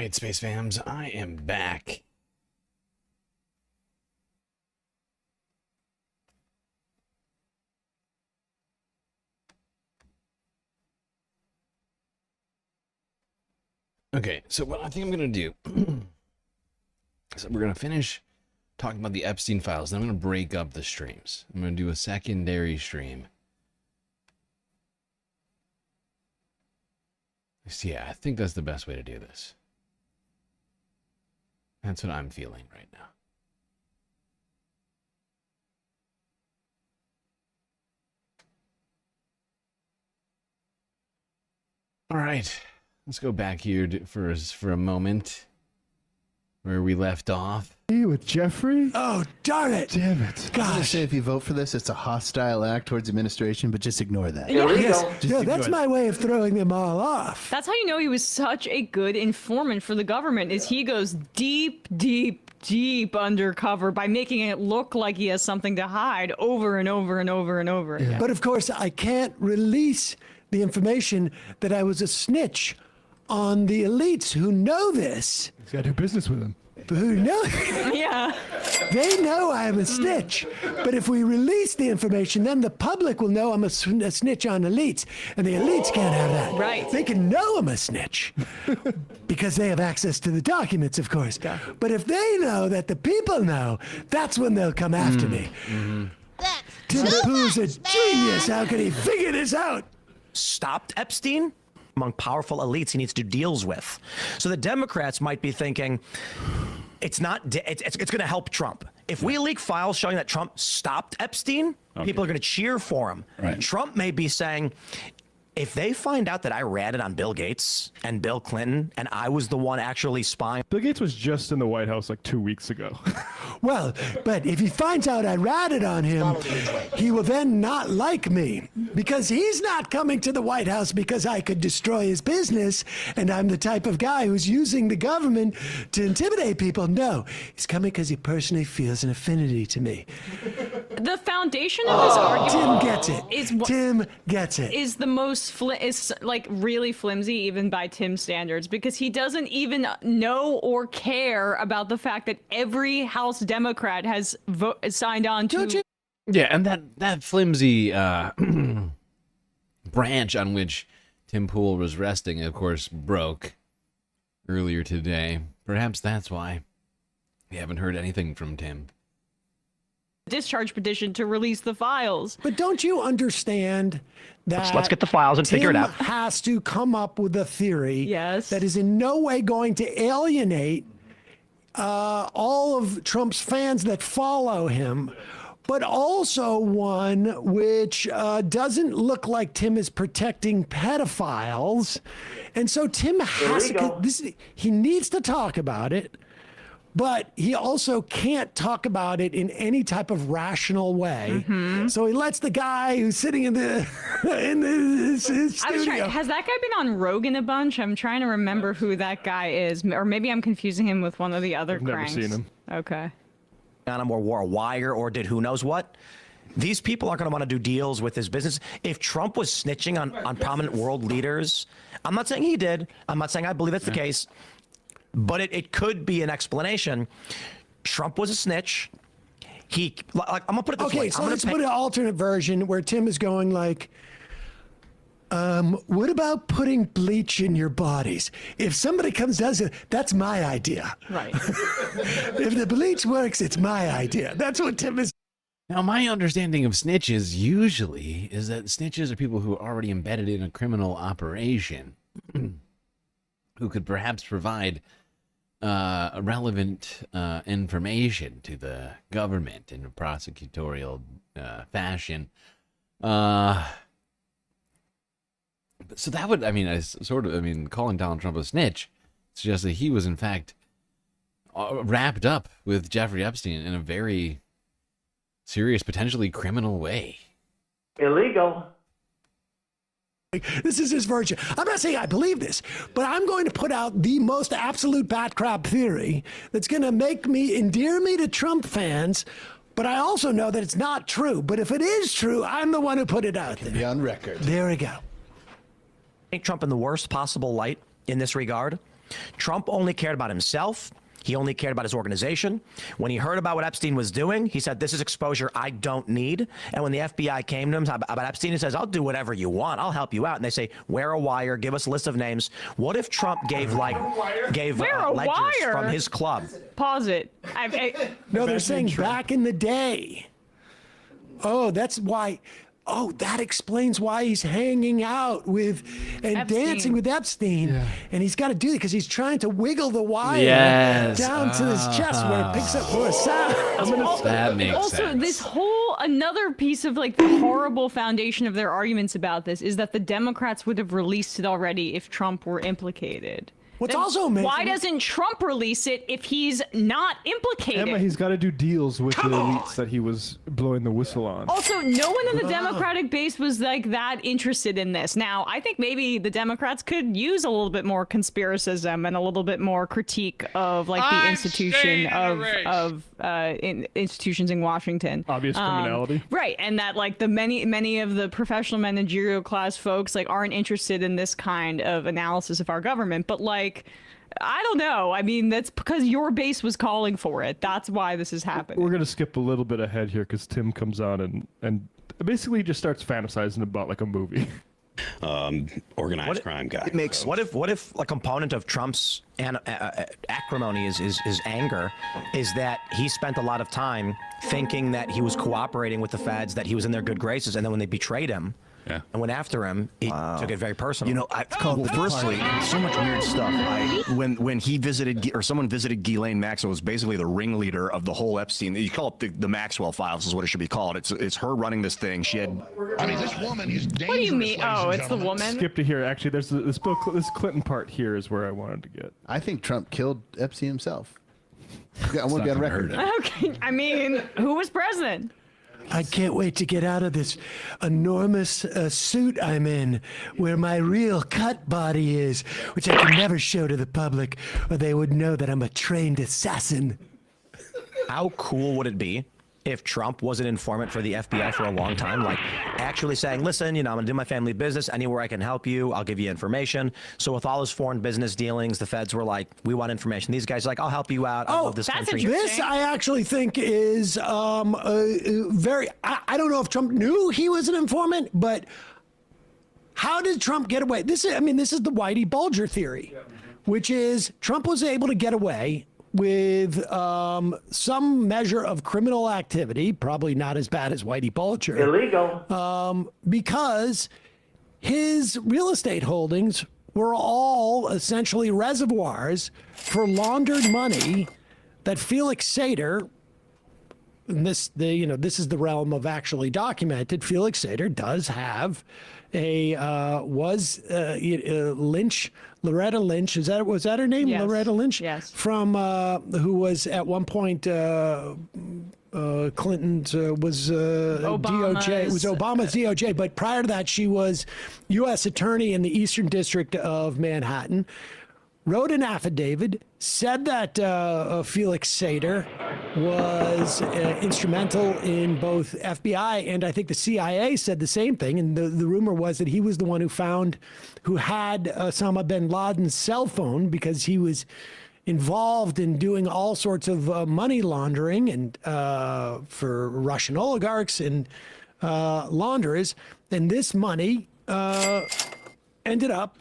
right, Space Fams, I am back. Okay, so what I think I'm going to do is we're going to finish talking about the Epstein files, then I'm going to break up the streams. I'm going to do a secondary stream. So yeah, I think that's the best way to do this. That's what I'm feeling right now. All right, let's go back here for a moment where we left off. With Jeffrey? Oh, darn it. Damn it. I was Gosh. gonna say if you vote for this, it's a hostile act towards administration, but just ignore that. Yes. No, that's my way of throwing them all off. That's how you know he was such a good informant for the government, is he goes deep, deep, deep undercover by making it look like he has something to hide over and over and over and over again. But of course, I can't release the information that I was a snitch on the elites who know this. He's got to do business with him. Who know? Yeah. They know I'm a snitch. But if we release the information, then the public will know I'm a snitch on elites. And the elites can't have that. Right. They can know I'm a snitch because they have access to the documents, of course. But if they know that the people know, that's when they'll come after me. Tim Pooh's a genius. How could he figure this out? Stopped Epstein among powerful elites he needs to do deals with. So the Democrats might be thinking, it's going to help Trump. If we leak files showing that Trump stopped Epstein, people are going to cheer for him. Right. Trump may be saying, if they find out that I ratted on Bill Gates and Bill Clinton and I was the one actually spying. Bill Gates was just in the White House like 2 weeks ago. Well, but if he finds out I ratted on him, he will then not like me because he's not coming to the White House because I could destroy his business and I'm the type of guy who's using the government to intimidate people. No, he's coming because he personally feels an affinity to me. The foundation of his argument Tim gets it. Tim gets it. Is the most is like really flimsy even by Tim's standards, because he doesn't even know or care about the fact that every House Democrat has signed on to. Yeah, and that flimsy branch on which Tim Pool was resting, of course, broke earlier today. Perhaps that's why we haven't heard anything from Tim. Discharge petition to release the files. But don't you understand that Let's get the files and figure it out. Tim has to come up with a theory that is in no way going to alienate all of Trump's fans that follow him, but also one which doesn't look like Tim is protecting pedophiles. And so Tim has to, he needs to talk about it. But he also can't talk about it in any type of rational way. So he lets the guy who's sitting in his studio. Has that guy been on Rogan a bunch? I'm trying to remember who that guy is. Or maybe I'm confusing him with one of the other cranks. Never seen him. Okay. On him or wore a wire or did who knows what. These people aren't going to want to do deals with his business. If Trump was snitching on prominent world leaders, I'm not saying he did. I'm not saying I believe that's the case. But it could be an explanation. Trump was a snitch. I'm gonna put it this way. Okay, so let's put an alternate version where Tim is going like, what about putting bleach in your bodies? If somebody does it, that's my idea. Right. If the bleach works, it's my idea. That's what Tim is. Now, my understanding of snitches usually is that snitches are people who are already embedded in a criminal operation who could perhaps provide relevant information to the government in a prosecutorial fashion. So that would, calling Donald Trump a snitch suggests that he was in fact wrapped up with Jeffrey Epstein in a very serious, potentially criminal way. Illegal. This is his version. I'm not saying I believe this, but I'm going to put out the most absolute bat crap theory that's going to endear me to Trump fans, but I also know that it's not true. But if it is true, I'm the one who put it out there. Be on record. There we go. Paint Trump in the worst possible light in this regard. Trump only cared about himself. He only cared about his organization. When he heard about what Epstein was doing, he said, this is exposure I don't need. And when the FBI came to him about Epstein, he says, I'll do whatever you want. I'll help you out. And they say, wear a wire, give us a list of names. What if Trump gave ledgers from his club? Pause it. No, they're saying back in the day. Oh, that's why. Oh, that explains why he's hanging out with and Epstein. dancing with Epstein. Yeah. And he's got to do it because he's trying to wiggle the wire down to his chest where it picks up for a sound. That makes also, sense. this whole another piece of like the horrible foundation of their arguments about this is that the Democrats would have released it already if Trump were implicated. What's Then also amazing. why doesn't Trump release it if he's not implicated? Emma, he's got to do deals with the elites that he was blowing the whistle on. Also, no one in the Democratic base was like that interested in this. Now, I think maybe the Democrats could use a little bit more conspiracism and a little bit more critique of like the institution of institutions in Washington. Obvious criminality. Right, and that like the many of the professional managerial class folks like aren't interested in this kind of analysis of our government, but like I don't know. I mean, that's because your base was calling for it. That's why this is happening. We're going to skip a little bit ahead here because Tim comes on and basically just starts fantasizing about like a movie. Organized crime guy. It makes what if a component of Trump's acrimony is anger is that he spent a lot of time thinking that he was cooperating with the feds, that he was in their good graces, and then when they betrayed him and went after him, he took it very personal. You know, firstly, so much weird stuff. When he visited, or someone visited Ghislaine Maxwell, was basically the ringleader of the whole Epstein. You call it the Maxwell Files, is what it should be called. It's her running this thing. She had. I mean, this woman is dangerous. What do you mean? Oh, it's the woman. Skip to here. Actually, there's this Clinton part here is where I wanted to get. I think Trump killed Epstein himself. I want to be on record. Okay, I mean, who was president? I can't wait to get out of this enormous suit I'm in, where my real cut body is, which I can never show to the public, or they would know that I'm a trained assassin. How cool would it be if Trump was an informant for the FBI for a long time, like actually saying, listen, you know, I'm gonna do my family business, anywhere I can help you, I'll give you information. So with all his foreign business dealings, the feds were like, we want information. These guys are like, I'll help you out. I love this country. This I actually think is very, I don't know if Trump knew he was an informant, but how did Trump get away? This is the Whitey Bulger theory, which is Trump was able to get away with some measure of criminal activity, probably not as bad as Whitey Bulger. Illegal. Because his real estate holdings were all essentially reservoirs for laundered money that Felix Sater, and this is the realm of actually documented, Felix Sater does have Loretta Lynch, was that her name? Yes. Loretta Lynch? Yes. From who was at one point Clinton's was DOJ. It was Obama's DOJ, but prior to that, she was U.S. Attorney in the Eastern District of Manhattan. Wrote an affidavit, said that Felix Sater was instrumental in both FBI and I think the CIA said the same thing. And the rumor was that he was the one who had Osama bin Laden's cell phone because he was involved in doing all sorts of money laundering and for Russian oligarchs and launderers. And this money ended up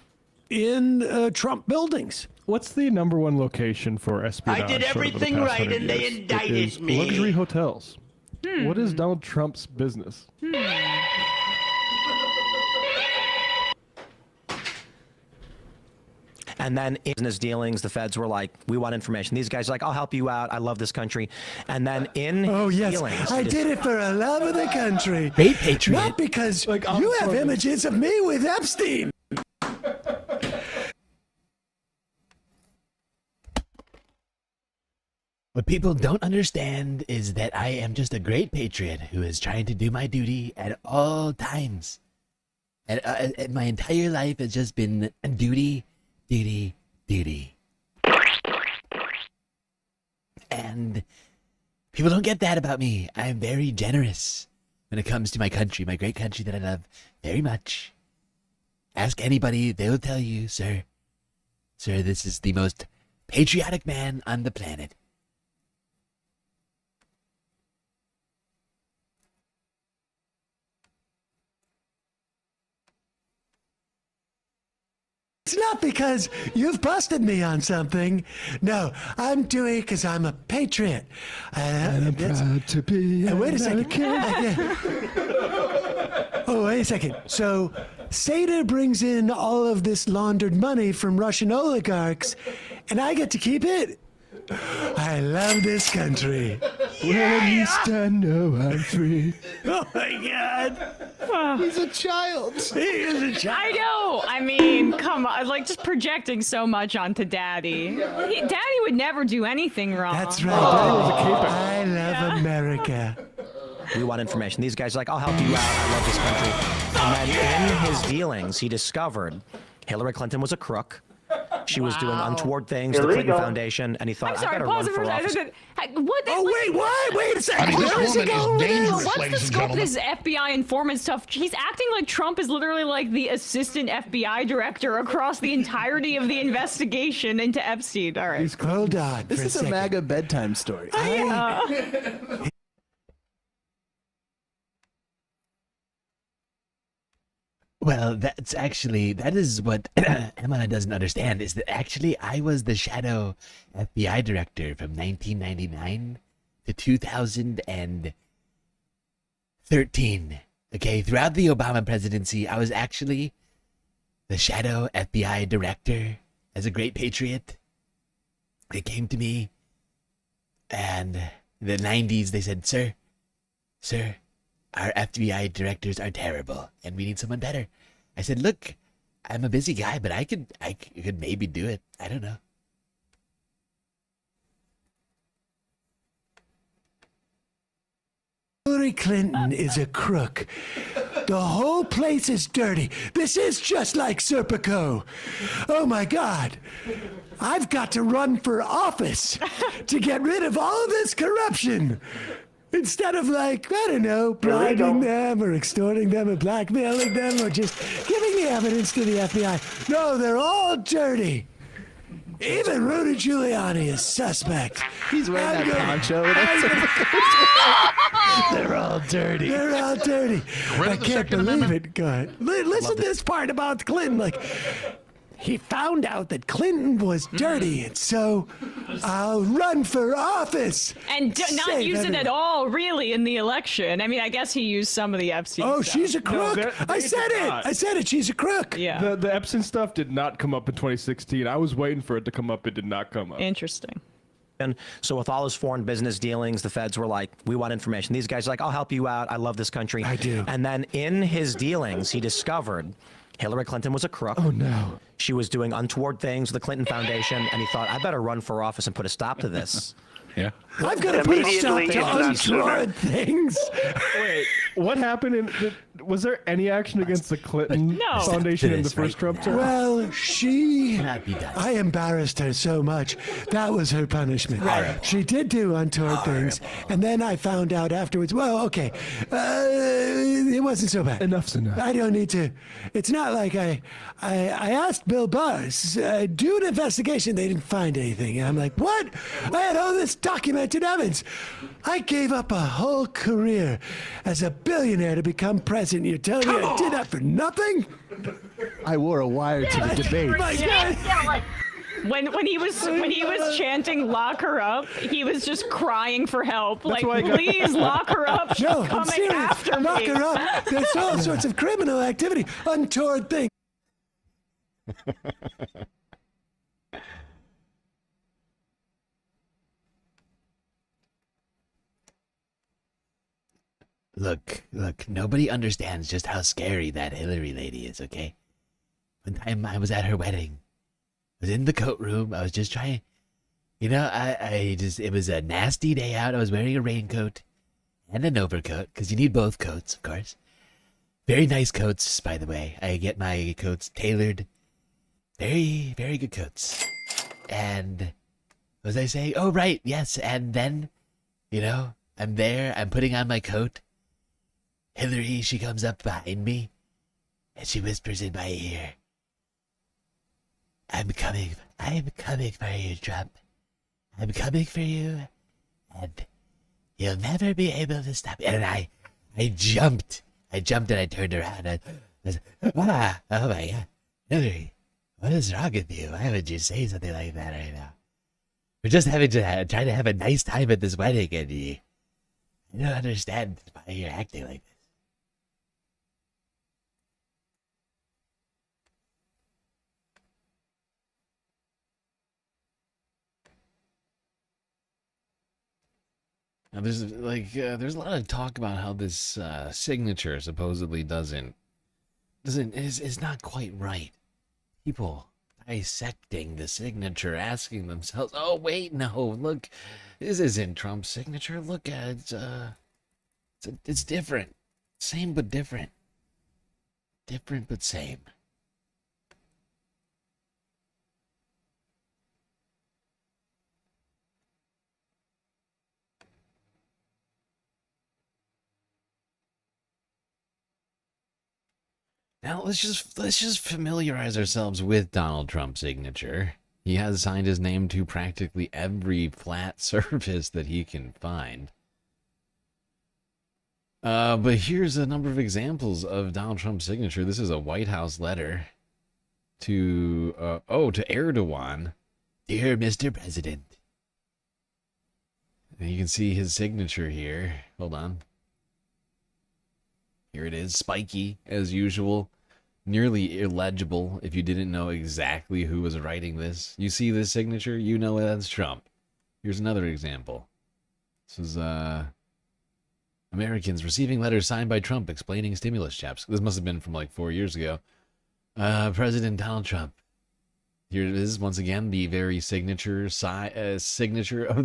in Trump buildings. What's the #1 location for espionage? I did everything over the past right 100 and they years? indicted It is me. Luxury hotels. What is Donald Trump's business? And then in business dealings, the feds were like, we want information. These guys are like, I'll help you out. I love this country. And then in dealings, I did it for the love of the country. Great patriot. Not because you have images of me with Epstein. What people don't understand is that I am just a great patriot who is trying to do my duty at all times. And my entire life has just been duty, duty, duty. And people don't get that about me. I'm very generous when it comes to my country, my great country that I love very much. Ask anybody, they'll tell you, sir. Sir, this is the most patriotic man on the planet. It's not because you've busted me on something. No, I'm doing it because I'm a patriot. And I'm proud to be wait a second. American. Oh, wait a second. So, Seder brings in all of this laundered money from Russian oligarchs, and I get to keep it? I love this country. Well, at least I know I'm free. Oh my God. He's a child. He is a child. I know. I mean, come on. Like, just projecting so much onto Daddy. Daddy would never do anything wrong. That's right. I love America. We want information. These guys are like, I'll help you out. I love this country. And then in his dealings, he discovered Hillary Clinton was a crook. She was doing untoward things to the Clinton Foundation, and he thought, I'm sorry, I gotta pause run for office. What? Oh, wait, what? Wait a second. This woman is dangerous, What's the ladies and scope of gentlemen. this FBI informant stuff? He's acting like Trump is literally like the assistant FBI director across the entirety of the investigation into Epstein. All right. Hold on. This is a MAGA bedtime story. Well, that is what Emma doesn't understand, is that actually I was the shadow FBI director from 1999 to 2013. Okay, throughout the Obama presidency, I was actually the shadow FBI director as a great patriot. They came to me, and in the 90s, they said, Sir, our FBI directors are terrible, and we need someone better. I said, look, I'm a busy guy, but I could maybe do it. I don't know. Hillary Clinton is a crook. The whole place is dirty. This is just like Serpico. Oh my God. I've got to run for office to get rid of all of this corruption. Instead of, like, I don't know, bribing them or extorting them or blackmailing them or just giving the evidence to the FBI. No, they're all dirty. Even Rudy Giuliani is suspect. He's wearing that poncho. They're all dirty. They're all dirty. I can't believe it. Go ahead. Listen to this part about Clinton. Like, he found out that Clinton was dirty, and so I'll run for office. And not use it at all, really, in the election. I mean, I guess he used some of the Epstein Oh, stuff. she's a crook. I said it. not. I said it. She's a crook. Yeah. The Epstein stuff did not come up in 2016. I was waiting for it to come up. It did not come up. Interesting. And so with all his foreign business dealings, the feds were like, we want information. These guys are like, I'll help you out. I love this country. I do. And then in his dealings, he discovered Hillary Clinton was a crook. Oh, no. She was doing untoward things with the Clinton Foundation, and he thought, I better run for office and put a stop to this. Yeah. I've got to put a stop to untoward things. Wait, what happened? Was there any action against the Clinton No. Foundation in the first Trump term? Well, she... Cannot be done. I embarrassed her so much. That was her punishment. Horrible. She did do untoward things, and then I found out afterwards, well, okay, it wasn't so bad. Enough's enough. I don't need to... It's not like I asked Bill Barr, do an investigation. They didn't find anything. And I'm like, what? I had all this documented evidence. I gave up a whole career as a billionaire to become president. You're telling me I did that for nothing? I wore a wire to the debate. My God. When he was chanting "lock her up," he was just crying for help. Like, why I got- please lock her up. She's No, I'm coming serious. after Lock me. her up. There's all sorts of criminal activity, untoward things. Look, nobody understands just how scary that Hillary lady is, okay? One time I was at her wedding. I was in the coat room. I was just trying, it was a nasty day out. I was wearing a raincoat and an overcoat, because you need both coats, of course. Very nice coats, by the way. I get my coats tailored. Very, very good coats. And what was I saying? Oh, right, yes. And then, I'm there. I'm putting on my coat. Hillary, she comes up behind me, and she whispers in my ear, I'm coming for you, Trump. I'm coming for you, and you'll never be able to stop me. And I jumped and I turned around and I was, oh my God, Hillary, what is wrong with you? Why would you say something like that right now? We're just having to try to have a nice time at this wedding, and I don't understand why you're acting like this. Now, there's there's a lot of talk about how this signature supposedly is not quite right. People dissecting the signature, asking themselves, "Oh wait, no, look, this isn't Trump's signature. Look at it, it's different, same but different, different but same." Now let's just familiarize ourselves with Donald Trump's signature. He has signed his name to practically every flat surface that he can find. But here's a number of examples of Donald Trump's signature. This is a White House letter to Erdogan. Dear Mr. President. And you can see his signature here. Hold on. Here it is, spiky, as usual. Nearly illegible if you didn't know exactly who was writing this. You see this signature, you know that's Trump. Here's another example. This is, Americans receiving letters signed by Trump explaining stimulus checks. This must have been from like 4 years ago. President Donald Trump. Here it is, once again, the very signature of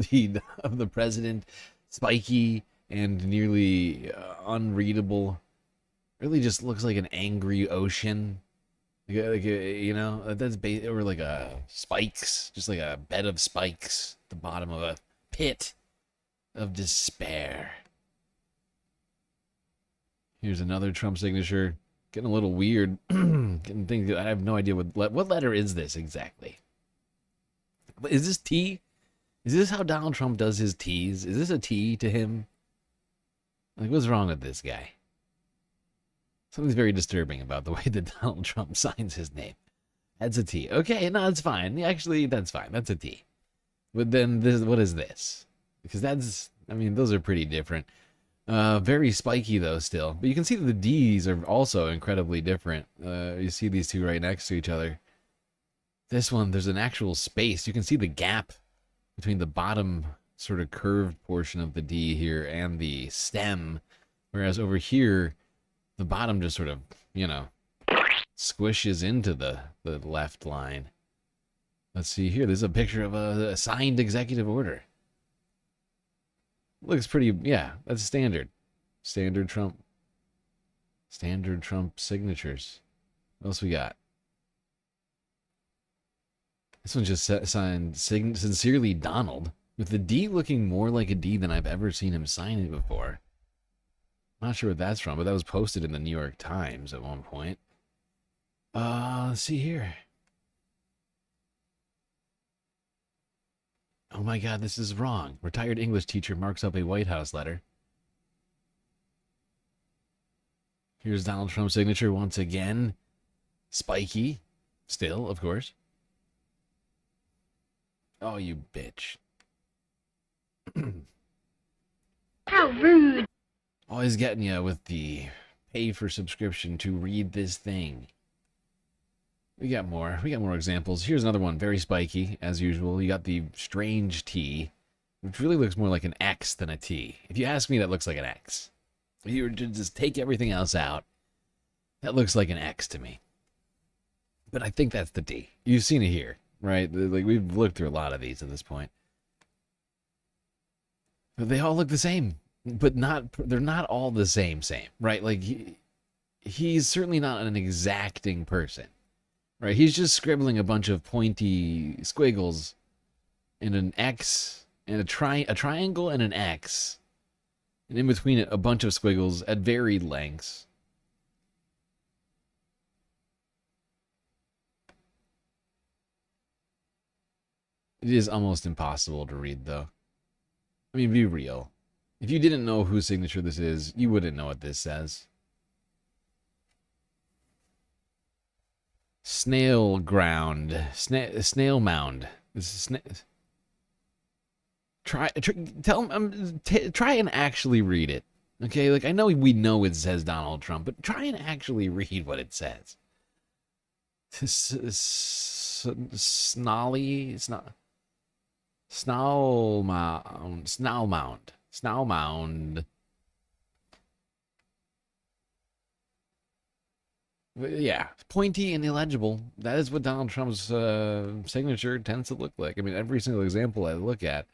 the president. Spiky and nearly unreadable. Really just looks like an angry ocean. You know, that's or like spikes, just like a bed of spikes at the bottom of a pit of despair. Here's another Trump signature. Getting a little weird. Getting things, I have no idea what letter is this exactly. Is this T? Is this how Donald Trump does his T's? Is this a T to him? Like, what's wrong with this guy? Something's very disturbing about the way that Donald Trump signs his name. That's a T. Okay, no, that's fine. Actually, that's fine. That's a T. But then this, what is this? Because that's, I mean, those are pretty different. Very spiky though still. But you can see that the D's are also incredibly different. You see these two right next to each other. This one, there's an actual space. You can see the gap between the bottom sort of curved portion of the D here and the stem. Whereas over here, the bottom just sort of, you know, squishes into the left line. Let's see here. There's a picture of a signed executive order. Looks pretty, yeah, that's standard. Standard Trump signatures. What else we got? This one just signed Sincerely Donald, with the D looking more like a D than I've ever seen him sign it before. Not sure what that's from, but that was posted in the New York Times at one point. Let's see here. Oh my God, this is wrong. Retired English teacher marks up a White House letter. Here's Donald Trump's signature once again. Spiky. Still, of course. Oh, you bitch. How rude. Always getting you with the pay for subscription to read this thing. We got more examples. Here's another one, very spiky, as usual. You got the strange T, which really looks more like an X than a T. If you ask me, that looks like an X. If you were to just take everything else out, that looks like an X to me. But I think that's the T. You've seen it here, right? Like, we've looked through a lot of these at this point. But they all look the same. But they're not all the same, right? Like, he's certainly not an exacting person. Right, he's just scribbling a bunch of pointy squiggles and an X and a triangle and an X, and in between it a bunch of squiggles at varied lengths. It is almost impossible to read, though. I mean, be real. If you didn't know whose signature this is, you wouldn't know what this says. Snail ground. Snail mound. This is try and actually read it. Okay, like I know we know it says Donald Trump, but try and actually read what it says. Snow mound. Yeah, pointy and illegible. That is what Donald Trump's signature tends to look like. I mean, every single example I look at,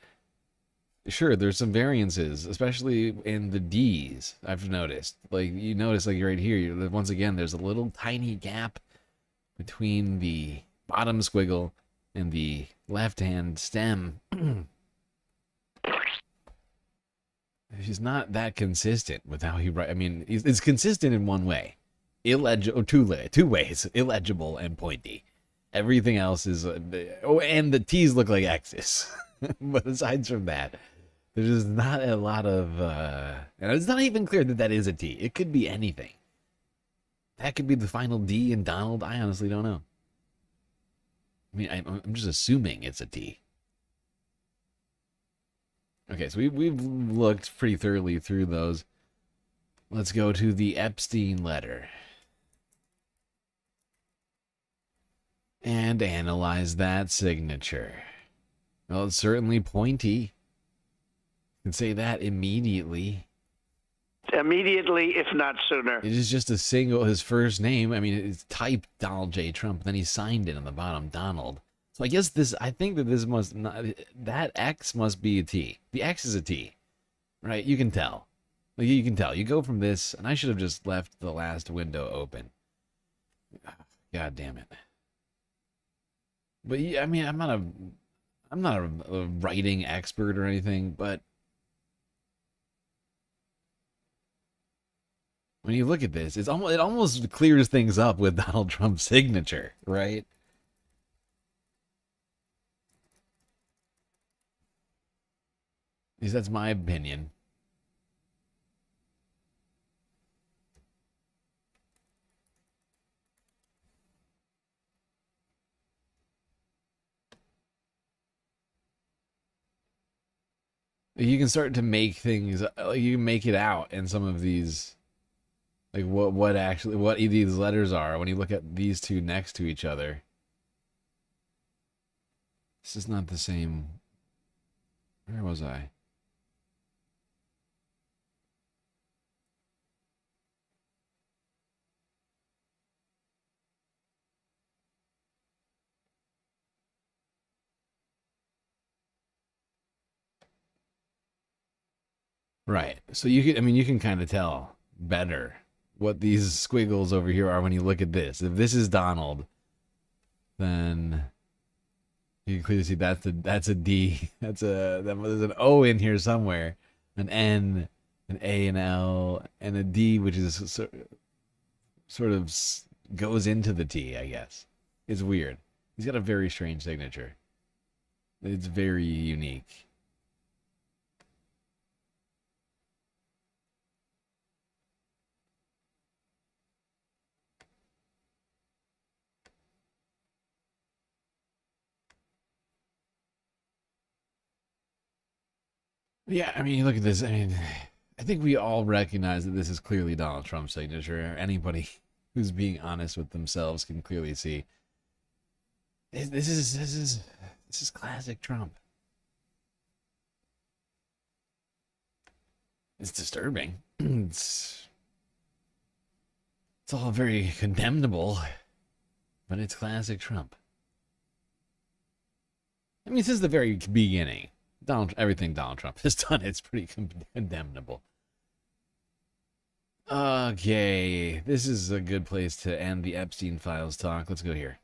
sure, there's some variances, especially in the D's, I've noticed. Like, you notice, like, right here, once again, there's a little tiny gap between the bottom squiggle and the left-hand stem. He's not that consistent with how he writes. I mean, it's consistent in one way. Illegible, two ways, illegible and pointy. Everything else is, oh, and the T's look like X's. But aside from that, there's just not a lot of, and it's not even clear that that is a T. It could be anything. That could be the final D in Donald. I honestly don't know. I mean, I'm just assuming it's a T. Okay, so we've looked pretty thoroughly through those. Let's go to the Epstein letter and analyze that signature. Well, it's certainly pointy. You can say that immediately. Immediately, if not sooner. It is just a single, his first name. I mean, it's typed Donald J. Trump, then he signed it on the bottom, Donald. So I guess I think that this must not, that X must be a T. The X is a T, right? You can tell. Like, you can tell. You go from this, and I should have just left the last window open. God damn it. But yeah, I mean, I'm not a writing expert or anything, but when you look at this, it almost clears things up with Donald Trump's signature, right? At least that's my opinion. You can start to make things, you can make it out in some of these, like what these letters are when you look at these two next to each other. This is not the same. Where was I? Right. So you can kind of tell better what these squiggles over here are when you look at this. If this is Donald, then you can clearly see that's a D. There's an O in here somewhere, an N, an A, an L, and a D, which is sort of goes into the T, I guess. It's weird. He's got a very strange signature. It's very unique. Yeah, I mean, look at this. I mean, I think we all recognize that this is clearly Donald Trump's signature. Anybody who's being honest with themselves can clearly see. This is classic Trump. It's disturbing. It's all very condemnable, but it's classic Trump. I mean, since the very beginning. Everything Donald Trump has done, it's pretty condemnable. Okay, this is a good place to end the Epstein files talk. Let's go here.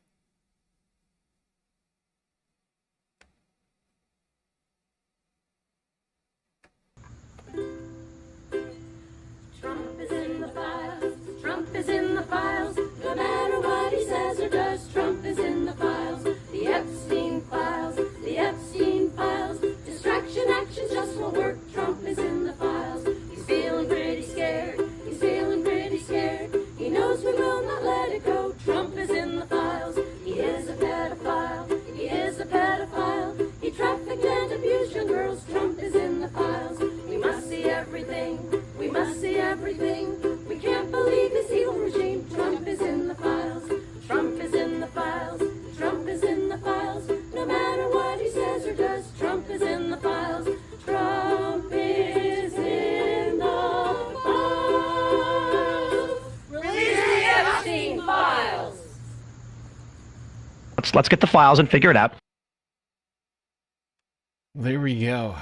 Trump is in the files. Trump is in the files. No matter what he says or does, Trump is in the files. The Epstein files. The Epstein will work. Trump is in the files. He's feeling pretty scared. He's feeling pretty scared. He knows we will not let it go. Trump is in the files. He is a pedophile. He is a pedophile. He trafficked and abused young girls. Trump is in the files. We must see everything. We must see everything. We can't believe this evil regime. Trump is in the files. Trump is in the files. Trump is in the files. No matter what he says or does, Trump is in the files. Trump is in the files. Release the Epstein files. Let's get the files and figure it out. There we go.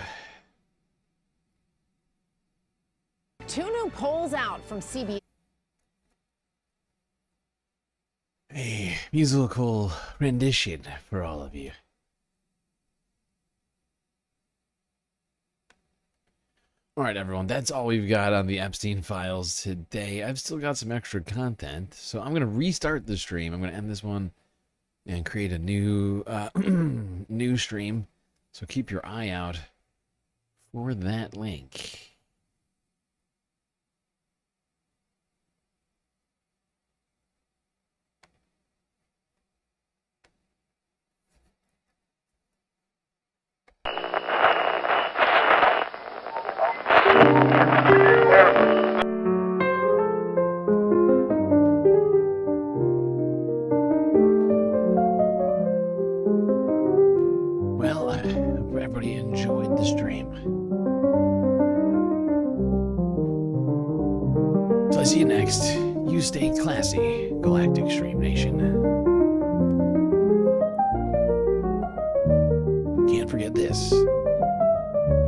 2 new polls out from CBS. A musical rendition for all of you. All right, everyone, that's all we've got on the Epstein files today. I've still got some extra content, so I'm going to restart the stream. I'm going to end this one and create a new new stream. So keep your eye out for that link. Well, I hope everybody enjoyed the stream. So I see you next. You stay classy, Galactic Stream Nation. Can't forget this.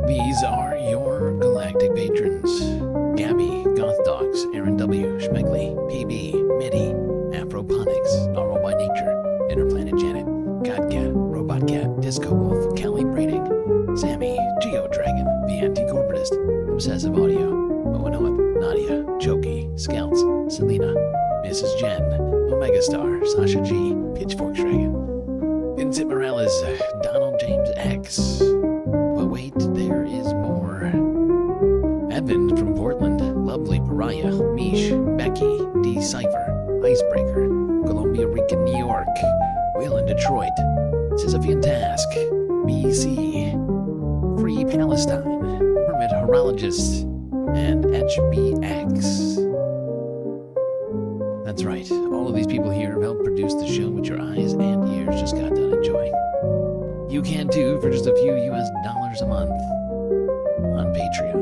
These are your galactic patrons. Gabby, Goth Dogs, Aaron W, Schmegley, PB, Mitty, Afroponics, Normal by Nature, Interplanet Janet, Godcat, Robot Cat, Disco Wolf, Callie Braiding, Sammy, Geo Dragon, The Anti-Corporatist, Obsessive Audio, Moanoip, Nadia, Jokey, Scouts, Selena, Mrs. Jen, Omega Star, Sasha G, Pitchfork Dragon, Vincent Morales, Donald James X. But wait, there is more. Evan from Portland, Lovely Pariah, Mish, Becky, D Cipher, Icebreaker, Columbia Rican, New York, Will in Detroit, Sisyphean Task, BC, Free Palestine, Hermit Horologist, and HBX. That's right, all of these people here have helped produce the show which your eyes and ears just got done enjoying. You can too for just a few US dollars a month on Patreon.